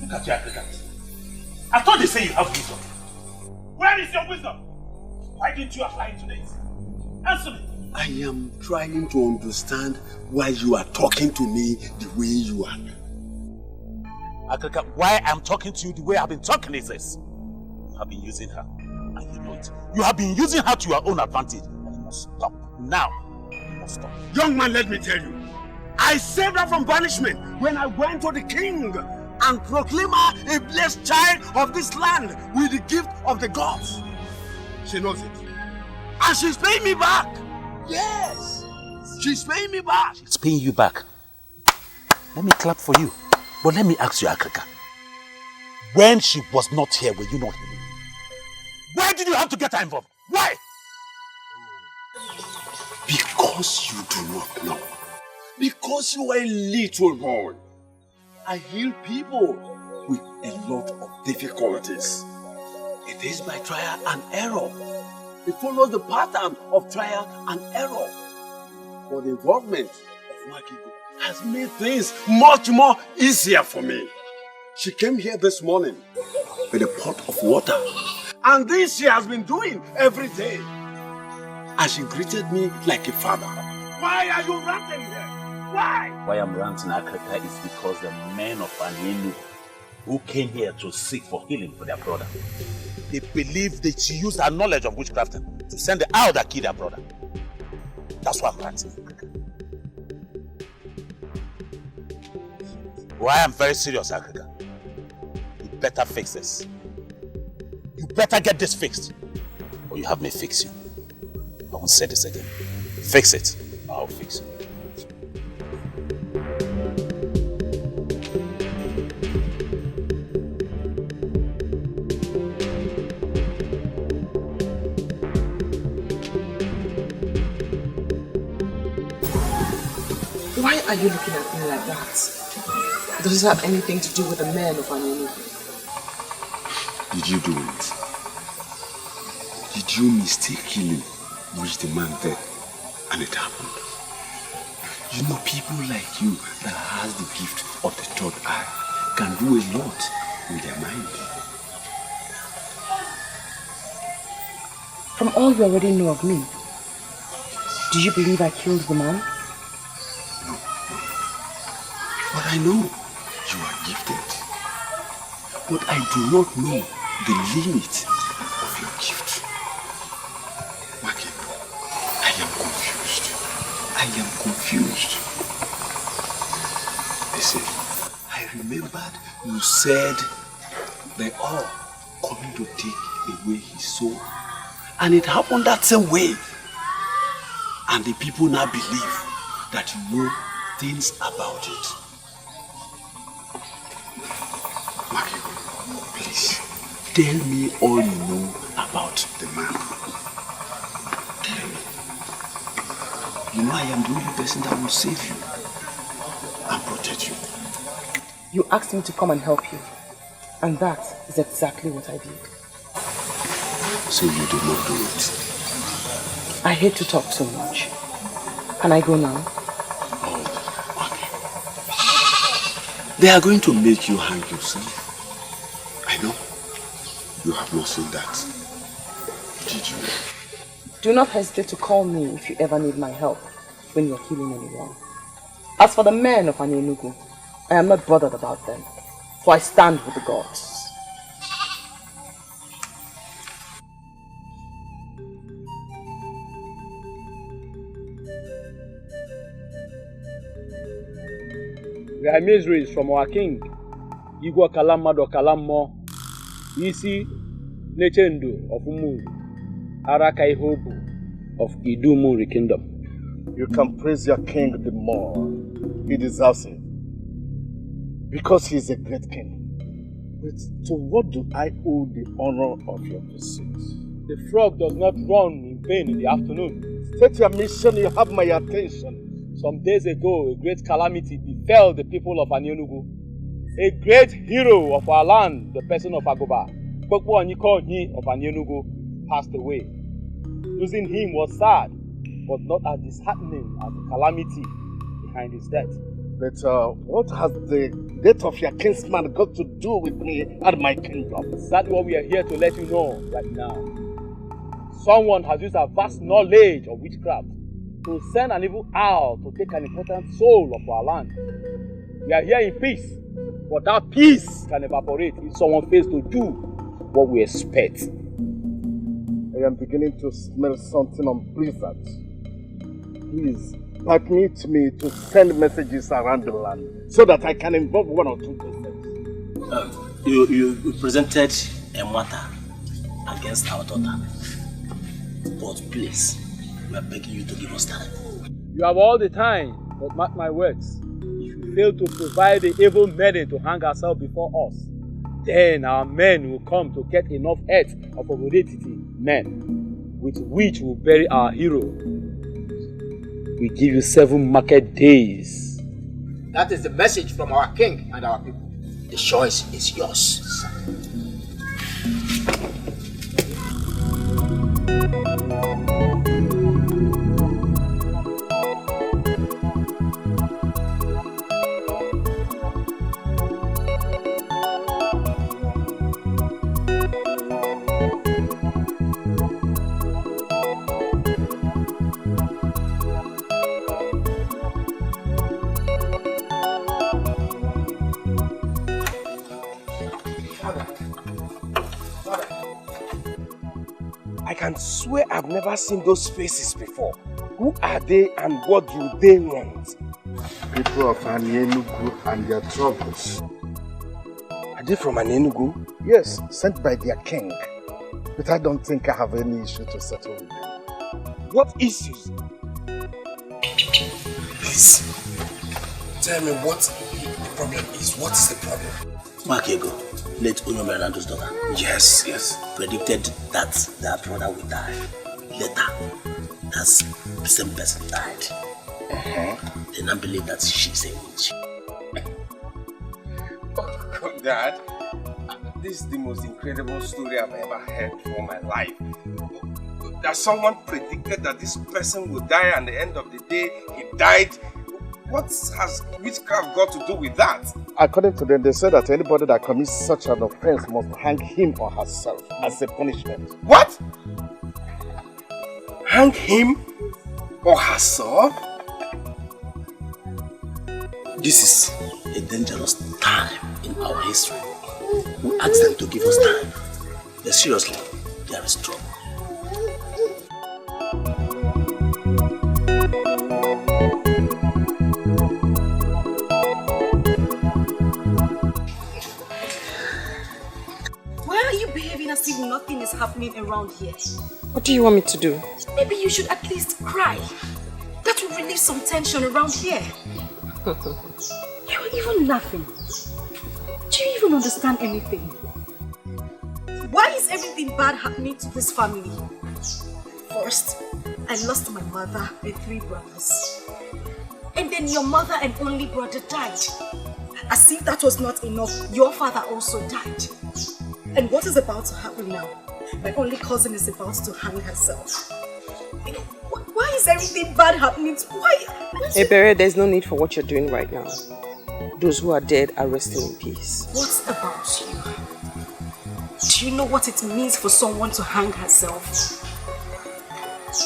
Look at you, Africa. I thought they say you have wisdom. Where is your wisdom? Why didn't you apply it to this? Answer me. I am trying to understand why you are talking to me the way you are. Africa, why I'm talking to you the way I've been talking is this. You have been using her. And you know it. You have been using her to your own advantage. And you must stop. Now, you must stop. Young man, let me tell you. I saved her from banishment when I went to the king and proclaimed her a blessed child of this land with the gift of the gods. She knows it. And she's paying me back. Yes. She's paying me back. She's paying you back. Let me clap for you. But let me ask you, Akrika. When she was not here, were you not here? Why did you have to get her involved? Why? Because you do not know. Because you are a little boy. I heal people with a lot of difficulties. It is by trial and error. It follows the pattern of trial and error. But the involvement of Makigo has made things much more easier for me. She came here this morning with a pot of water. And this she has been doing every day. And she greeted me like a father. Why are you ranting here? Why? Why I'm ranting, Akrika, is because the men of Anienu who came here to seek for healing for their brother, they believe that she used her knowledge of witchcrafting to send the owl that killed their brother. That's why I'm ranting. Why I'm very serious, Akrika. You better fix this. You better get this fixed, or you have me fix you. I won't say this again. Fix it, I'll fix it. Why are you looking at me like that? Does this have anything to do with the men of Anienu? Did you do it? Did you mistakenly wish the man dead and it happened? You know, people like you that has the gift of the third eye can do a lot with their mind. From all you already know of me, do you believe I killed the man? But I know you are gifted. But I do not know the limit of your gift. Makibo, I am confused. I am confused. Listen, I remembered you said they are coming to take away his soul. And it happened that same way. And the people now believe that you know things about it. Makibo, please, tell me all you know about the man. Tell me. You know I am the only person that will save you and protect you. You asked me to come and help you. And that is exactly what I did. So you did not do it? I hate to talk so much. Can I go now? They are going to make you hang yourself. I know. You have not seen that. Did you? Do not hesitate to call me if you ever need my help when you are killing anyone. As for the men of Anienu, I am not bothered about them, for I stand with the gods. We are miseries from our king, Igwe Kalamado Kalamo, Isi Nechendu of Umu, Arakai Hobu of Idumuri Kingdom. You can praise your king the more. He deserves it. Because he is a great king. But to what do I owe the honor of your pursuit? The frog does not run in vain in the afternoon. State your mission, you have my attention. Some days ago, a great calamity befell the people of Anienu. A great hero of our land, the person of Agoba, Kpokpo Onyikonyi of Anienu, passed away. Losing him was sad, but not as disheartening as the calamity behind his death. But what has the death of your kinsman got to do with me and my kingdom? That's what we are here to let you know right now. Someone has used a vast knowledge of witchcraft to send an evil owl to take an important soul of our land. We are here in peace, but that peace can evaporate if someone fails to do what we expect. I am beginning to smell something unpleasant. Please, permit me to send messages around the land so that I can involve one or two persons. You presented a matter against our daughter. But please, we are begging you to give us time. You have all the time, but mark my words. If you fail to provide the evil maiden to hang herself before us, then our men will come to get enough heads of Obodo men, with which we'll bury our hero. We give you 7 market days. That is the message from our king and our people. The choice is yours. I can swear I've never seen those faces before. Who are they and what do they want? People of Enugu and their troubles. Are they from Enugu? Yes, sent by their king. But I don't think I have any issue to settle with them. What issues? Please, tell me what the problem is. What is the problem? Makego, late Unomelando's daughter. Yes. Predicted that their brother would die. Later, that's the same person died. They now believe that she's a witch. Oh, Dad, this is the most incredible story I've ever heard for my life. That someone predicted that this person would die, and at the end of the day, he died. What has witchcraft got to do with that? According to them, they said that anybody that commits such an offense must hang him or herself as a punishment. What? Hang him or herself? This is a dangerous time in our history. We asked them to give us time. But seriously, there is trouble. As if nothing is happening around here. What do you want me to do? Maybe you should at least cry. That will relieve some tension around here. You're even laughing. Do you even understand anything? Why is everything bad happening to this family? First, I lost my mother and 3 brothers. And then your mother and only brother died. As if that was not enough, your father also died. And what is about to happen now? My only cousin is about to hang herself. Why is everything bad happening? Why? Ebere, there's no need for what you're doing right now. Those who are dead are resting in peace. What about you? Do you know what it means for someone to hang herself?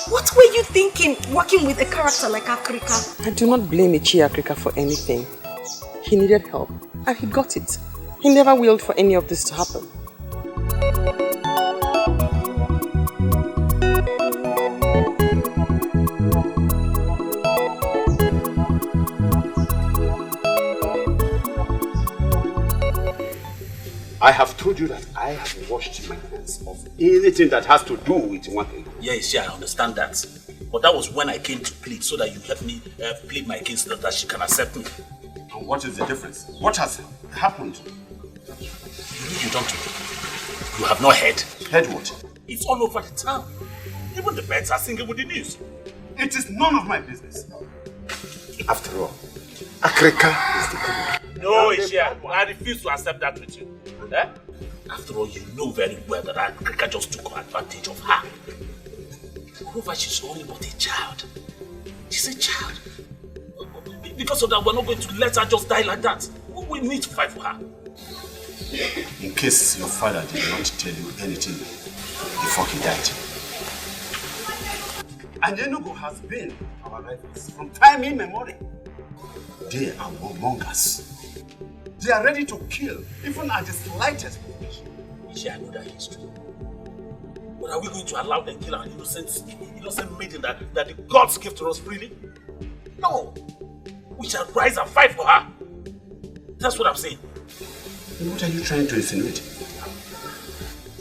What were you thinking working with a character like Akrika? I do not blame Ichi Akrika for anything. He needed help and he got it. He never willed for any of this to happen. I have told you that I have washed my hands of anything that has to do with one thing. Yes, I understand that. But that was when I came to plead, so that you help me plead my case so that she can accept me. And what is the difference? What has happened? You don't know. You have not heard. Heard what? It's all over the town. Even the birds are singing with the news. It is none of my business. After all, Akrika is the criminal. No, Ishia, I refuse to accept that with you. Eh? After all, you know very well that Akrika just took advantage of her. Moreover, she's only but a child. She's a child. Because of that, we're not going to let her just die like that. We need to fight for her. In case your father did not tell you anything before he died. And Enugu has been our rivals from time immemorial. They are among us. They are ready to kill, even at the slightest provocation. I know that history. But are we going to allow them to kill our innocent maiden that the gods give to us freely? No. We shall rise and fight for her. That's what I'm saying. And what are you trying to insinuate?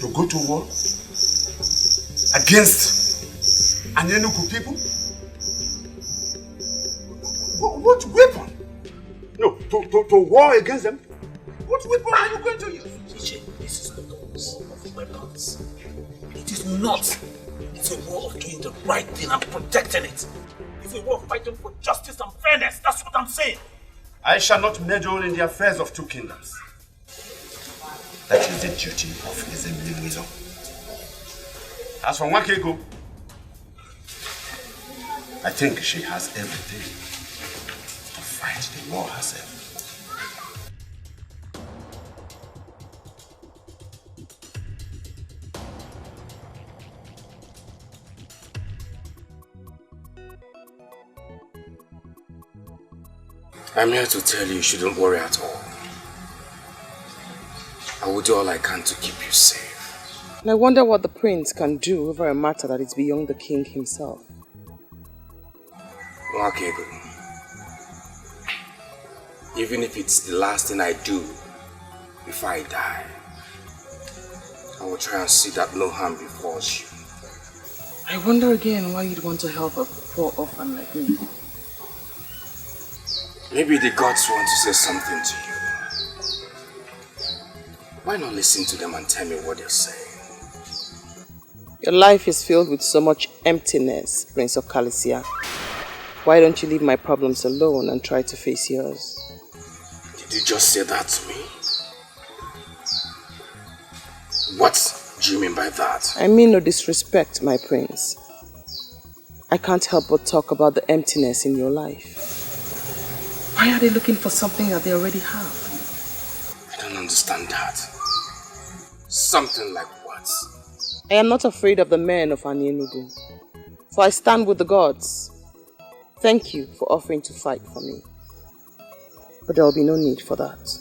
To go to war against an Enugu people? to war against them? What weapon are you going to use? Dikeh, this is not a war of weapons. It is not. It's a war of doing the right thing and protecting it. It's a war of fighting for justice and fairness. That's what I'm saying. I shall not meddle in the affairs of two kingdoms. That is the duty of Ezemili Wizo. As for Nwakego, I think she has everything to fight the war herself. I'm here to tell you shouldn't worry at all. I will do all I can to keep you safe. And I wonder what the prince can do over a matter that is beyond the king himself. Nwakego, even if it's the last thing I do before I die, I will try and see that no harm befalls you. I wonder again why you'd want to help a poor orphan like me. Maybe the gods want to say something to you. Why not listen to them and tell me what they're saying? Your life is filled with so much emptiness, Prince of Calicia. Why don't you leave my problems alone and try to face yours? Did you just say that to me? What do you mean by that? I mean no disrespect, my prince. I can't help but talk about the emptiness in your life. Why are they looking for something that they already have? I don't understand that. Something like what? I am not afraid of the men of Ini Edo, for I stand with the gods. Thank you for offering to fight for me. But there will be no need for that.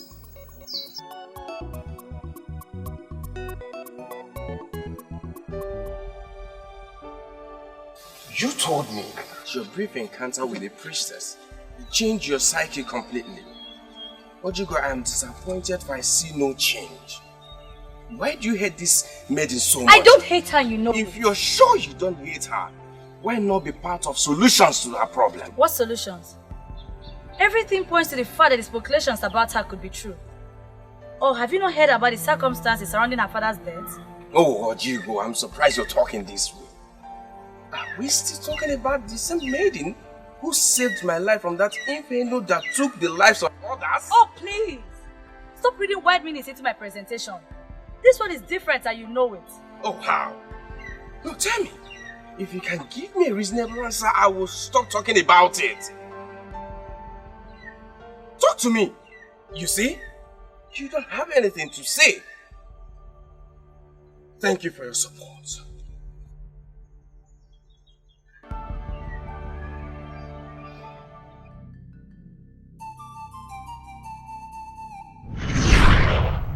You told me your brief encounter with the priestess changed your psyche completely. Ojigo, I am disappointed for I see no change. Why do you hate this maiden so much? I don't hate her, you know. If you're sure you don't hate her, why not be part of solutions to her problem? What solutions? Everything points to the fact that the speculations about her could be true. Oh, have you not heard about the circumstances surrounding her father's death? Oh, Ojigo, I'm surprised you're talking this way. Are we still talking about the same maiden who saved my life from that inferno that took the lives of others? Oh, please! Stop reading wide meanings into my presentation. This one is different and you know it. Oh, how? No, tell me. If you can give me a reasonable answer, I will stop talking about it. Talk to me. You see? You don't have anything to say. Thank you for your support.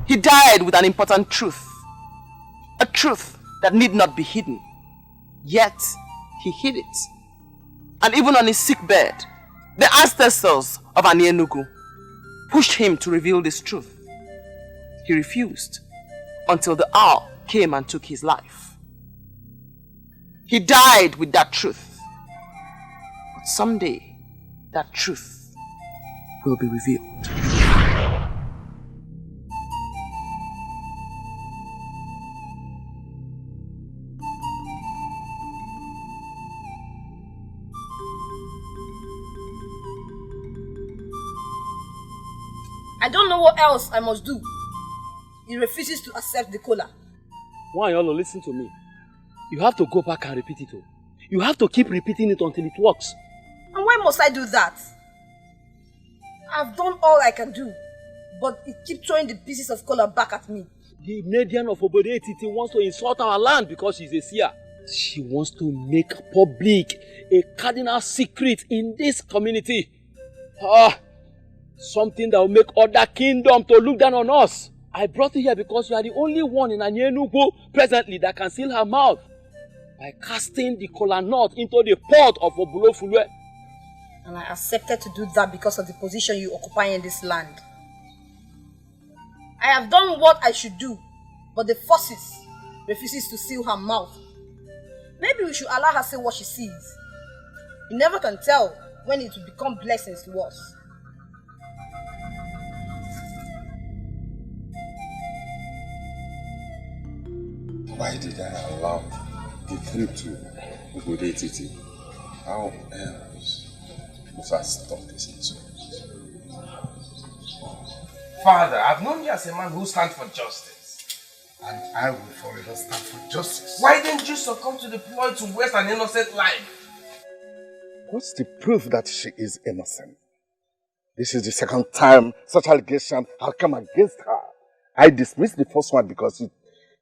He died with an important truth. A truth that need not be hidden. Yet, he hid it. And even on his sick bed, the ancestors of Ini Edo pushed him to reveal this truth. He refused until the hour came and took his life. He died with that truth. But someday, that truth will be revealed. I don't know what else I must do. He refuses to accept the cola. Why you all listen to me? You have to go back and repeat it. You have to keep repeating it until it works. And why must I do that? I've done all I can do, but he keeps throwing the pieces of cola back at me. The median of Obodo Etiti wants to insult our land because she's a seer. She wants to make public a cardinal secret in this community. Something that will make other kingdoms to look down on us. I brought you here because you are the only one in Ini Edo presently that can seal her mouth by casting the kola nut into the pot of Obulofulwe. And I accepted to do that because of the position you occupy in this land. I have done what I should do, but the forces refuses to seal her mouth. Maybe we should allow her say what she sees. You never can tell when it will become blessings to us. Why did I allow the trip to Ugoezu? How else must I stop this injustice? Father, I've known you as a man who stands for justice. And I will forever stand for justice. Why didn't you succumb to the ploy to waste an innocent life? What's the proof that she is innocent? This is the second time such allegation have come against her. I dismissed the first one because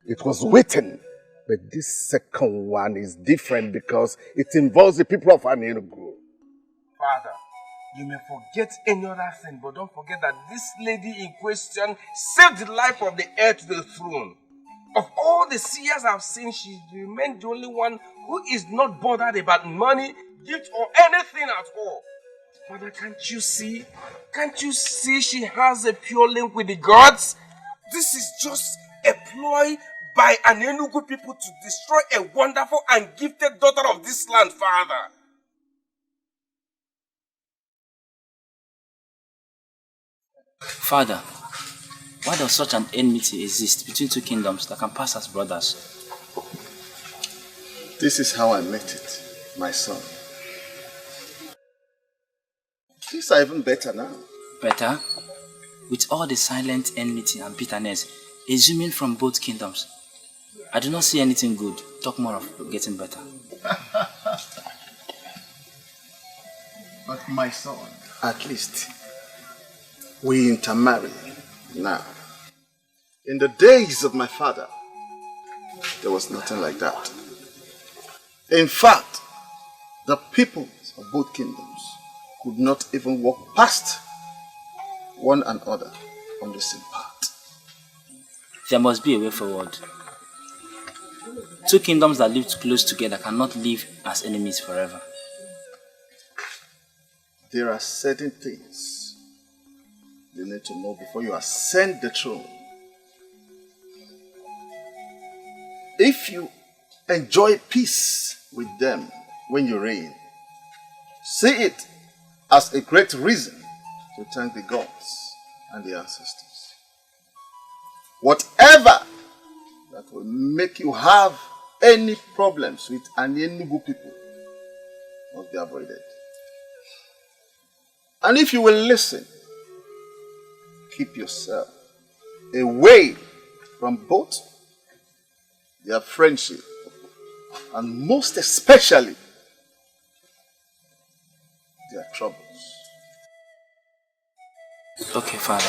it was written. But this second one is different because it involves the people of Enugu. Father, you may forget any other thing, but don't forget that this lady in question saved the life of the heir to the throne. Of all the seers I've seen, she remained the only one who is not bothered about money, gift, or anything at all. Father, can't you see? Can't you see she has a pure link with the gods? This is just a ploy by an Enugu people to destroy a wonderful and gifted daughter of this land, Father. Father, why does such an enmity exist between two kingdoms that can pass as brothers? This is how I met it, my son. Things are even better now. Better? With all the silent enmity and bitterness exhuming from both kingdoms, I do not see anything good. Talk more of getting better. But my son, at least we intermarry now. In the days of my father, there was nothing like that. In fact, the peoples of both kingdoms could not even walk past one another on the same path. There must be a way forward. Two kingdoms that lived close together cannot live as enemies forever. There are certain things you need to know before you ascend the throne. If you enjoy peace with them when you reign, see it as a great reason to thank the gods and the ancestors. Whatever that will make you have any problems with an Enugu people must be avoided. And if you will listen, keep yourself away from both their friendship and most especially their troubles. Okay, Father.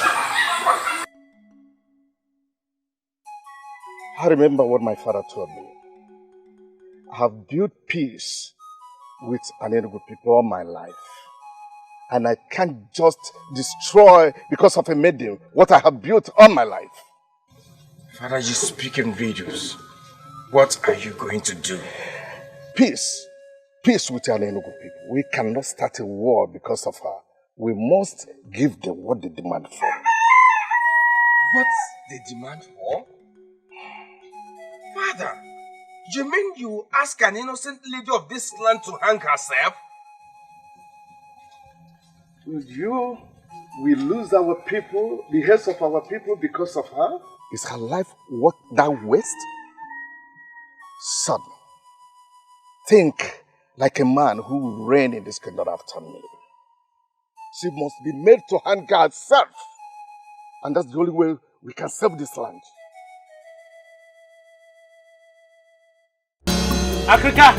I remember what my father told me. I have built peace with an Enugu people all my life. And I can't just destroy, because of a maiden, what I have built all my life. Father, you speak in riddles. What are you going to do? Peace. Peace with an Enugu people. We cannot start a war because of her. We must give them what they demand for. What they demand for? Father, you mean you ask an innocent lady of this land to hang herself? We lose our people, the heads of our people because of her? Is her life worth that waste? Son, think like a man who will reign in this kingdom after me. She must be made to hang herself. And that's the only way we can save this land. Africa!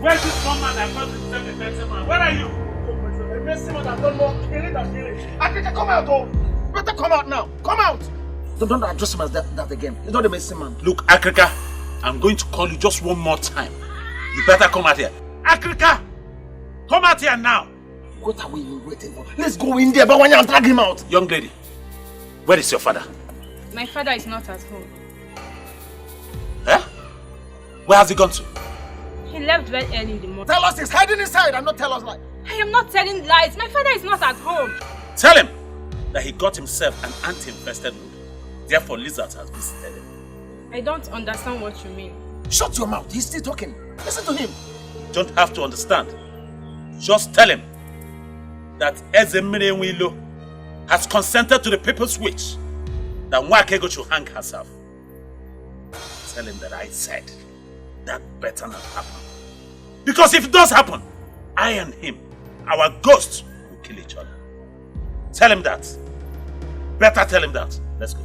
Where's this woman that comes to save the person man? Where are you? A messy man that don't know killing and killing. Africa, come out, oh! Better come out now! Come out! Don't address him as that again. He's not a messy man. Look, Africa, I'm going to call you just one more time. You better come out here. Africa! Come out here now! What are we waiting for? Let's go in there, but when you drag him out. Young lady, where is your father? My father is not at home. Eh? Where has he gone to? He left very early in the morning. Tell us he's hiding inside and not tell us lies. I am not telling lies. My father is not at home. Tell him that he got himself an ant-infested wood. Therefore, lizards has visited him. I don't understand what you mean. Shut your mouth. He's still talking. Listen to him. You don't have to understand. Just tell him that Ezemire Nwilo has consented to the people's wish that Nwakego should hang herself. tell him that I said that better not happen. Because if it does happen, I and him, our ghosts, will kill each other. Tell him that. Better tell him that. Let's go.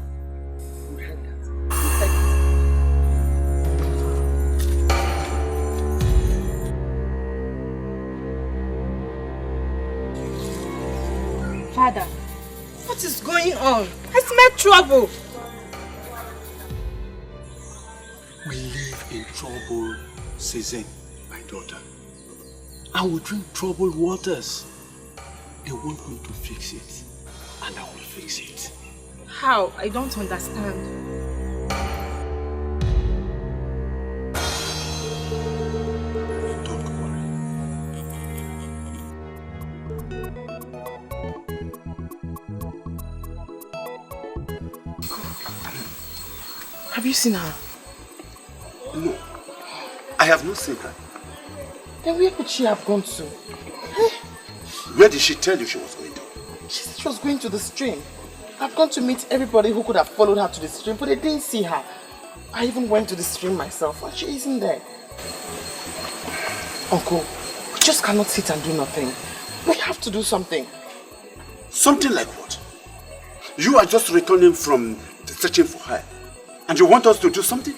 Father, what is going on? I smell trouble. We live in trouble season, my daughter. I will drink troubled waters. They want me to fix it, and I will fix it. How? I don't understand. Have you seen her? No, I have not seen her. Then where could she have gone to? Where did she tell you she was going to? She said she was going to the stream. I've gone to meet everybody who could have followed her to the stream, but they didn't see her. I even went to the stream myself, and she isn't there. Uncle, we just cannot sit and do nothing. We have to do something. Something like what? You are just returning from searching for her, and you want us to do something?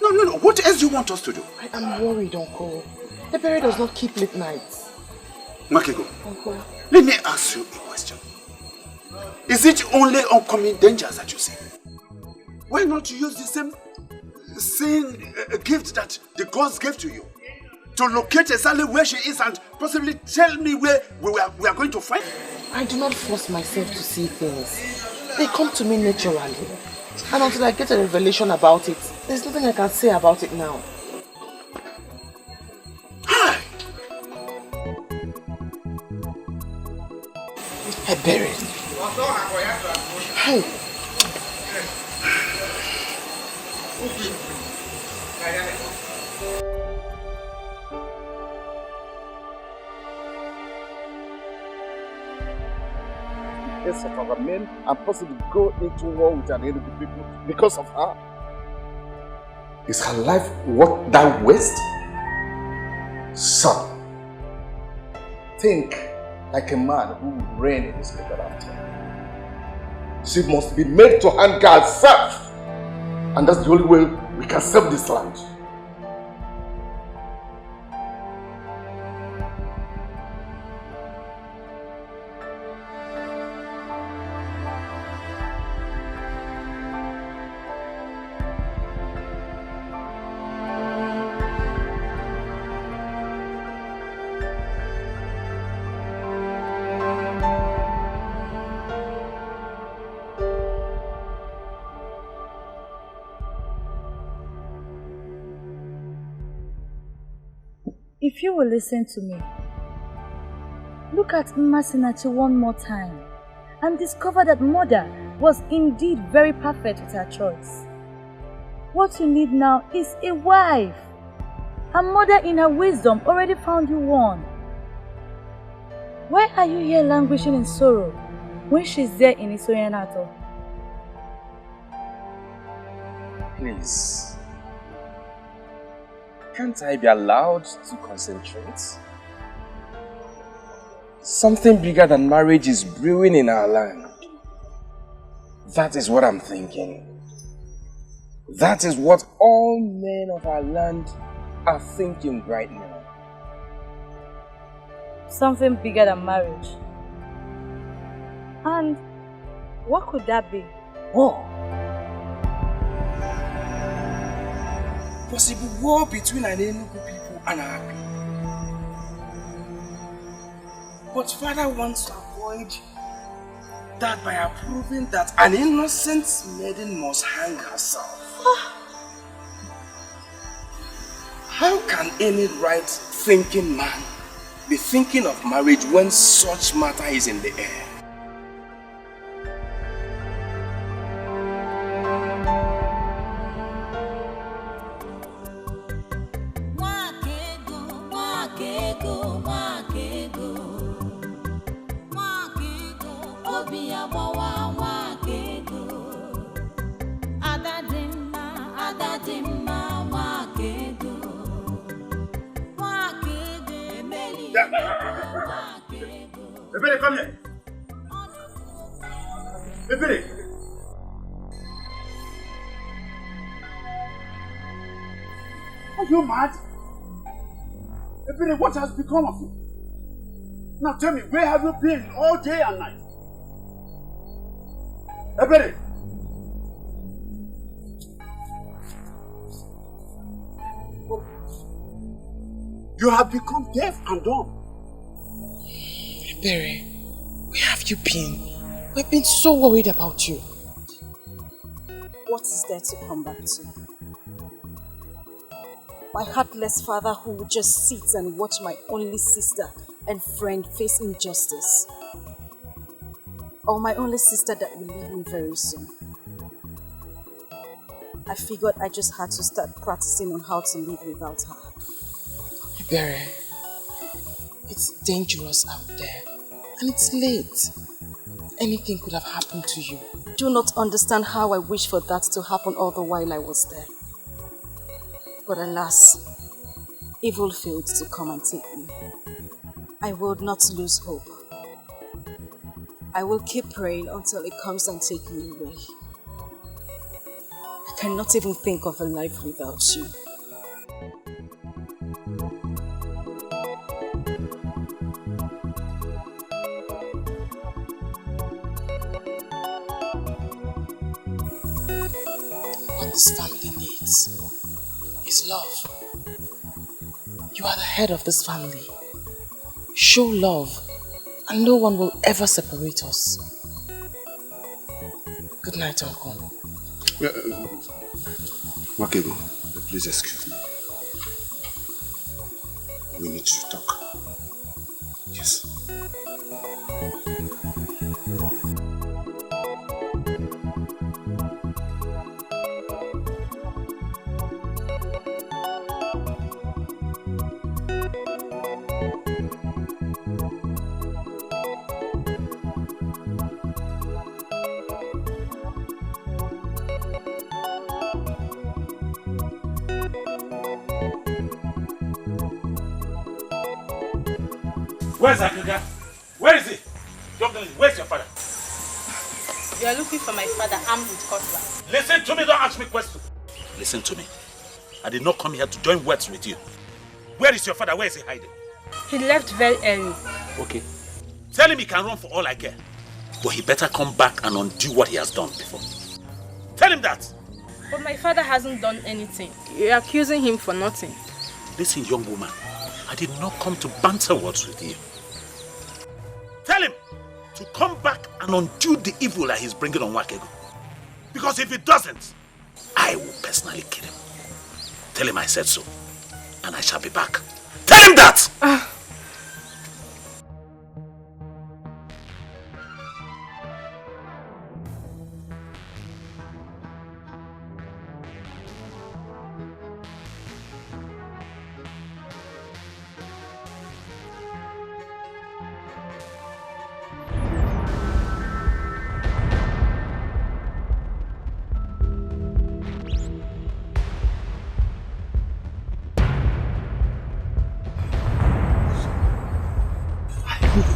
No. What else do you want us to do? I am worried, Uncle. The berry does not keep late nights. Makego, Uncle. let me ask you a question. Is it only oncoming dangers that you see? Why not use the same gift that the gods gave to you? To locate exactly where she is and possibly tell me where we are going to find her? I do not force myself to see things. They come to me naturally. And until I get a revelation about it, there's nothing I can say about it now. Hi! I buried. Hey. Of our men and possibly go into war with an enemy people because of her. Is her life worth that waste? Son, think like a man who will reign in this people after. She must be made to handle herself, and that's the only way we can save this land. If you will listen to me, look at Mmasinachi one more time and discover that mother was indeed very perfect with her choice. What you need now is a wife. Her mother in her wisdom already found you one. Why are you here languishing in sorrow when she's there in Isoyanato? Please. Can't I be allowed to concentrate? Something bigger than marriage is brewing in our land. That is what I'm thinking. That is what all men of our land are thinking right now. Something bigger than marriage. And what could that be? War. Possible war between an Enugu people and our people. But father wants to avoid that by approving that an innocent maiden must hang herself. How can any right-thinking man be thinking of marriage when such matter is in the air? Adadimma Ebere, come here. Ebere. Are you mad? Ebere, what has become of you? Now tell me, where have you been all day and night? Ebere! You have become deaf and dumb. Ebere, where have you been? We've been so worried about you. What is there to come back to? My heartless father who would just sit and watch my only sister and friend face injustice. Or my only sister that will leave me very soon. I figured I just had to start practicing on how to live without her. Ebere, it's dangerous out there and it's late. Anything could have happened to you. Do not understand how I wish for that to happen all the while I was there. But alas, evil failed to come and take me. I will not lose hope. I will keep praying until it comes and takes me away. I cannot even think of a life without you. What this family needs is love. You are the head of this family. Show love, and no one will ever separate us. Good night, Uncle. Wakego, please excuse me. We need to talk. Yes. Where's Akuga? Where is he? Where's your father? You are looking for my father armed with cutlass. Listen to me, don't ask me questions. Listen to me. I did not come here to join words with you. Where is your father? Where is he hiding? He left very early. Okay. Tell him he can run for all I care. But he better come back and undo what he has done before. Tell him that. But my father hasn't done anything. You're accusing him for nothing. Listen, young woman. I did not come to banter words with you. Tell him to come back and undo the evil that he's bringing on Wakego. Because if he doesn't, I will personally kill him. Tell him I said so. And I shall be back. Tell him that!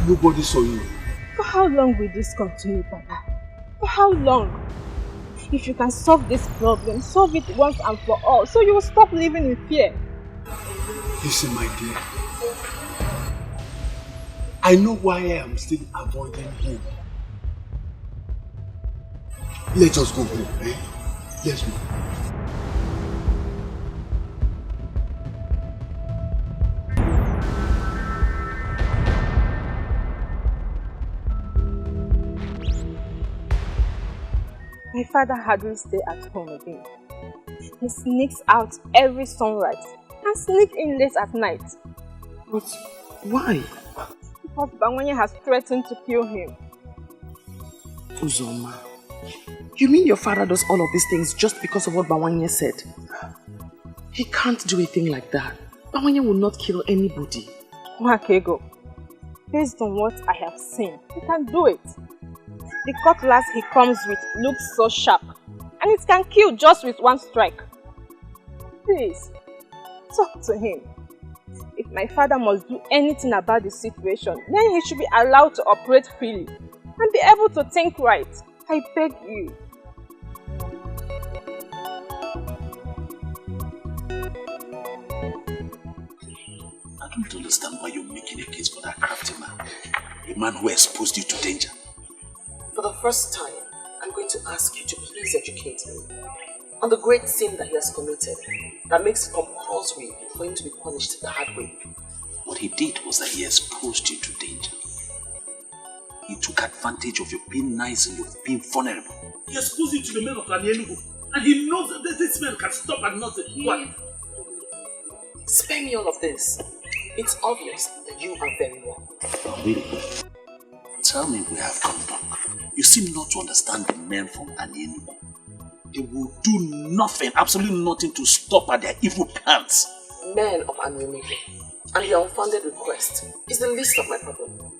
Nobody saw you. For how long will this continue, Papa? For how long? If you can solve this problem, solve it once and for all, so you will stop living in fear. Listen, my dear. I know why I am still avoiding him. Let us go home, eh? Let's go. My father hardly stays at home again. He sneaks out every sunrise and sneaks in late at night. But why? Because Bawanye has threatened to kill him. Uzoma, you mean your father does all of these things just because of what Bawanye said? He can't do a thing like that. Bawanye will not kill anybody. Wakego, based on what I have seen, he can do it. The cutlass he comes with looks so sharp, and it can kill just with one strike. Please, talk to him. If my father must do anything about the situation. Then he should be allowed to operate freely and be able to think right. I beg you. I don't understand why you're making a case for that crafty man. A man who exposed you to danger. For the first time, I'm going to ask you to please educate me on the great sin that he has committed that makes it compulsory for him to be punished the hard way. What he did was that he exposed you to danger. He took advantage of your being nice and your being vulnerable. He exposed you to the men of Enugu, and he knows that this man can stop at nothing. What? Spare me all of this. It's obvious that you are very wrong. Really? Tell me we have come back. You seem not to understand the men from Enugu. They will do nothing, absolutely nothing to stop at their evil plans. Men of Enugu and your unfounded request is the least of my problem.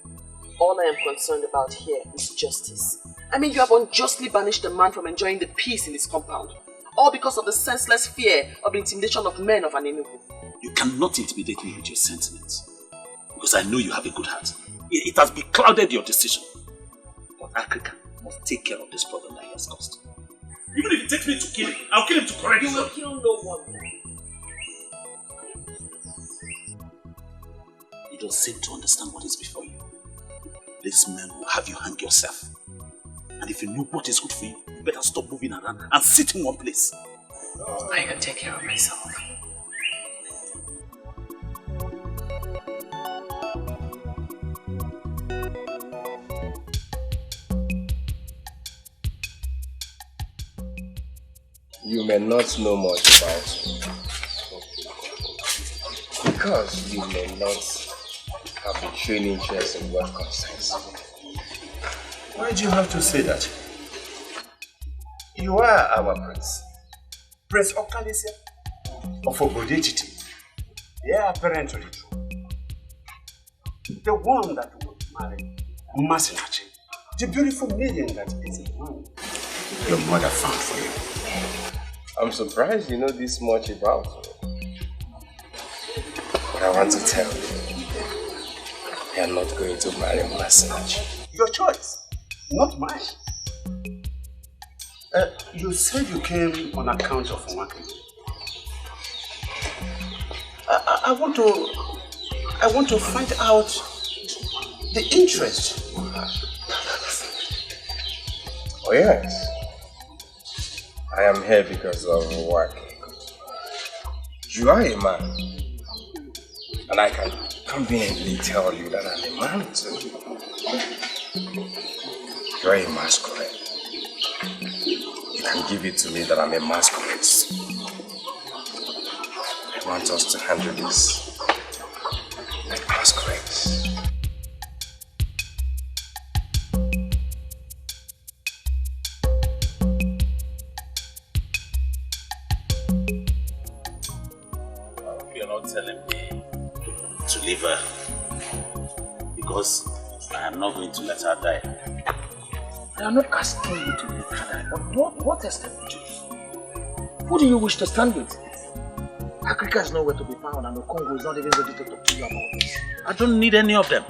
All I am concerned about here is justice. I mean, you have unjustly banished a man from enjoying the peace in his compound, all because of the senseless fear of the intimidation of men of Enugu. You cannot intimidate me with your sentiments, because I know you have a good heart. It has beclouded your decision. But Africa must take care of this problem that he has caused. Even if it takes me to kill him, I'll kill him to correct him. You will kill no one. You don't seem to understand what is before you. This man will have you hang yourself. And if you know what is good for you, you better stop moving around and sit in one place. I can take care of myself. You may not know much about me. Because you may not have a training interest in what concerns me. Why do you have to say that? You are our prince. Prince Okoli of Ogodetiti. They are apparently true. The one that would marry Masinachi, the beautiful maiden that is a man your mother found for you. I'm surprised you know this much about me. But I want to tell you, you are not going to marry Masinachi. Your choice, not mine. You said you came on account of Nwake. I want to find out the interest you have. Oh yes, I am here because of Nwake. You are a man, and I can conveniently tell you that I'm a man too. You are a masquerade. You can give it to me that I'm a masquerade. I want us to handle this like masquerades. You're not telling me to leave her because I am not going to let her die. I am not asking you to leave her, but what else can you do? Who do you wish to stand with? Africa is nowhere to be found and the Congo is not even ready to talk to you about this. I don't need any of them.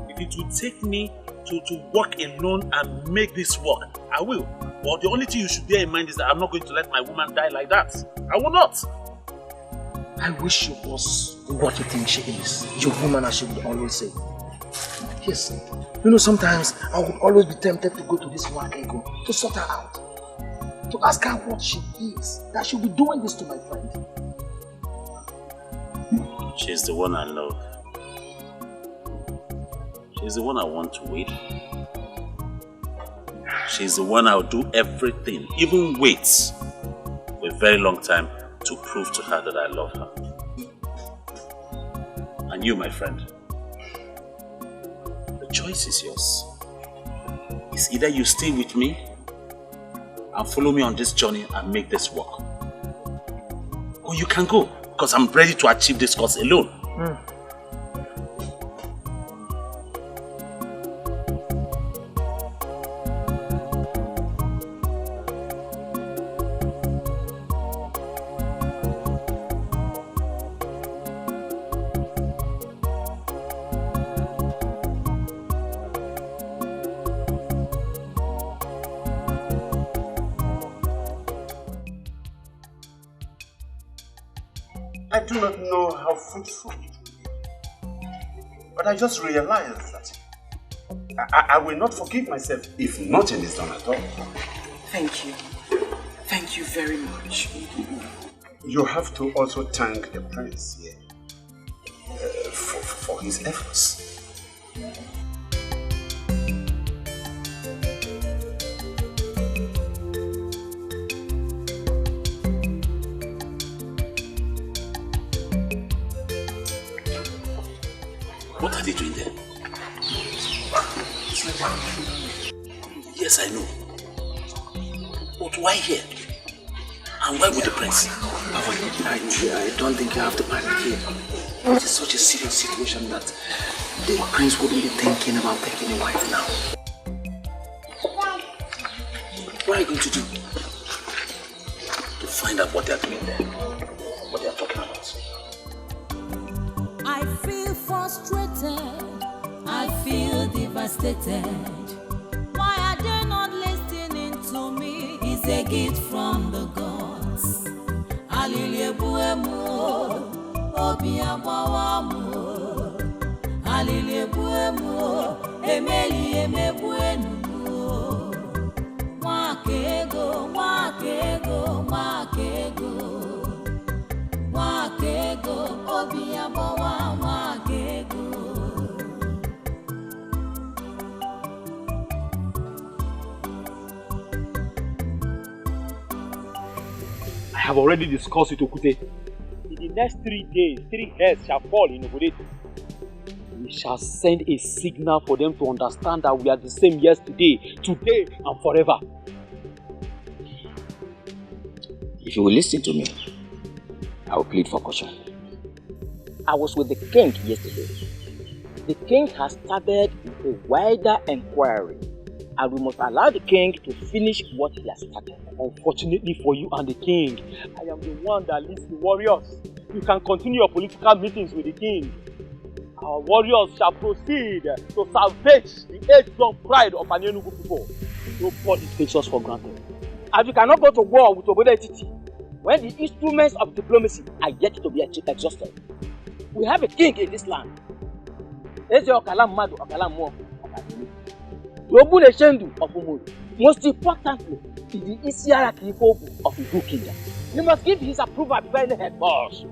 If it will take me to work alone and make this work, I will. But the only thing you should bear in mind is that I'm not going to let my woman die like that. I will not. I wish she was what you think she is. Your woman, as she would always say. Yes. You know, sometimes I would always be tempted to go to this Nwake to sort her out. To ask her what she is. That she'll be doing this to my friend. She's the one I love. She's the one I want to wait for. She's the one I'll do everything, even wait for a very long time to prove to her that I love her. And you, my friend, the choice is yours. It's either you stay with me and follow me on this journey and make this work, or you can go, because I'm ready to achieve this cause alone. I do not know how fruitful it will be. But I just realized that I will not forgive myself if nothing is done at all. Thank you. Thank you very much. You have to also thank the prince here for his efforts. What are they doing there? Yes, I know. But why here? And why with the prince? I don't think you have to panic here. It is such a serious situation that the prince wouldn't be thinking about taking a wife now. What are you going to do? To find out what they are doing there. What they are talking about. I feel frustrated. I feel devastated. Why are they not listening to me? It's a gift from the gods. Aliliebuemu, obiabawamu. Aliliebuemu, emeli emebuenu. Wakego, wakego, wakego. Wakego, obiabawa, wakego. I have already discussed with Okute. In the next 3 days, 3 heads shall fall in Obodet. We shall send a signal for them to understand that we are the same yesterday, today, and forever. If you will listen to me, I will plead for caution. I was with the king yesterday. The king has started a wider inquiry, and we must allow the king to finish what he has started. Unfortunately for you and the king, I am the one that leads the warriors. You can continue your political meetings with the king. Our warriors shall proceed to salvage the age-long pride of an Enugu people. Nobody takes us for granted. And we cannot go to war with Obodo when the instruments of diplomacy are yet to be exhausted. We have a king in this land. Eze Okalam Madu Okalam Mo Okadini. Yobu Neshendu of Umuru. Most importantly, is the Isiara Kifobu of Igu Kingdom. You must give his approval before any head boss.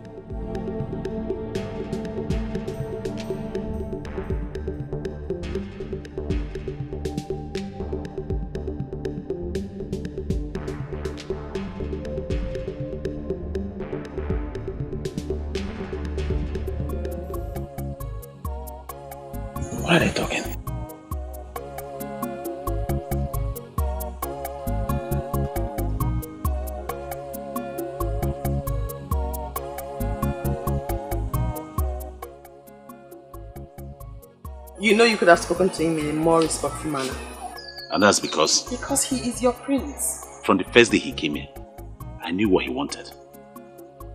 What are they talking? You know you could have spoken to him in a more respectful manner. And that's because? Because he is your prince. From the first day he came here, I knew what he wanted.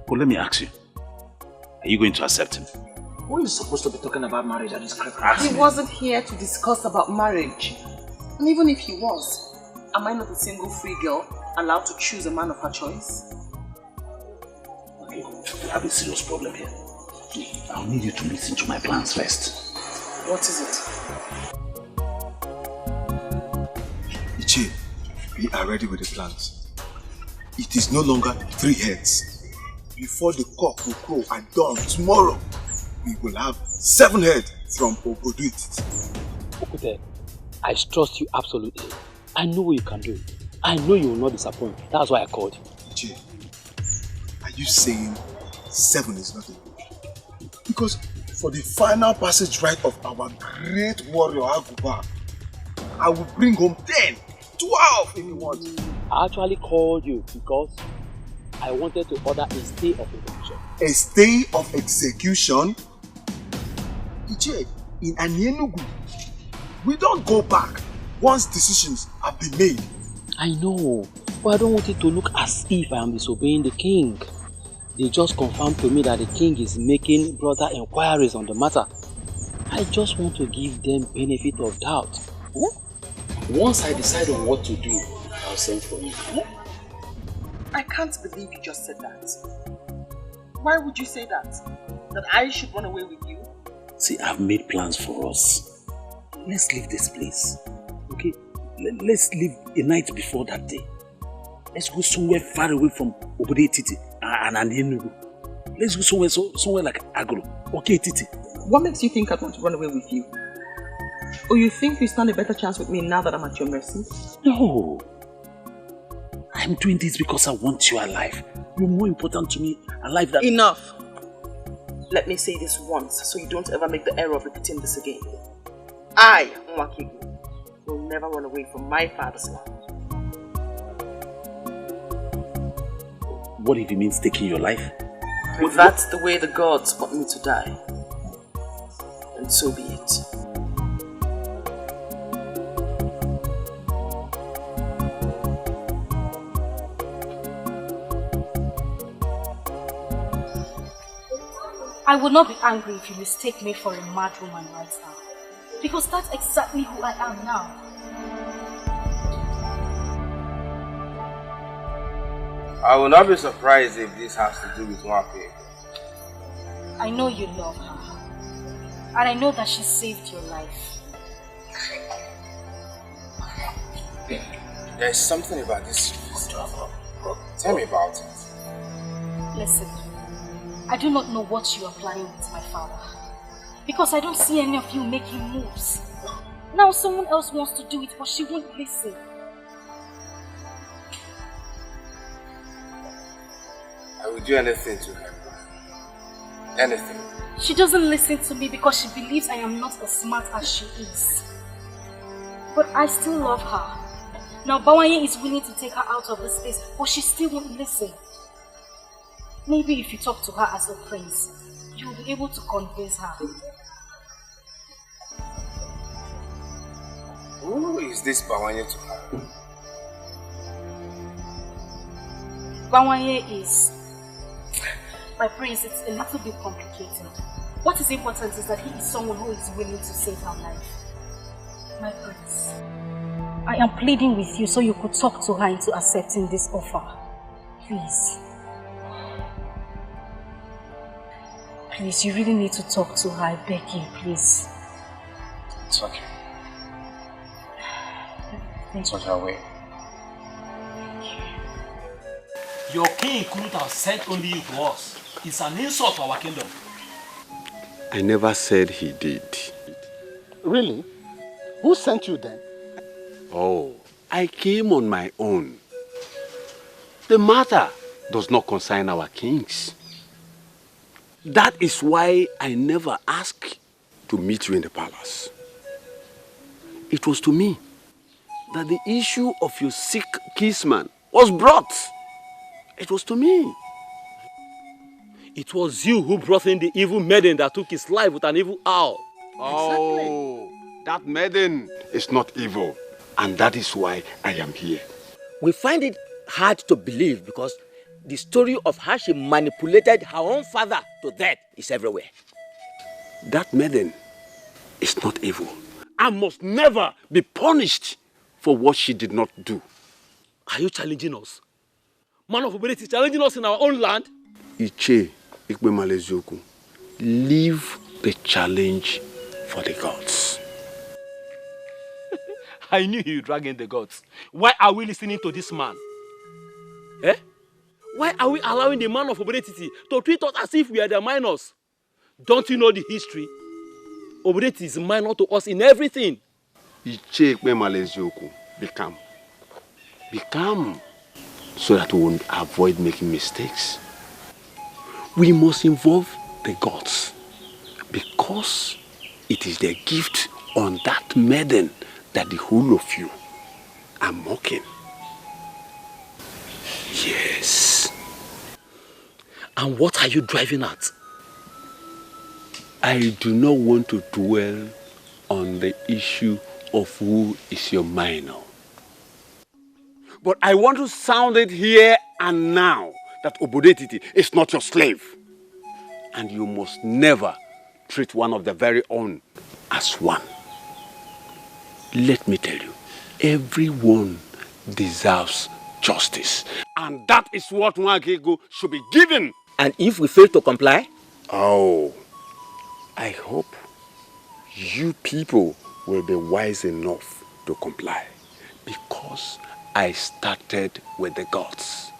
But let me ask you, are you going to accept him? Who is supposed to be talking about marriage at this critical He wasn't here to discuss about marriage. And even if he was, am I not a single free girl allowed to choose a man of her choice? Okay, we have a serious problem here. I'll need you to listen to my plans first. What is it? Ichi, we are ready with the plans. It is no longer 3 heads. Before the cock will crow at dawn tomorrow, we will have 7 heads from Obodo. Okute, I trust you absolutely. I know you can do it. I know you will not disappoint. That's why I called you. Ichi, are you saying 7 is not enough? Because for the final passage right of our great warrior Aguba, I will bring home 10, 12 if you want. I actually called you because I wanted to order a stay of execution. A stay of execution? Iche, in Enugu, we don't go back once decisions have been made. I know, but I don't want it to look as if I am disobeying the king. They just confirmed to me that the king is making broader inquiries on the matter. I just want to give them benefit of doubt. Once I decide on what to do, I'll send for you. I can't believe you just said that. Why would you say that? That I should run away with you? See, I've made plans for us. Let's leave this place. Okay? Let's leave a night before that day. Let's go somewhere far away from Obode Titi and Enugu. Let's go somewhere like Agro. Okay, Titi. What makes you think I'd want to run away with you? Or you think you stand a better chance with me now that I'm at your mercy? No. I'm doing this because I want you alive. You're more important to me alive than... Enough! Let me say this once so you don't ever make the error of repeating this again. I, Nwakigu, will never run away from my father's land. What if it means taking your life? If that's the way the gods want me to die, then so be it. I will not be angry if you mistake me for a mad woman right now. Because that's exactly who I am now. I will not be surprised if this has to do with Nwake. I know you love her. And I know that she saved your life. There is something about this. Tell me about it. Listen, I do not know what you are planning with my father. Because I don't see any of you making moves. Now someone else wants to do it, but she won't listen. I will do anything to help her. Anything. She doesn't listen to me because she believes I am not as smart as she is. But I still love her. Now Bawanye is willing to take her out of this place, but she still won't listen. Maybe if you talk to her as a prince, you will be able to convince her. Who is this Bawanye to her? Bawanye is... My prince, it's a little bit complicated. What is important is that he is someone who is willing to save her life. My prince, I am pleading with you so you could talk to her into accepting this offer. Please. Please, you really need to talk to her. I beg you, please. It's okay. It's on your way. Your king couldn't have sent only you to us. It's an insult to our kingdom. I never said he did. Really? Who sent you then? Oh, I came on my own. The matter does not concern our kings. That is why I never asked to meet you in the palace. It was to me that the issue of your sick kinsman was brought. It was to me. It was you who brought in the evil maiden that took his life with an evil owl. Oh, that maiden is not evil. And that is why I am here. We find it hard to believe because the story of how she manipulated her own father to death is everywhere. That maiden is not evil and must never be punished for what she did not do. Are you challenging us? Man of Obede is challenging us in our own land? Iche Ikpemalezoku, leave the challenge for the gods. I knew you drag in the gods. Why are we listening to this man? Eh? Why are we allowing the man of Obede to treat us as if we are the minors? Don't you know the history? Obede is minor to us in everything. Iche Ikpemalezoku, be calm. Be calm so that we will avoid making mistakes. We must involve the gods because it is their gift on that maiden that the whole of you are mocking. Yes. And what are you driving at? I do not want to dwell on the issue of who is your minor. But I want to sound it here and now that Obodetiti is not your slave. And you must never treat one of the very own as one. Let me tell you, everyone deserves justice. And that is what Nwakego should be given. And if we fail to comply? Oh, I hope you people will be wise enough to comply, because I started with the gods,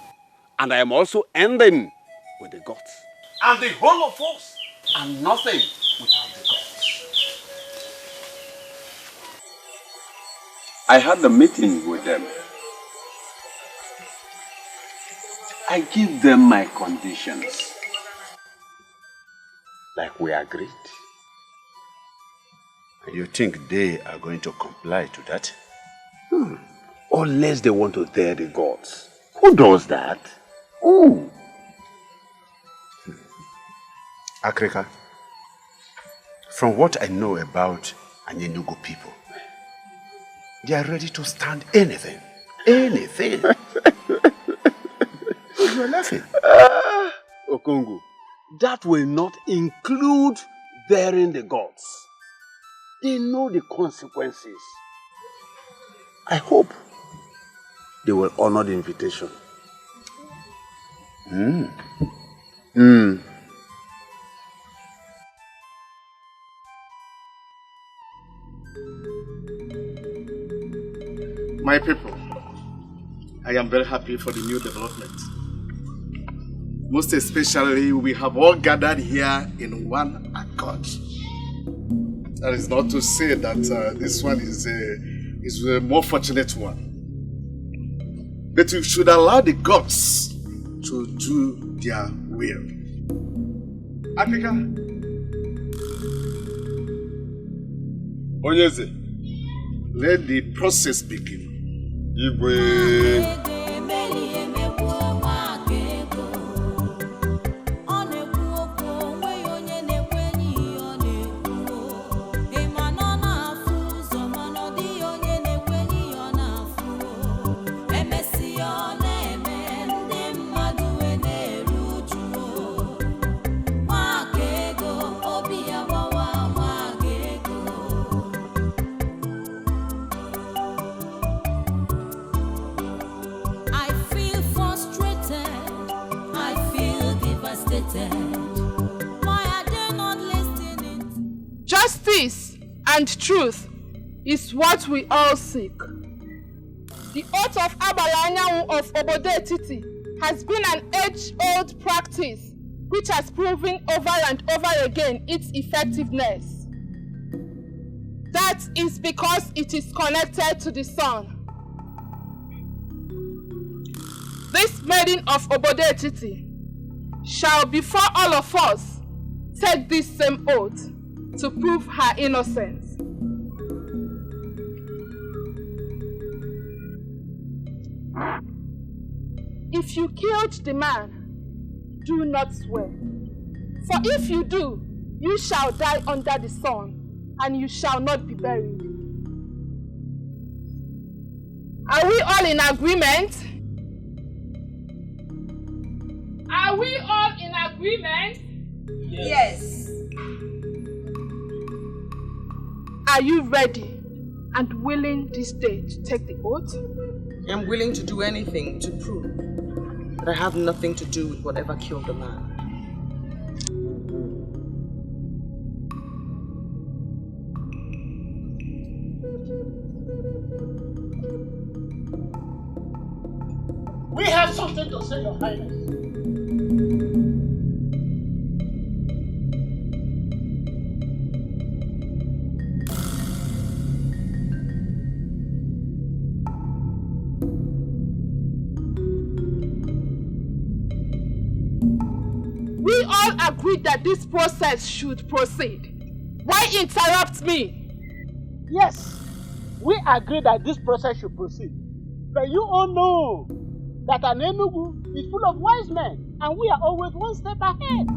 and I am also ending with the gods. And the whole of us are nothing without the gods. I had a meeting with them. I give them my conditions, like we agreed. You think they are going to comply to that? Unless they want to dare the gods. Who does that? Who? Akrika, from what I know about Anyenugu people, they are ready to stand anything. Anything. You're laughing. Okongu, that will not include daring the gods. They know the consequences. I hope they will honor the invitation. My people, I am very happy for the new development. Most especially, we have all gathered here in one accord. That is not to say that this one is a more fortunate one. But we should allow the gods to do their will. Africa. Onyeze, let the process begin. Igwe. Justice and truth is what we all seek. The oath of Abalanyawu of Obodetiti has been an age-old practice which has proven over and over again its effectiveness. That is because it is connected to the sun. This maiden of Obodetiti shall before all of us take this same oath to prove her innocence. If you killed the man, do not swear. For if you do, you shall die under the sun, and you shall not be buried. Are we all in agreement? Are we all in agreement? Yes. Are you ready and willing this day to take the oath? I'm willing to do anything to prove that I have nothing to do with whatever killed the man. We have something to say, Your Highness. We all agreed that this process should proceed. Why interrupt me? Yes, we agree that this process should proceed. But you all know that an Enugu is full of wise men, and we are always one step ahead.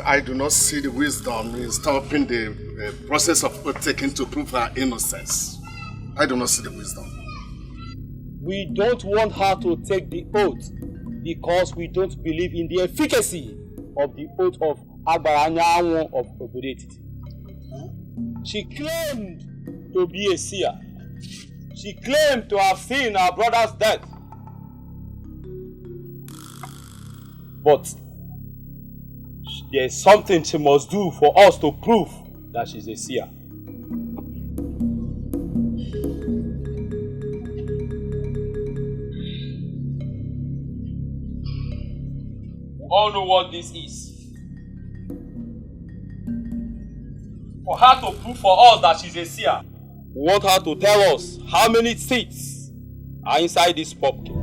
I do not see the wisdom in stopping the process of oath taking to prove her innocence. I do not see the wisdom. We don't want her to take the oath because we don't believe in the efficacy of the oath of Abaranyawo of Obodetiti. She claimed to be a seer. She claimed to have seen her brother's death. But there's something she must do for us to prove that she's a seer. We all know what this is. For her to prove for us that she's a seer, we want her to tell us how many seeds are inside this pumpkin.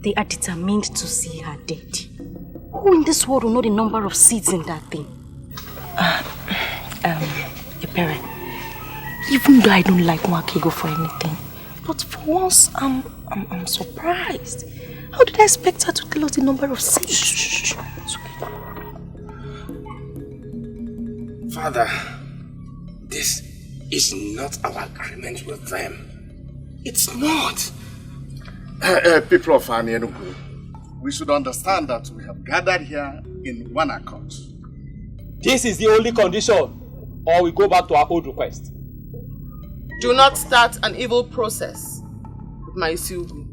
They are determined to see her dead. Who in this world will know the number of seeds in that thing? Your parent. Even though I don't like Mwakego for anything, but for once, I'm surprised. How did I expect her to tell us the number of seeds? Shh. It's okay. Father, this is not our agreement with them. It's not. People of Enugu, we should understand that we have gathered here in one accord. This is the only condition, or we go back to our old request. Do not start an evil process with my Isugu,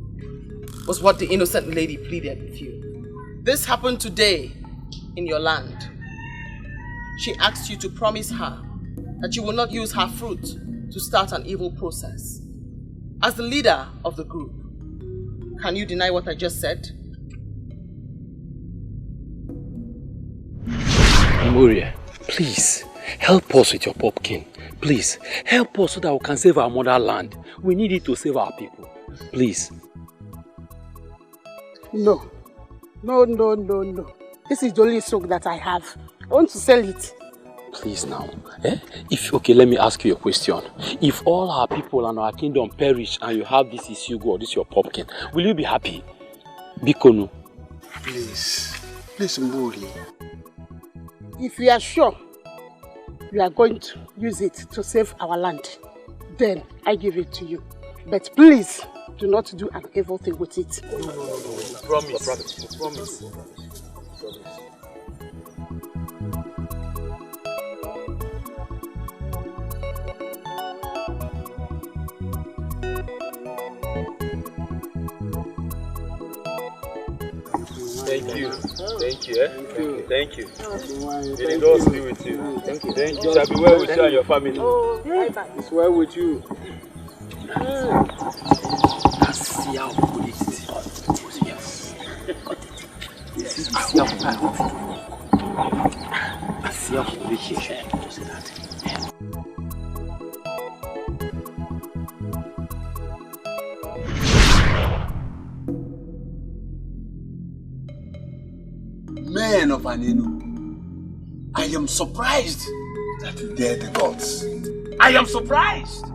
was what the innocent lady pleaded with you. This happened today in your land. She asked you to promise her that you will not use her fruit to start an evil process. As the leader of the group, can you deny what I just said? Memoria, please, help us with your pumpkin. Please, help us so that we can save our motherland. We need it to save our people. Please. No. This is the only stock that I have. I want to sell it. Please now. Okay, let me ask you a question. If all our people and our kingdom perish and you have this Isugu or this your pumpkin, will you be happy? Bikonu. Please, Mburi. If you are sure you are going to use it to save our land, then I give it to you. But please, do not do an evil thing with it. No. Promise. Thank you. Thank you. May the Lord be with you. Thank you. It shall be well with you and your family. Oh, bye-bye. It's well with you. Men of Anenu, I am surprised that you dare the gods. I am surprised.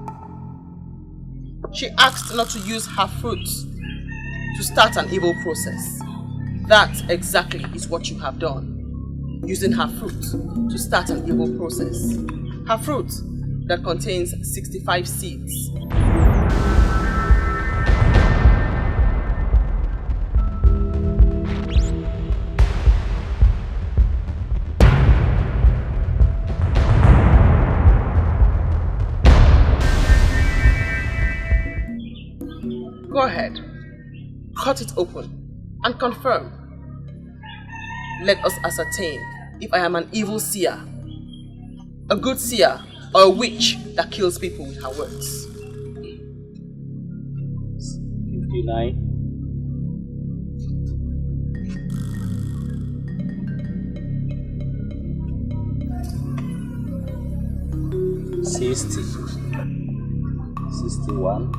She asked not to use her fruit to start an evil process. That exactly is what you have done. Using her fruit to start an evil process. Her fruit that contains 65 seeds. Go ahead, cut it open and confirm. Let us ascertain if I am an evil seer, a good seer, or a witch that kills people with her words. 59. 60. 61.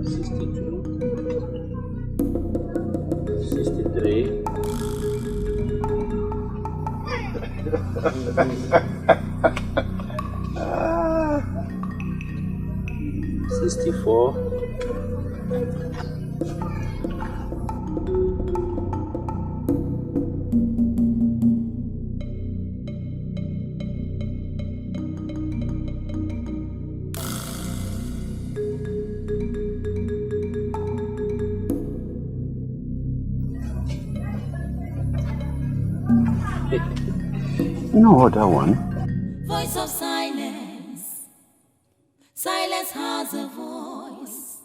62, 63, 64, 65. You know what, that one? Voice of silence. Silence has a voice.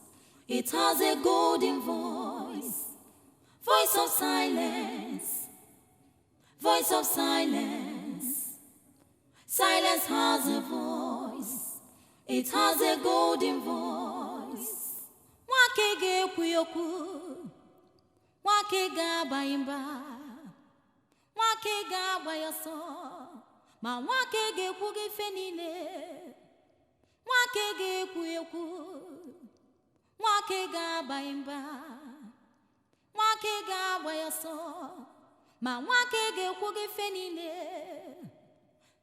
It has a golden voice. Voice of silence. Voice of silence. Silence has a voice. It has a golden voice. Wake ge kuyoku. Wake ga baimba. Wake ga bayaso. Ma wake ge kuge fenile. Wake ge kuyoku. Wake ga baimba. Wake ga bayaso. Ma wake ge kuge fenile.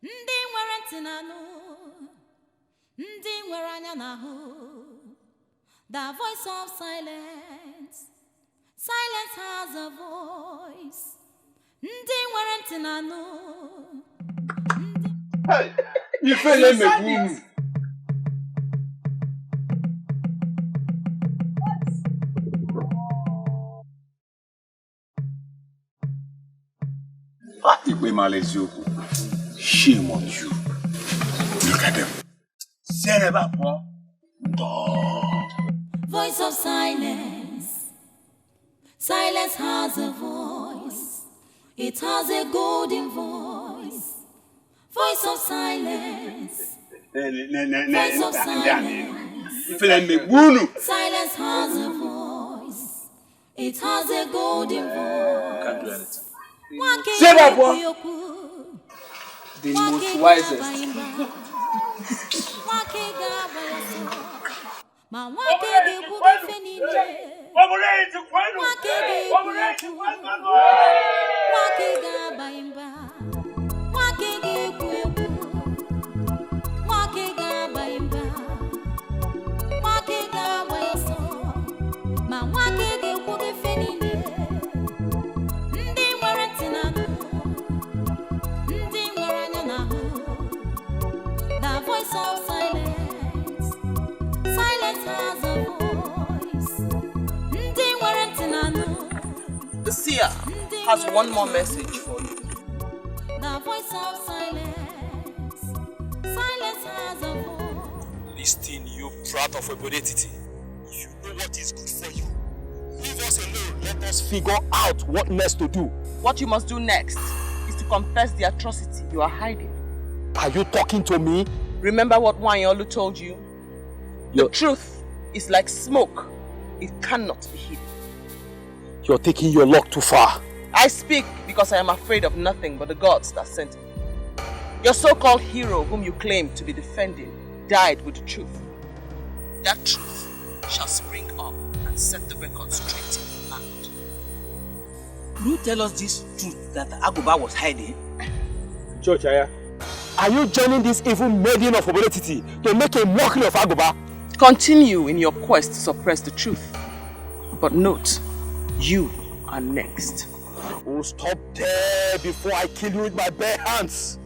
Ndi nwere ntị n'anụ. Ndi nwere anya n'ahụ. The voice of silence. Silence has a voice. Ndi nwere ntị n'anụ. Hey, ifele megbu. Ikpe mara eziokwu. Shame on you. Look at them. Voice of silence. Silence has a voice. It has a golden voice. Voice of silence. Voice of silence. Silence has a voice. It has a golden voice. Can't do anything. Say that, boy. The most wisest. The seer has one more message for you. The voice of silence. Silence has a voice. Listen, you brat of obedient. If you know what is good for you, leave us alone. Let us figure out what next to do. What you must do next is to confess the atrocity you are hiding. Are you talking to me? Remember what Wanyolu told you? The truth is like smoke. It cannot be hidden. You're taking your luck too far. I speak because I am afraid of nothing but the gods that sent me. Your so-called hero, whom you claim to be defending, died with the truth. That truth shall spring up and set the record straight in the land. Will you tell us this truth that Aguba was hiding? George, are you joining this evil maiden of obedient to make a mockery of Aguba? Continue in your quest to suppress the truth. But note, you are next. Oh, stop there before I kill you with my bare hands.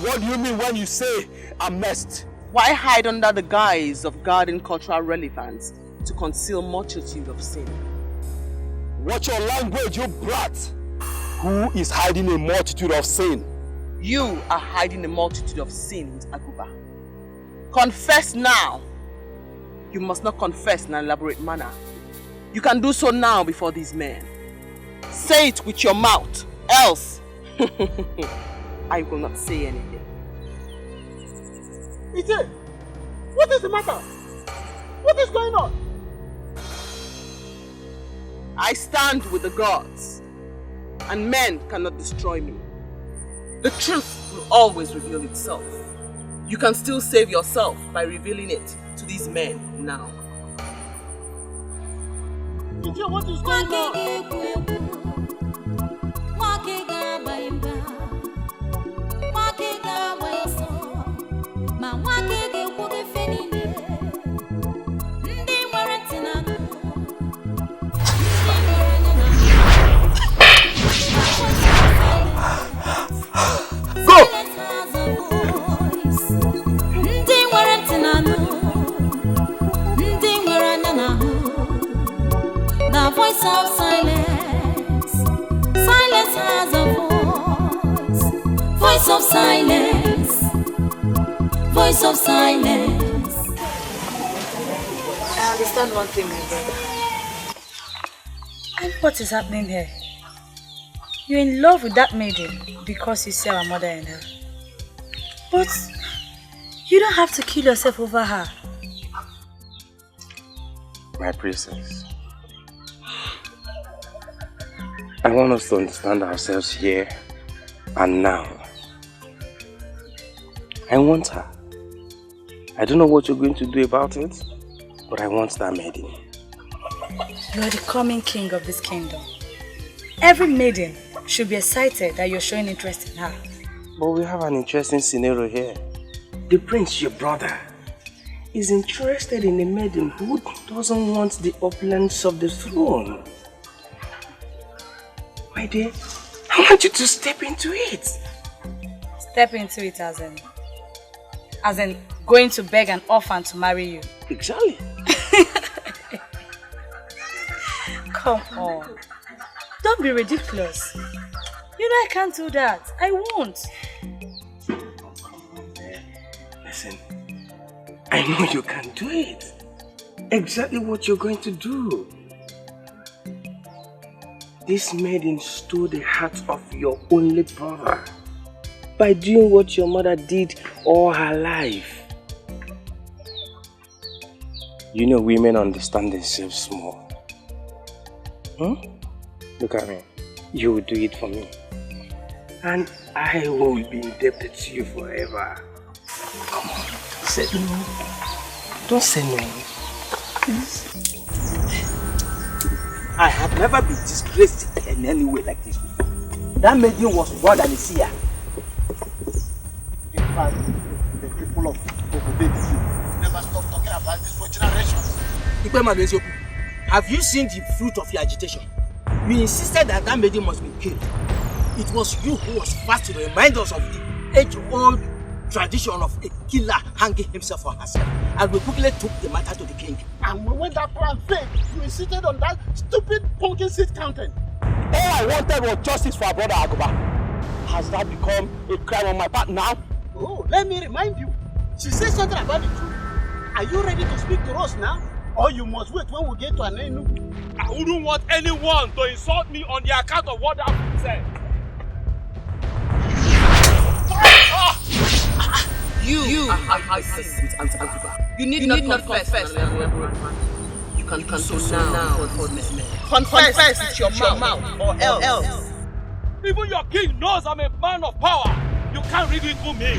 What do you mean when you say I'm next? Why hide under the guise of guarding cultural relevance to conceal multitude of sin? Watch your language, you brat. Who is hiding a multitude of sin? You are hiding a multitude of sin with Aguba. Confess now. You must not confess in an elaborate manner. You can do so now before these men. Say it with your mouth, else I will not say anything. Ije, what is the matter? What is going on? I stand with the gods, and men cannot destroy me. The truth will always reveal itself. You can still save yourself by revealing it to these men now. Ije, what is going on? Voice of silence. Silence has a voice. Voice of silence. Voice of silence. I understand one thing, my brother. And what is happening here? You're in love with that maiden because you see our mother and her. But you don't have to kill yourself over her. My princess, I want us to understand ourselves here and now. I want her. I don't know what you're going to do about it, but I want that maiden. You're the coming king of this kingdom. Every maiden should be excited that you're showing interest in her. But we have an interesting scenario here. The prince, your brother, is interested in a maiden who doesn't want the opulence of the throne. My dear, I want you to step into it. Step into it as in going to beg an orphan to marry you. Exactly. Come on. Don't be ridiculous. You know I can't do that. I won't. Listen, I know you can do it. Exactly what you're going to do. This maiden stole the heart of your only brother by doing what your mother did all her life. You know women understand themselves more. Look at me. You will do it for me. And I will be indebted to you forever. Come on, say no. Don't say no. Please. I have never been disgraced in any way like this before. That maiden was more than a seer. In fact, the people of Okoli never stop talking about this for generations. Have you seen the fruit of your agitation? You insisted that that maiden must be killed. It was you who was first to remind us of the age-old tradition of a killer hanging himself or herself. And we quickly took the matter to the king. And when that plan failed, you insisted on that stupid pumpkin seed counting. All I wanted was justice for our brother Agoba. Has that become a crime on my part now? Oh, let me remind you. She said something about the truth. Are you ready to speak to us now? Or you must wait when we get to an end? I wouldn't want anyone to insult me on the account of what that said. You I see with Auntie Aguba. You need not confess. You can so now for this man. Confess with your mouth or else. Even your king knows I'm a man of power. You can't ridicule me.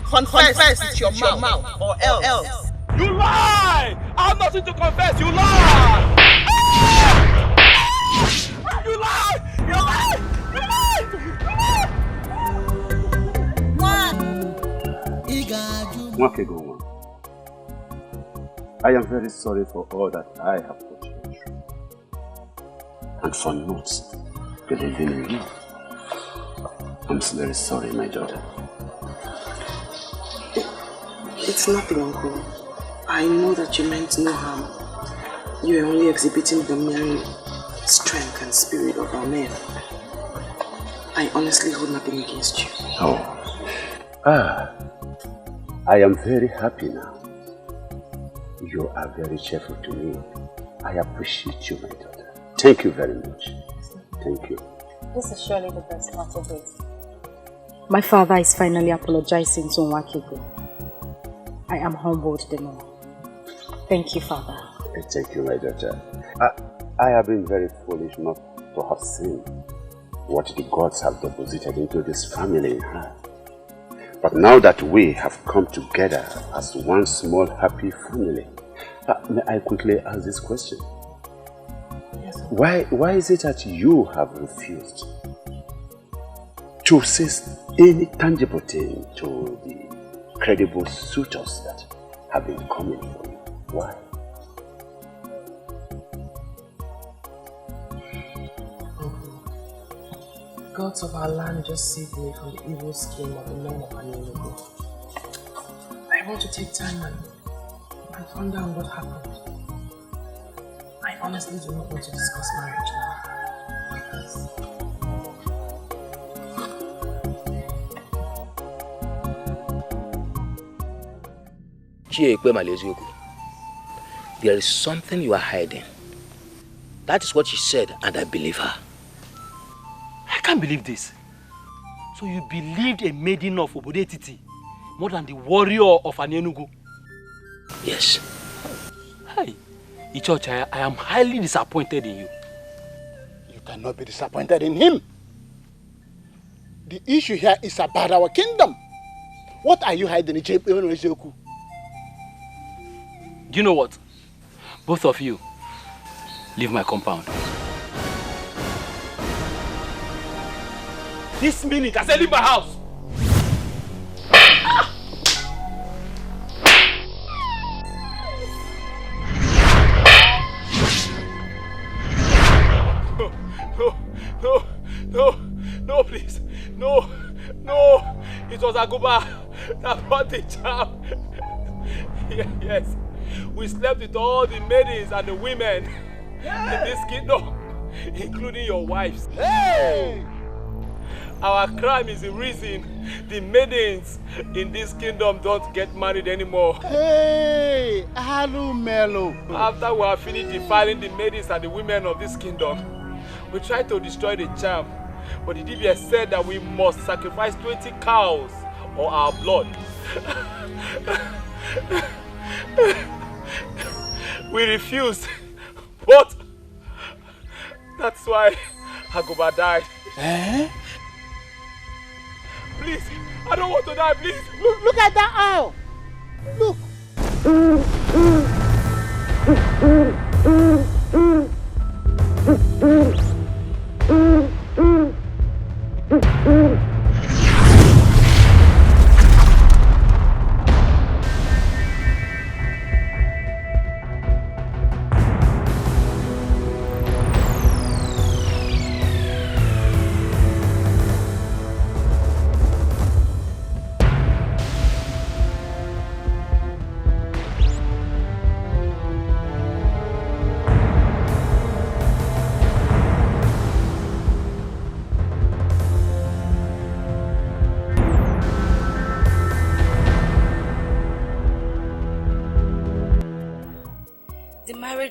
Confess with your mouth or else. You lie! I have nothing to confess. You lie! You lie! You lie! You lie! Mwakego, I am very sorry for all that I have put you through, and for not believing in you. I'm very sorry, my daughter. It's nothing, Uncle. I know that you meant no harm. You are only exhibiting the mere strength and spirit of our men. I honestly hold nothing against you. Oh. I am very happy now. You are very cheerful to me. I appreciate you, my daughter. Thank you very much. Thank you. This is surely the best part of it. My father is finally apologizing to Nwakego. I am humbled the more. Thank you, Father. Thank you, my daughter. I have been very foolish not to have seen what the gods have deposited into this family in her. But now that we have come together as one small happy family, may I quickly ask this question? Yes, why is it that you have refused to say any tangible thing to the credible suitors that have been coming for you? Why? Gods of our land just saved me from the evil scheme of the men of Nollywood. I want to take time and find out what happened. I honestly do not want to discuss marriage now. There is something you are hiding. That is what she said, and I believe her. I can't believe this. So you believed a maiden of Obodetiti more than the warrior of Anienugu? Yes. Hey, Ichocha, I am highly disappointed in you. You cannot be disappointed in him. The issue here is about our kingdom. What are you hiding in Ichoku? Do you know what? Both of you, leave my compound. This minute, I said leave my house. No, please. No. It was Aguba that brought the charm. Yes. We slept with all the maidens and the women in this kingdom, including your wives. Hey! Our crime is the reason the maidens in this kingdom don't get married anymore. Hey! Hello, Melo. After we have finished defiling the maidens and the women of this kingdom, we tried to destroy the charm, but the DBS said that we must sacrifice 20 cows or our blood. We refused, but that's why Agoba died. Eh? Please, I don't want to die, please. Look at that owl. Look.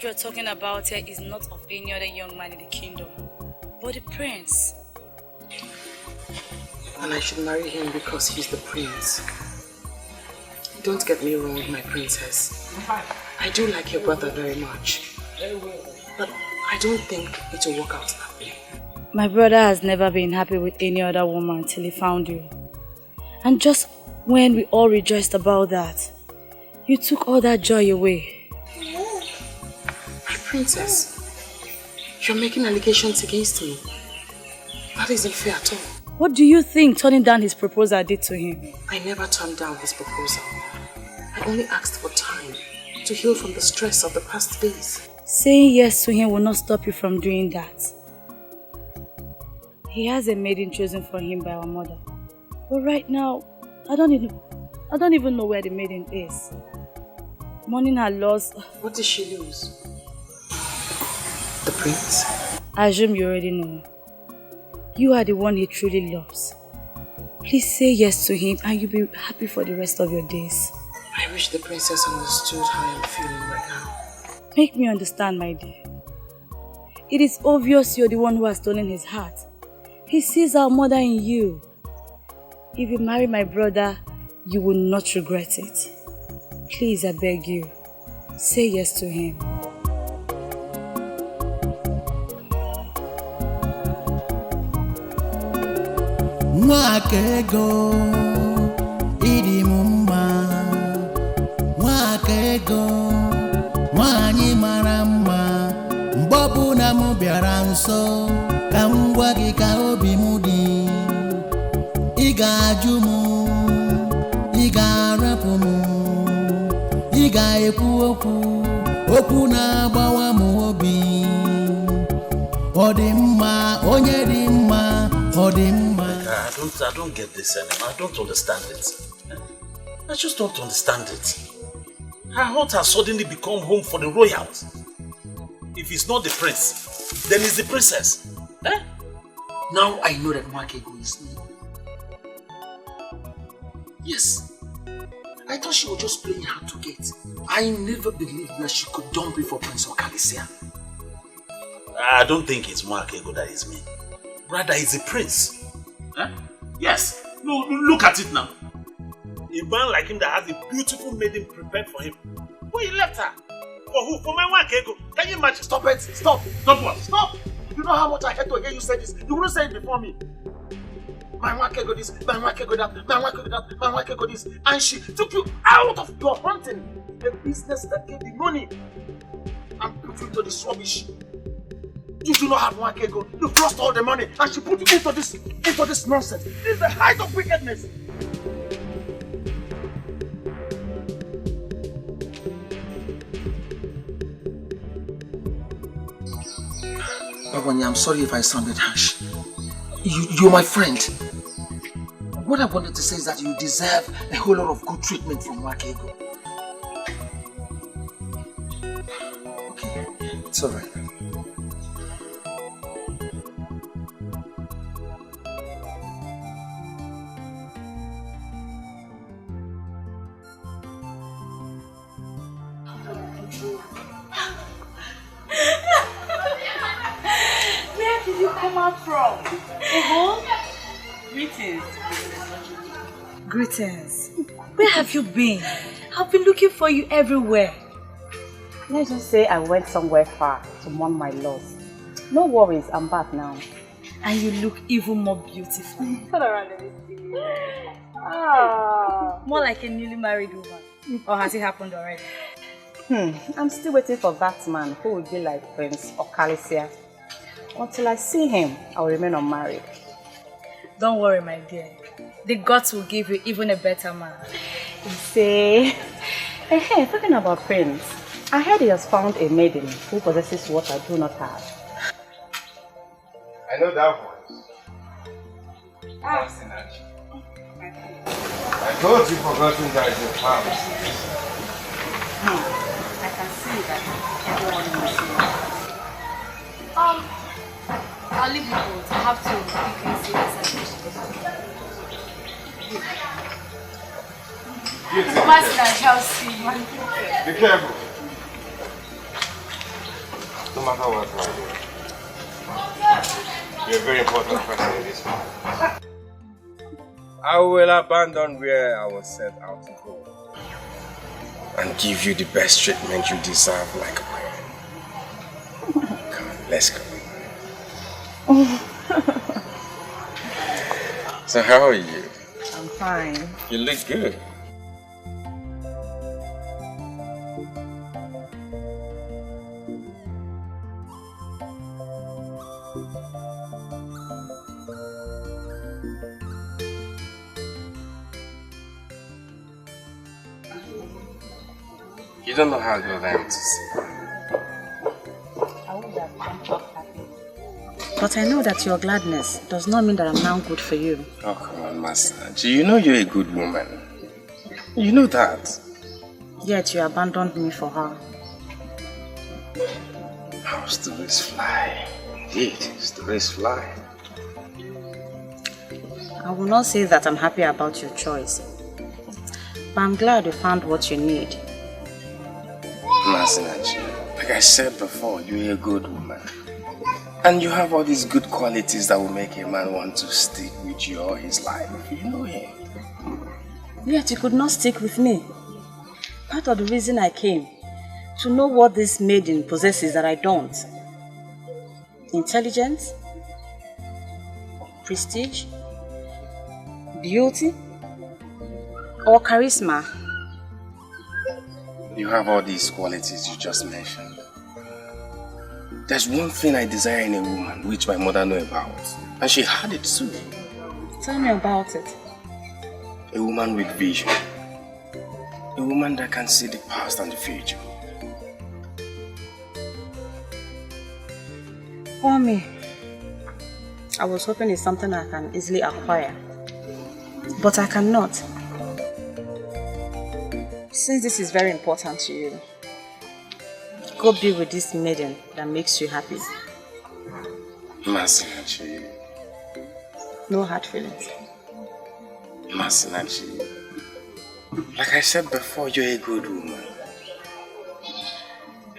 You're talking about here is not of any other young man in the kingdom, but the prince. And I should marry him because he's the prince. Don't get me wrong, my princess. I do like your brother very much. But I don't think it will work out that way. My brother has never been happy with any other woman until he found you. And just when we all rejoiced about that, you took all that joy away. Princess, you're making allegations against me. That isn't fair at all. What do you think turning down his proposal did to him? I never turned down his proposal. I only asked for time to heal from the stress of the past days. Saying yes to him will not stop you from doing that. He has a maiden chosen for him by our mother. But right now, I don't even know where the maiden is. Mourning her loss. What did she lose? The prince? I assume you already know. You are the one he truly loves. Please say yes to him and you'll be happy for the rest of your days. I wish the princess understood how I'm feeling right now. Make me understand, my dear. It is obvious you're the one who has stolen his heart. He sees our mother in you. If you marry my brother, you will not regret it. Please, I beg you, say yes to him. Nwakego ịdị m mma, Nwakego nwanyị mara mma, mgbe ọbụla m bịara nso ka m gwa gị ka obi m dị, ị ga-ajụ m, ị ga-arapụ m, ị ga-ekwu okwu na-agbawa m obi, ọ dị mma onye dị mma, ọ dị mma. I don't get this anymore. I don't understand it. I just don't understand it. Her heart has suddenly become home for the royals. If it's not the prince, then it's the princess. Eh? Now I know that Nwakego is me. Yes, I thought she was just playing hard to get. I never believed that she could dump me for Prince Okali. I don't think it's Mwakego that is me. Rather, it's the prince. Huh? Yes. No, look at it now. A man like him that has a beautiful maiden prepared for him. Who he left her? For who? For my Mwakego. Can you imagine? Stop it! Stop! Stop what? Stop! You know how much I had to hear you say this. You wouldn't say it before me. My Mwakego this, my Mwakego that, my Mwakego that, my Mwakego this. And she took you out of your hunting. A business that gave you money. And put you into this rubbish. You do not have Mwakego. You've lost all the money. And she put you into this nonsense. This is the height of wickedness. Babanya, I'm sorry if I sounded harsh. You're my friend. What I wanted to say is that you deserve a whole lot of good treatment from Mwakego. Okay, it's alright. Where did you come out from? Greetings. Greetings. Where have you been? I've been looking for you everywhere. Let's just say I went somewhere far to mourn my loss. No worries, I'm back now. And you look even more beautiful. Turn around, let me see. More like a newly married woman. Or has it happened already? I'm still waiting for that man who will be like Prince Okali. Until I see him, I will remain unmarried. Don't worry, my dear. The gods will give you even a better man. You say, hey, talking about Prince, I heard he has found a maiden who possesses what I do not have. I know that voice. I thought you forgotten that it's your house. I can see that everyone knows you. I'll leave you both. I have to quickly see this. Master, I shall see you. Be careful. No matter what, you're a very important person in this life. I will abandon where I was set out to go and give you the best treatment you deserve like a queen. Come on, let's go. So how are you? I'm fine. You look good. You don't know how good I am to see. But I know that your gladness does not mean that I'm now good for you. Oh, come on, Master. You know you're a good woman. You know that. Yet you abandoned me for her. How stories fly. Indeed, stories fly. I will not say that I'm happy about your choice. But I'm glad you found what you need. Masinachi, like I said before, you're a good woman. And you have all these good qualities that will make a man want to stick with you all his life. You know him. Yet you could not stick with me. Part of the reason I came, to know what this maiden possesses that I don't. Intelligence, prestige, beauty, or charisma. You have all these qualities you just mentioned. There's one thing I desire in a woman which my mother knew about. And she had it too. Tell me about it. A woman with vision. A woman that can see the past and the future. For me, I was hoping it's something I can easily acquire. But I cannot. Since this is very important to you, go be with this maiden that makes you happy. Masinachi. No hard feelings. Masinachi. Like I said before, you're a good woman.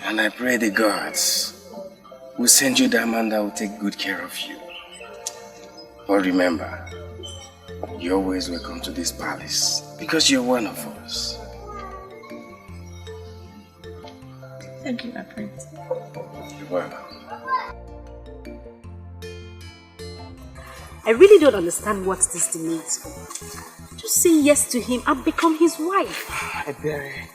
And I pray the gods will send you that man that will take good care of you. But remember, you're always welcome to this palace because you're one of us. Thank you, my prince. You're welcome. I really don't understand what this demands for. Just say yes to him and become his wife. Ebere,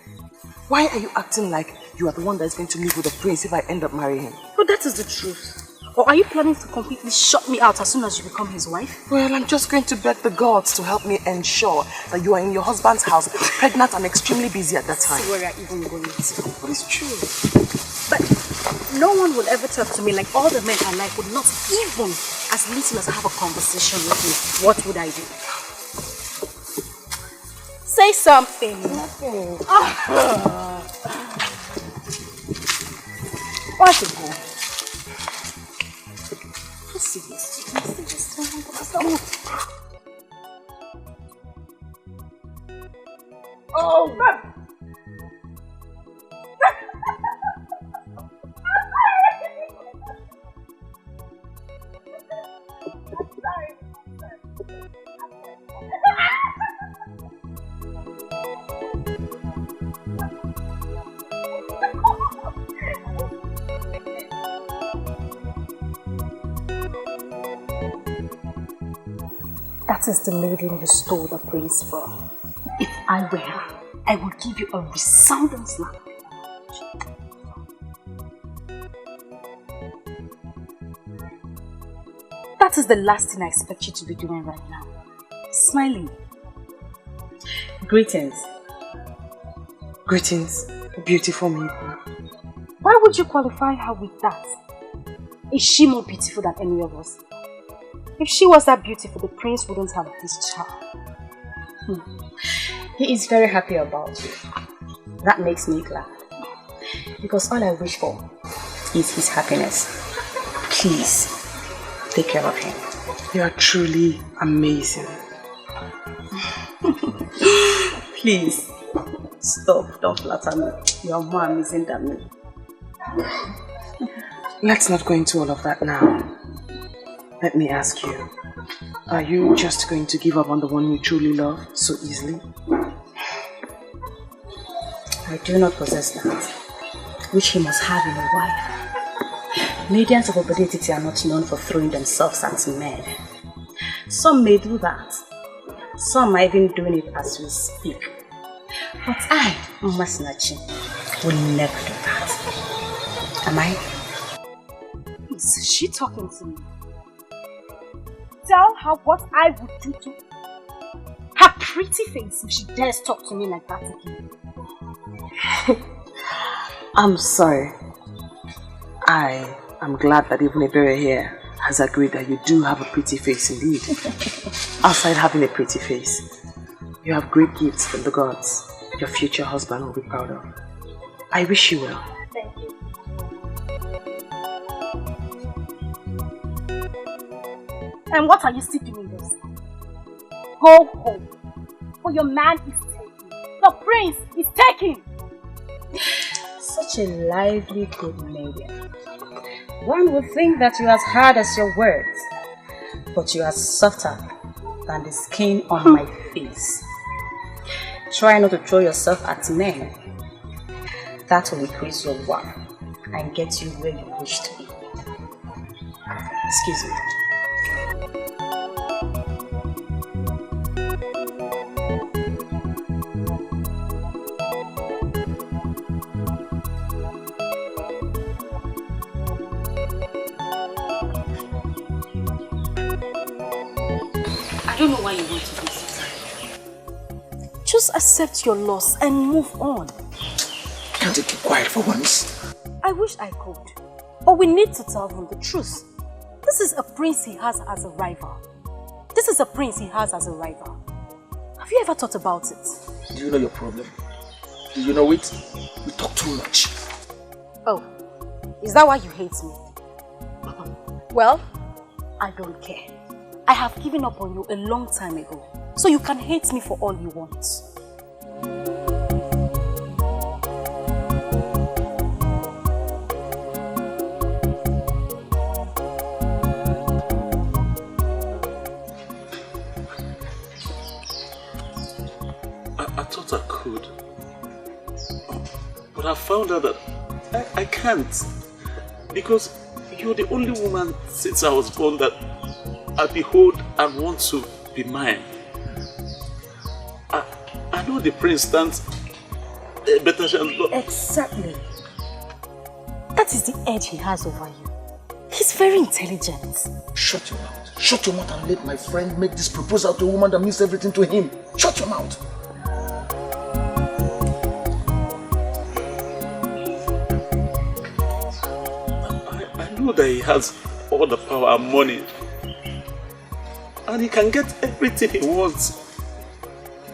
why are you acting like you are the one that's going to live with the prince if I end up marrying him? But that is the truth. Or are you planning to completely shut me out as soon as you become his wife? Well, I'm just going to beg the gods to help me ensure that you are in your husband's house, pregnant and extremely busy at that time. See where you're even going to. But it's true. But no one would ever talk to me like all the men I like would not even as little as have a conversation with me. What would I do? Say something. Nothing. What's it for? Let's see this. Oh, man. That is the lady you stole the prince from. If I were her, I would give you a resounding slap. That is the last thing I expect you to be doing right now. Smiling. Greetings. Greetings, beautiful maiden. Why would you qualify her with that? Is she more beautiful than any of us? If she was that beautiful, the prince wouldn't have this child. He is very happy about you. That makes me glad. Because all I wish for is his happiness. Please, take care of him. You are truly amazing. Please, stop. Don't flatter me. You are more amazing than me. Let's not go into all of that now. Let me ask you, are you just going to give up on the one you truly love so easily? I do not possess that, which he must have in a wife. Medians of obedience are not known for throwing themselves at men. Some may do that. Some are even doing it as we speak. But I, Masinachi, will never do that. Am I? Is she talking to me? Tell her what I would do to her pretty face if she dares talk to me like that again. I'm sorry. I am glad that even Ebere here has agreed that you do have a pretty face indeed. Outside having a pretty face, you have great gifts from the gods your future husband will be proud of. I wish you well. Thank you. And what are you still doing this? Go home. For your man is taken. The prince is taken. Such a lively good lady. One would think that you are as hard as your words, but you are softer than the skin on my face. Try not to throw yourself at men. That will increase your worth and get you where you wish to be. Excuse me. I don't know why you want to do this. Just accept your loss and move on. Can't you keep quiet for once? I wish I could. But we need to tell him the truth. This is a prince he has as a rival. This is a prince he has as a rival. Have you ever thought about it? Do you know your problem? Do you know it? You talk too much. Oh, is that why you hate me? Well, I don't care. I have given up on you a long time ago. So you can hate me for all you want. But I found out that I can't. Because you're the only woman since I was born that I behold and want to be mine. I know the prince stands a better chance. Exactly. That is the edge he has over you. He's very intelligent. Shut your mouth. Shut your mouth and let my friend make this proposal to a woman that means everything to him. Shut your mouth. I know that he has all the power and money. And he can get everything he wants.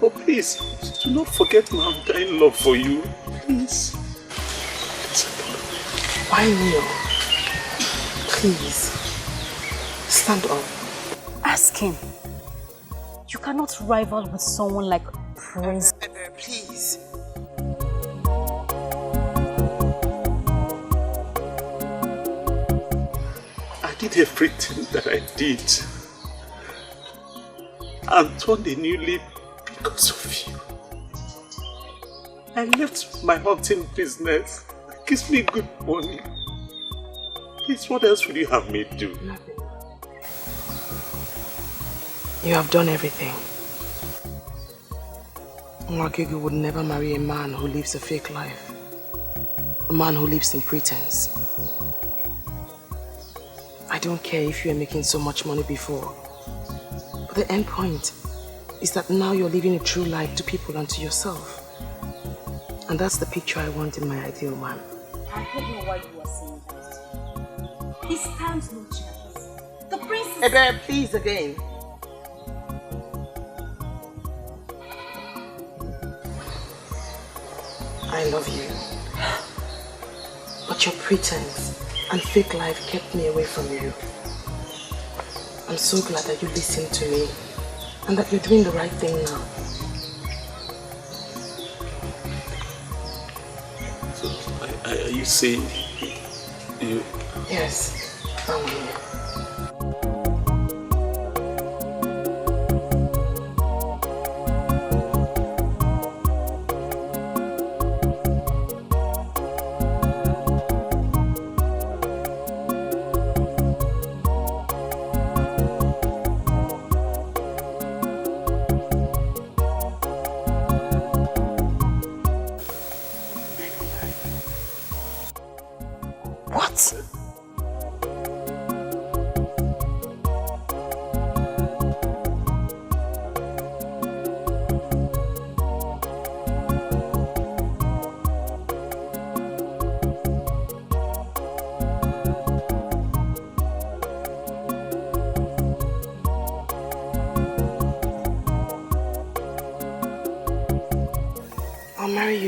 But please, do not forget my undying love for you. Please. Why kneel? Please. Stand up. Ask him. You cannot rival with someone like Prince. Please. I did everything that I did. And turned a new leaf because of you. I left my hunting business. It gives me good money. Please, what else would you have me do? Nothing. You have done everything. Nwakego would never marry a man who lives a fake life. A man who lives in pretense. I don't care if you are making so much money before. But the end point is that now you're living a true life to people and to yourself. And that's the picture I want in my ideal man. I don't know why you are saying that. He stands no chance. The prince is... Ebe, please again. I love you. But your pretense and fake life kept me away from you. I'm so glad that you listened to me and that you're doing the right thing now. So, are you saying you... Yes, I'm here.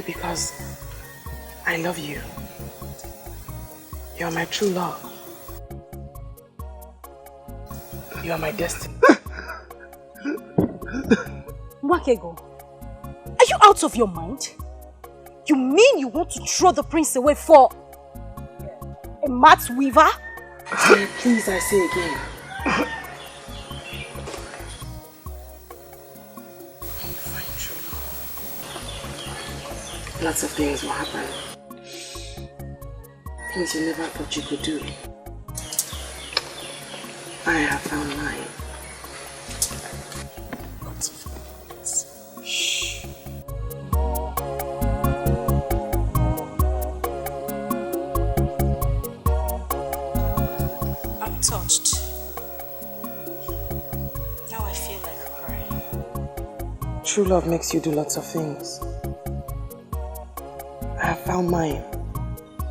Because I love you. You're my true love. You are my destiny. Nwakego, are you out of your mind? You mean you want to throw the prince away for a mat weaver? Please, I say again. Lots of things will happen. Things you never thought you could do. I have found mine. Lots of things. Shh. I'm touched. Now I feel like crying. True love makes you do lots of things. I have found mine,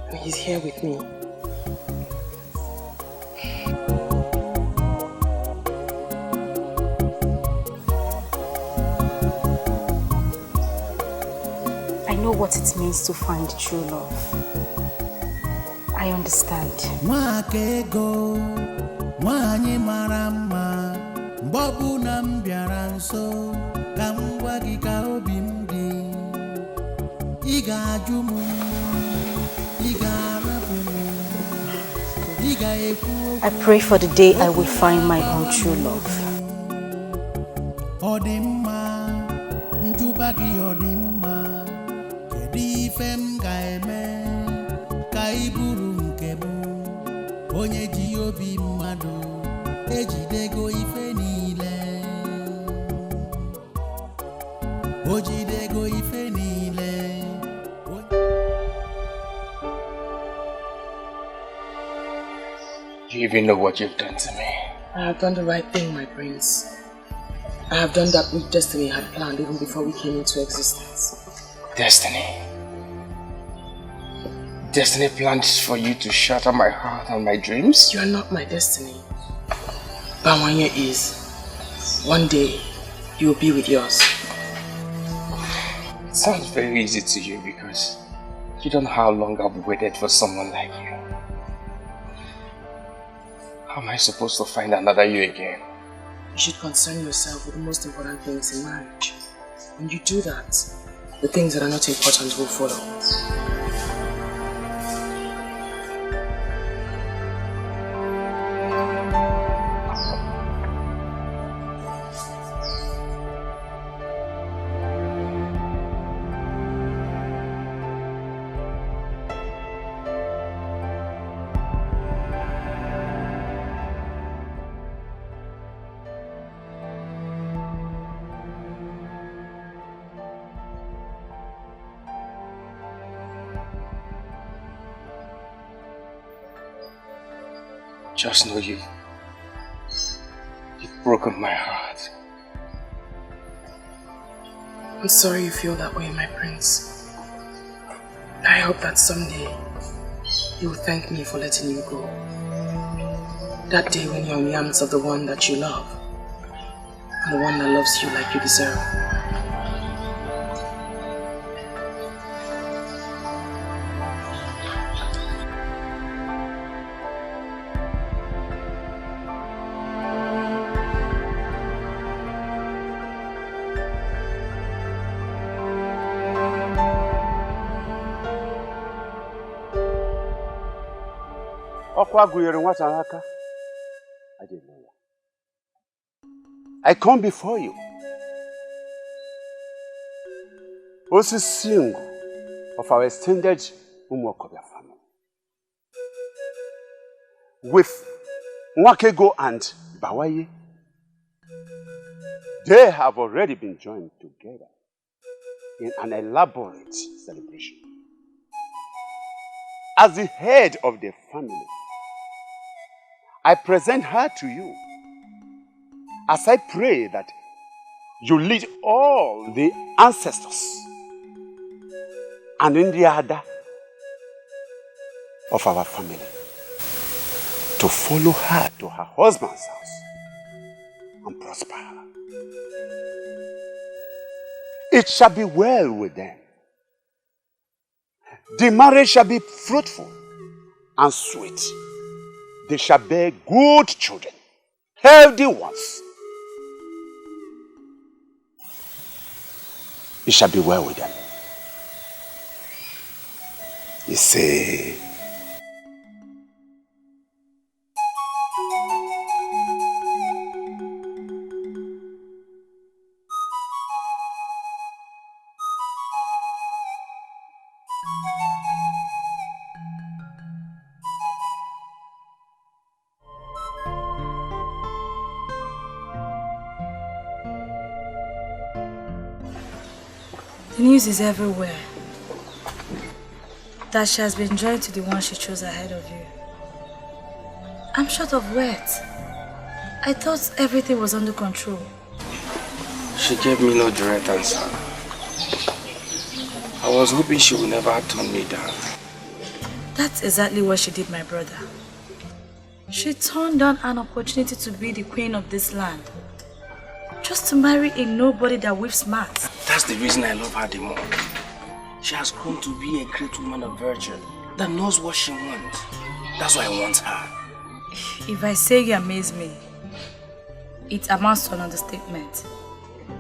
and he's here with me. I know what it means to find true love. I understand. Nwakego, nwanyị mara mma, mgbe ọbụla m bịara nso, ka m gwa gị ka obi m dị. Ị ga-ajụ m, ị ga-arapụ m, ị ga-ekwu. I pray for the day I will find my own true love. Ọ dị mma, njụba gị ọ dị mma, kedu ife m ga eme ka iburu nke bụ onye ji obi mmadụ ejidego ife niile o jidego ife niile. Do you even know what you've done to me? I have done the right thing, my prince. I have done that which destiny had planned even before we came into existence. Destiny? Destiny planned for you to shatter my heart and my dreams? You are not my destiny. Bawanya is. One day, you will be with yours. It sounds very easy to you because you don't know how long I've waited for someone like you. How am I supposed to find another you again? You should concern yourself with the most important things in marriage. When you do that, the things that are not important will follow. Just know you've broken my heart. I'm sorry you feel that way, my prince. I hope that someday you will thank me for letting you go. That day when you're in the arms of the one that you love, and the one that loves you like you deserve. I didn't know that. I come before you. Also single of our extended Umokobia family. With Nwakego and Bawaye, they have already been joined together in an elaborate celebration. As the head of the family, I present her to you as I pray that you lead all the ancestors and in the order of our family to follow her to her husband's house and prosper her. It shall be well with them. The marriage shall be fruitful and sweet. They shall bear good children, healthy ones. It shall be well with them. You say, the news is everywhere that she has been joined to the one she chose ahead of you. I'm short of words. I thought everything was under control. She gave me no direct answer. I was hoping she would never turn me down. That's exactly what she did, my brother. She turned down an opportunity to be the queen of this land, just to marry a nobody that whips mats. That's the reason I love her the more. She has grown to be a great woman of virtue that knows what she wants. That's why I want her. If I say you amaze me, it amounts to an understatement.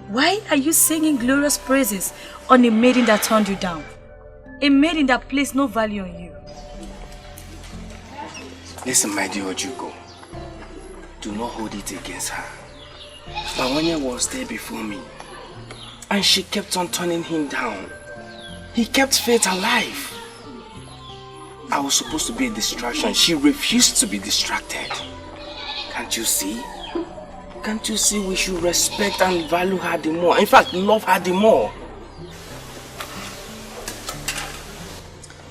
Why are you singing glorious praises on a maiden that turned you down? A maiden that placed no value on you. Listen, my dear Ojugo. Do not hold it against her. Bawanya was there before me, and she kept on turning him down. He kept faith alive. I was supposed to be a distraction. She refused to be distracted. Can't you see? Can't you see we should respect and value her the more? In fact, love her the more.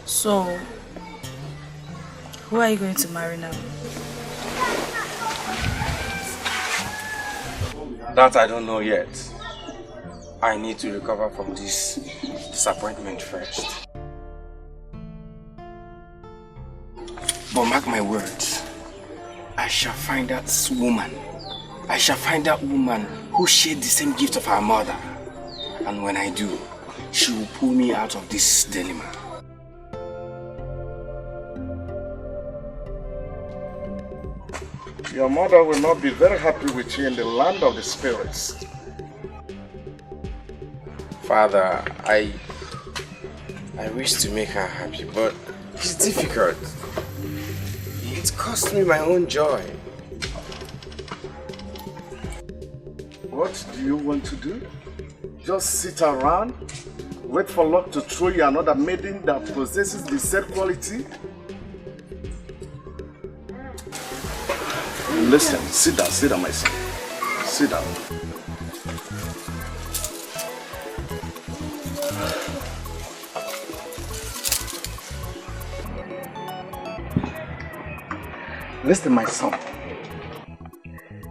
So, who are you going to marry now? That I don't know yet. I need to recover from this disappointment first. But mark my words, I shall find that woman. I shall find that woman who shared the same gift of her mother. And when I do, she will pull me out of this dilemma. Your mother will not be very happy with you in the land of the spirits. Father, I wish to make her happy, but it's difficult. It cost me my own joy. What do you want to do? Just sit around, wait for luck to throw you another maiden that possesses the said quality? Listen, sit down, my son. Sit down. Listen, my son.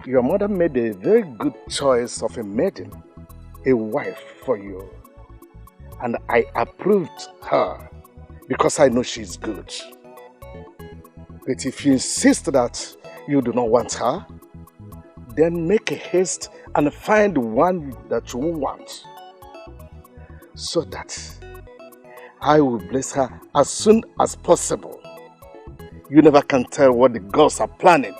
Your mother made a very good choice of a maiden, a wife for you. And I approved her because I know she's good. But if you insist that you do not want her, then make a haste and find one that you want, so that I will bless her as soon as possible. You never can tell what the gods are planning.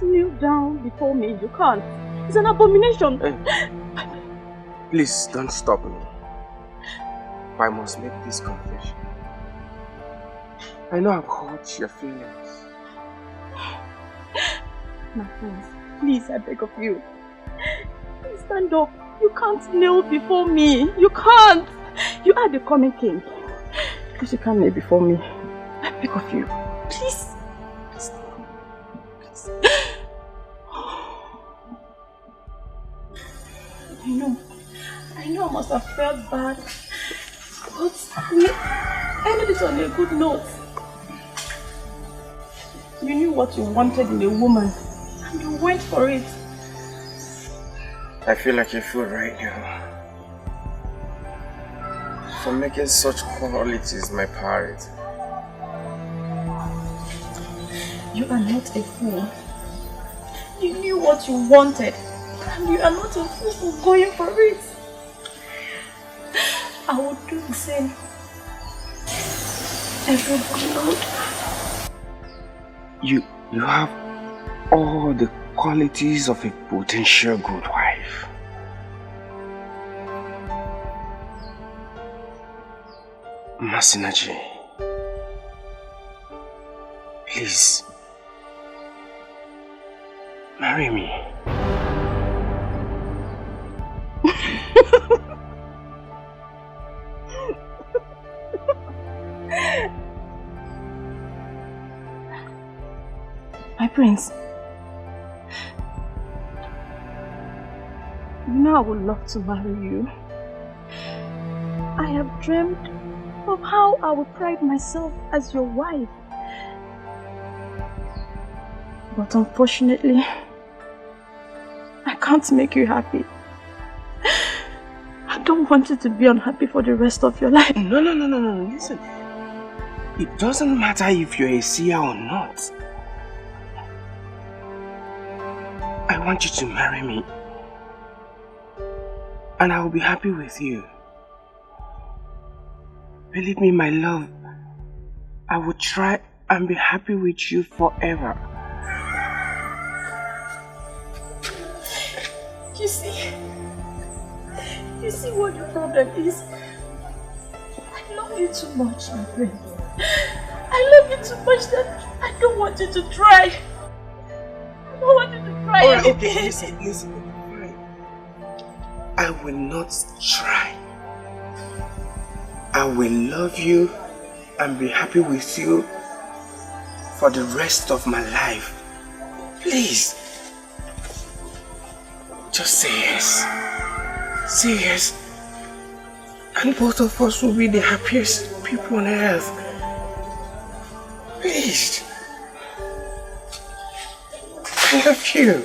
Kneel down before me. You can't. It's an abomination. Please don't stop me. I must make this confession. I know I've hurt your feelings. My friends, please, I beg of you. Please stand up. You can't kneel before me. You can't. You are the coming king. Please, you can't kneel before me. I beg of you. Please. I know I must have felt bad, but we ended it on a good note. You knew what you wanted in a woman, and you went for it. I feel like a fool right now for making such qualities my priority. You are not a fool. You knew what you wanted, and you are not a fool for going for it. I would do the same. Everyone would. You have all the qualities of a potential good wife. Masinaji, please, marry me. My prince, you know I would love to marry you. I have dreamed of how I would pride myself as your wife. But unfortunately, I can't make you happy. I don't want you to be unhappy for the rest of your life. No, listen. It doesn't matter if you're a seer or not. I want you to marry me. And I will be happy with you. Believe me, my love I will try and be happy with you forever. You see what the problem is? I love you too much, my friend. I love you too much that I don't want you to try. I don't want you to try. Alright, okay, listen. I will not try. I will love you and be happy with you for the rest of my life. Please. Just say yes. Say yes. And both of us will be the happiest people on earth. Please. I love you.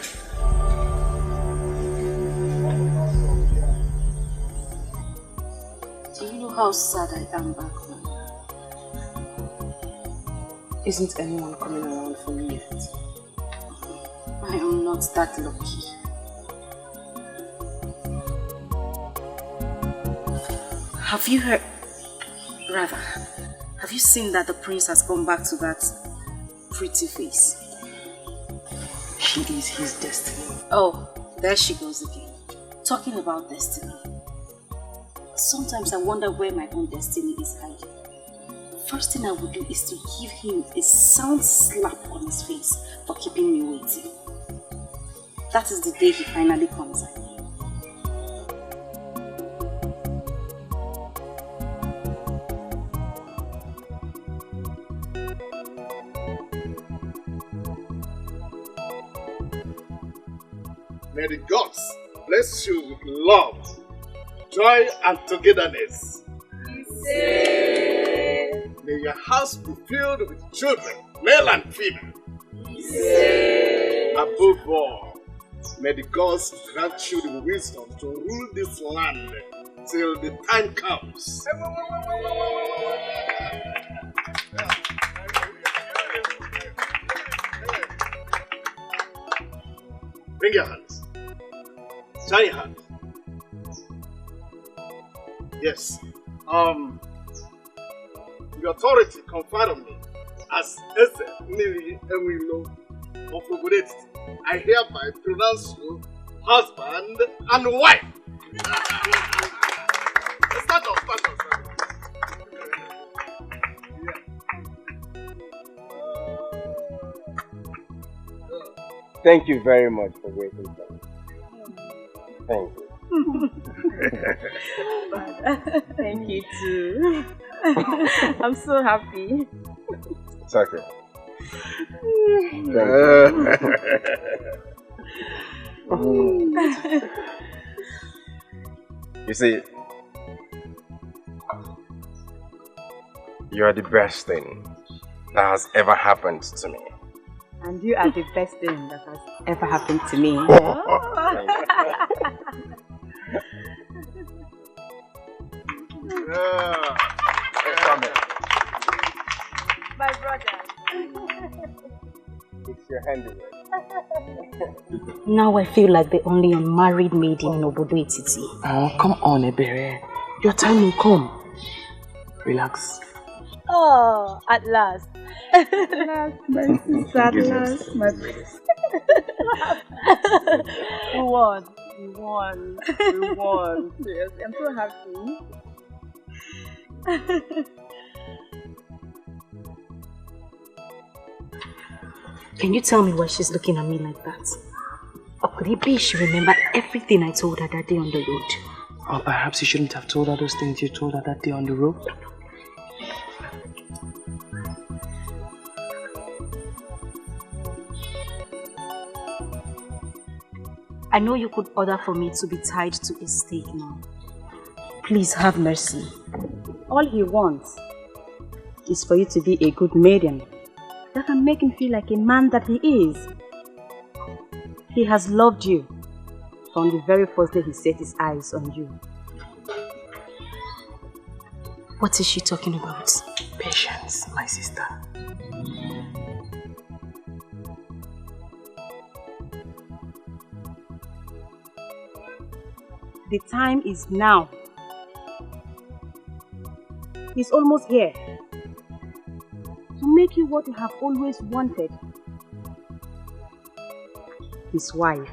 Do you know how sad I am back home? Isn't anyone coming around for me yet? I am not that lucky. Have you heard? Rather, have you seen that the prince has gone back to that pretty face? She is his destiny. Oh, there she goes again. Talking about destiny. Sometimes I wonder where my own destiny is hiding. First thing I would do is to give him a sound slap on his face for keeping me waiting. That is the day he finally comes out. May the gods bless you with love, joy, and togetherness. May your house be filled with children, male and female. Above all, may the gods grant you the wisdom to rule this land till the time comes. Bring your hands. Join your hands. Yes. The authority conferred on me as Eze Ini Edo of Obodo. I hereby pronounce you husband and wife. Start off. Thank you very much for waiting for me. Thank you. Thank you too. I'm so happy. It's okay. You see, you are the best thing that has ever happened to me. And you are the best thing that has ever happened to me. My brother. It's your handiwork. Now I feel like the only unmarried maid in Obodo Etiti. Oh, come on, Ebere. Your time will come. Relax. Oh, at last. At last, my sister, at last, my princess. We won. Yes, I'm so happy. Can you tell me why she's looking at me like that? Or could it be she remembered everything I told her that day on the road? Or perhaps you shouldn't have told her those things you told her that day on the road. I know you could order for me to be tied to a stake now. Please have mercy. All he wants is for you to be a good medium that can make him feel like a man that he is. He has loved you from the very first day he set his eyes on you. What is she talking about? Patience, my sister. The time is now. He's almost here. to make you what you have always wanted. His wife.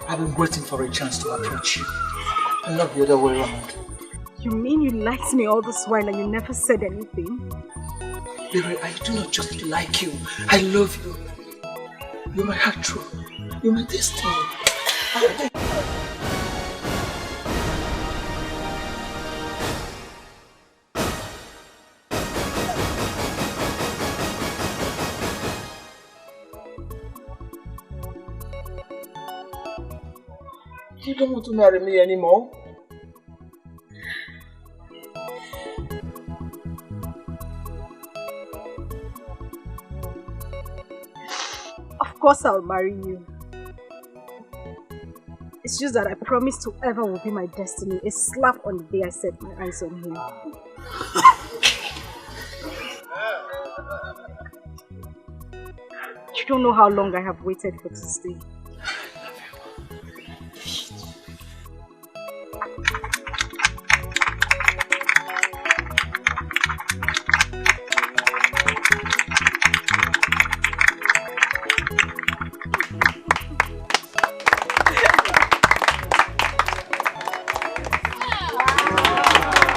I've been waiting for a chance to approach you. And not the other way around. You mean you liked me all this while and you never said anything? Baby, I do not just like you. I love you. You're my heart true. You're my destiny. You don't want to marry me anymore? Of course I'll marry you. It's just that I promised whoever will be my destiny a slap on the day I set my eyes on him. You don't know how long I have waited for this day.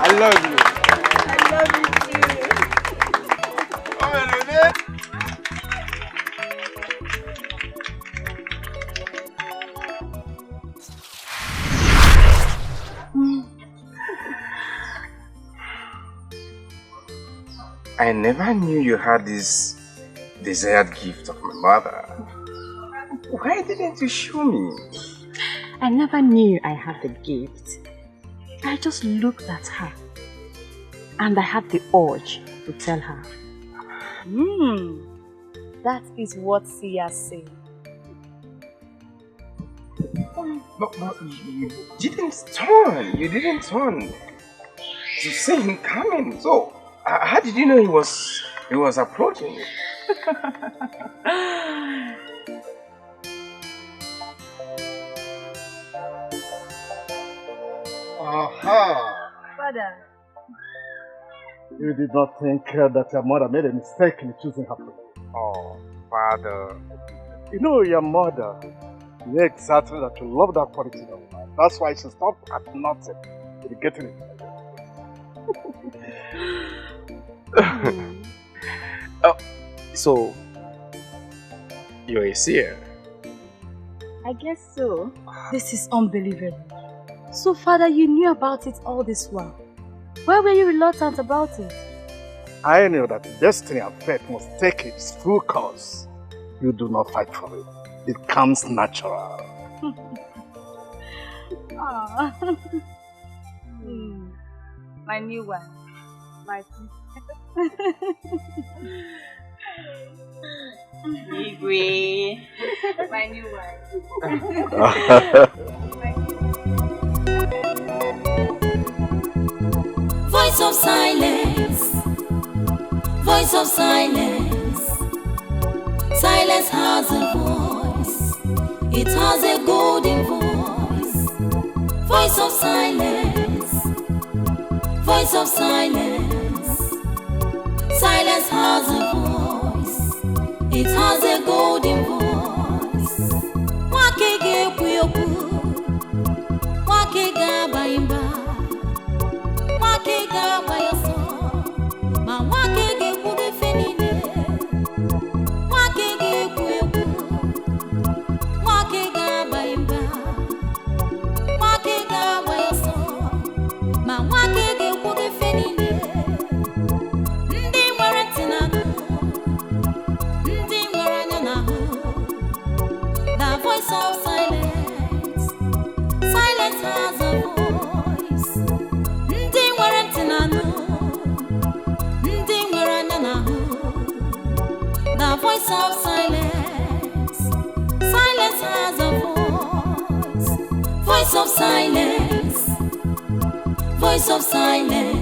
I love you. I love you too. I never knew you had this desired gift of my mother. Why didn't you show me? I never knew I had the gift. I just looked at her and I had the urge to tell her. That is what Sia said. But you didn't turn. You didn't turn to see him coming. So how did you know he was approaching you? Aha! Father. You did not think that your mother made a mistake in choosing her friend. Oh, Father. You know your mother. Yeah, exactly that you love that quality of life. That's why she stopped at nothing to getting it. Oh, so you're a seer? I guess so. This is unbelievable. So, Father, you knew about it all this while. Why were you reluctant about it? I knew that destiny and fate must take its full course. You do not fight for it. It comes natural. My new one. My Igwe. My new one. Voice of silence. Voice of silence. Silence has a voice. It has a golden voice. Voice of silence. Voice of silence. Silence has a voice. It has a golden voice. Wakege kuyoku. Wakega baimba. Wakega bayoso. Ma wakege kuge fenine. Wakege kuyoku. Wakega baimba. Wakega bayoso. Ma wakege kuge fenine. Ndi nwere tinanu. Ndi nwere anya n'ahụ. The voice of silence. Silence has a voice. Ndi nwere tinanu. Ndi nwere anya n'ahụ. The voice of silence. Silence has a voice. Voice of silence. Voice voice of silence.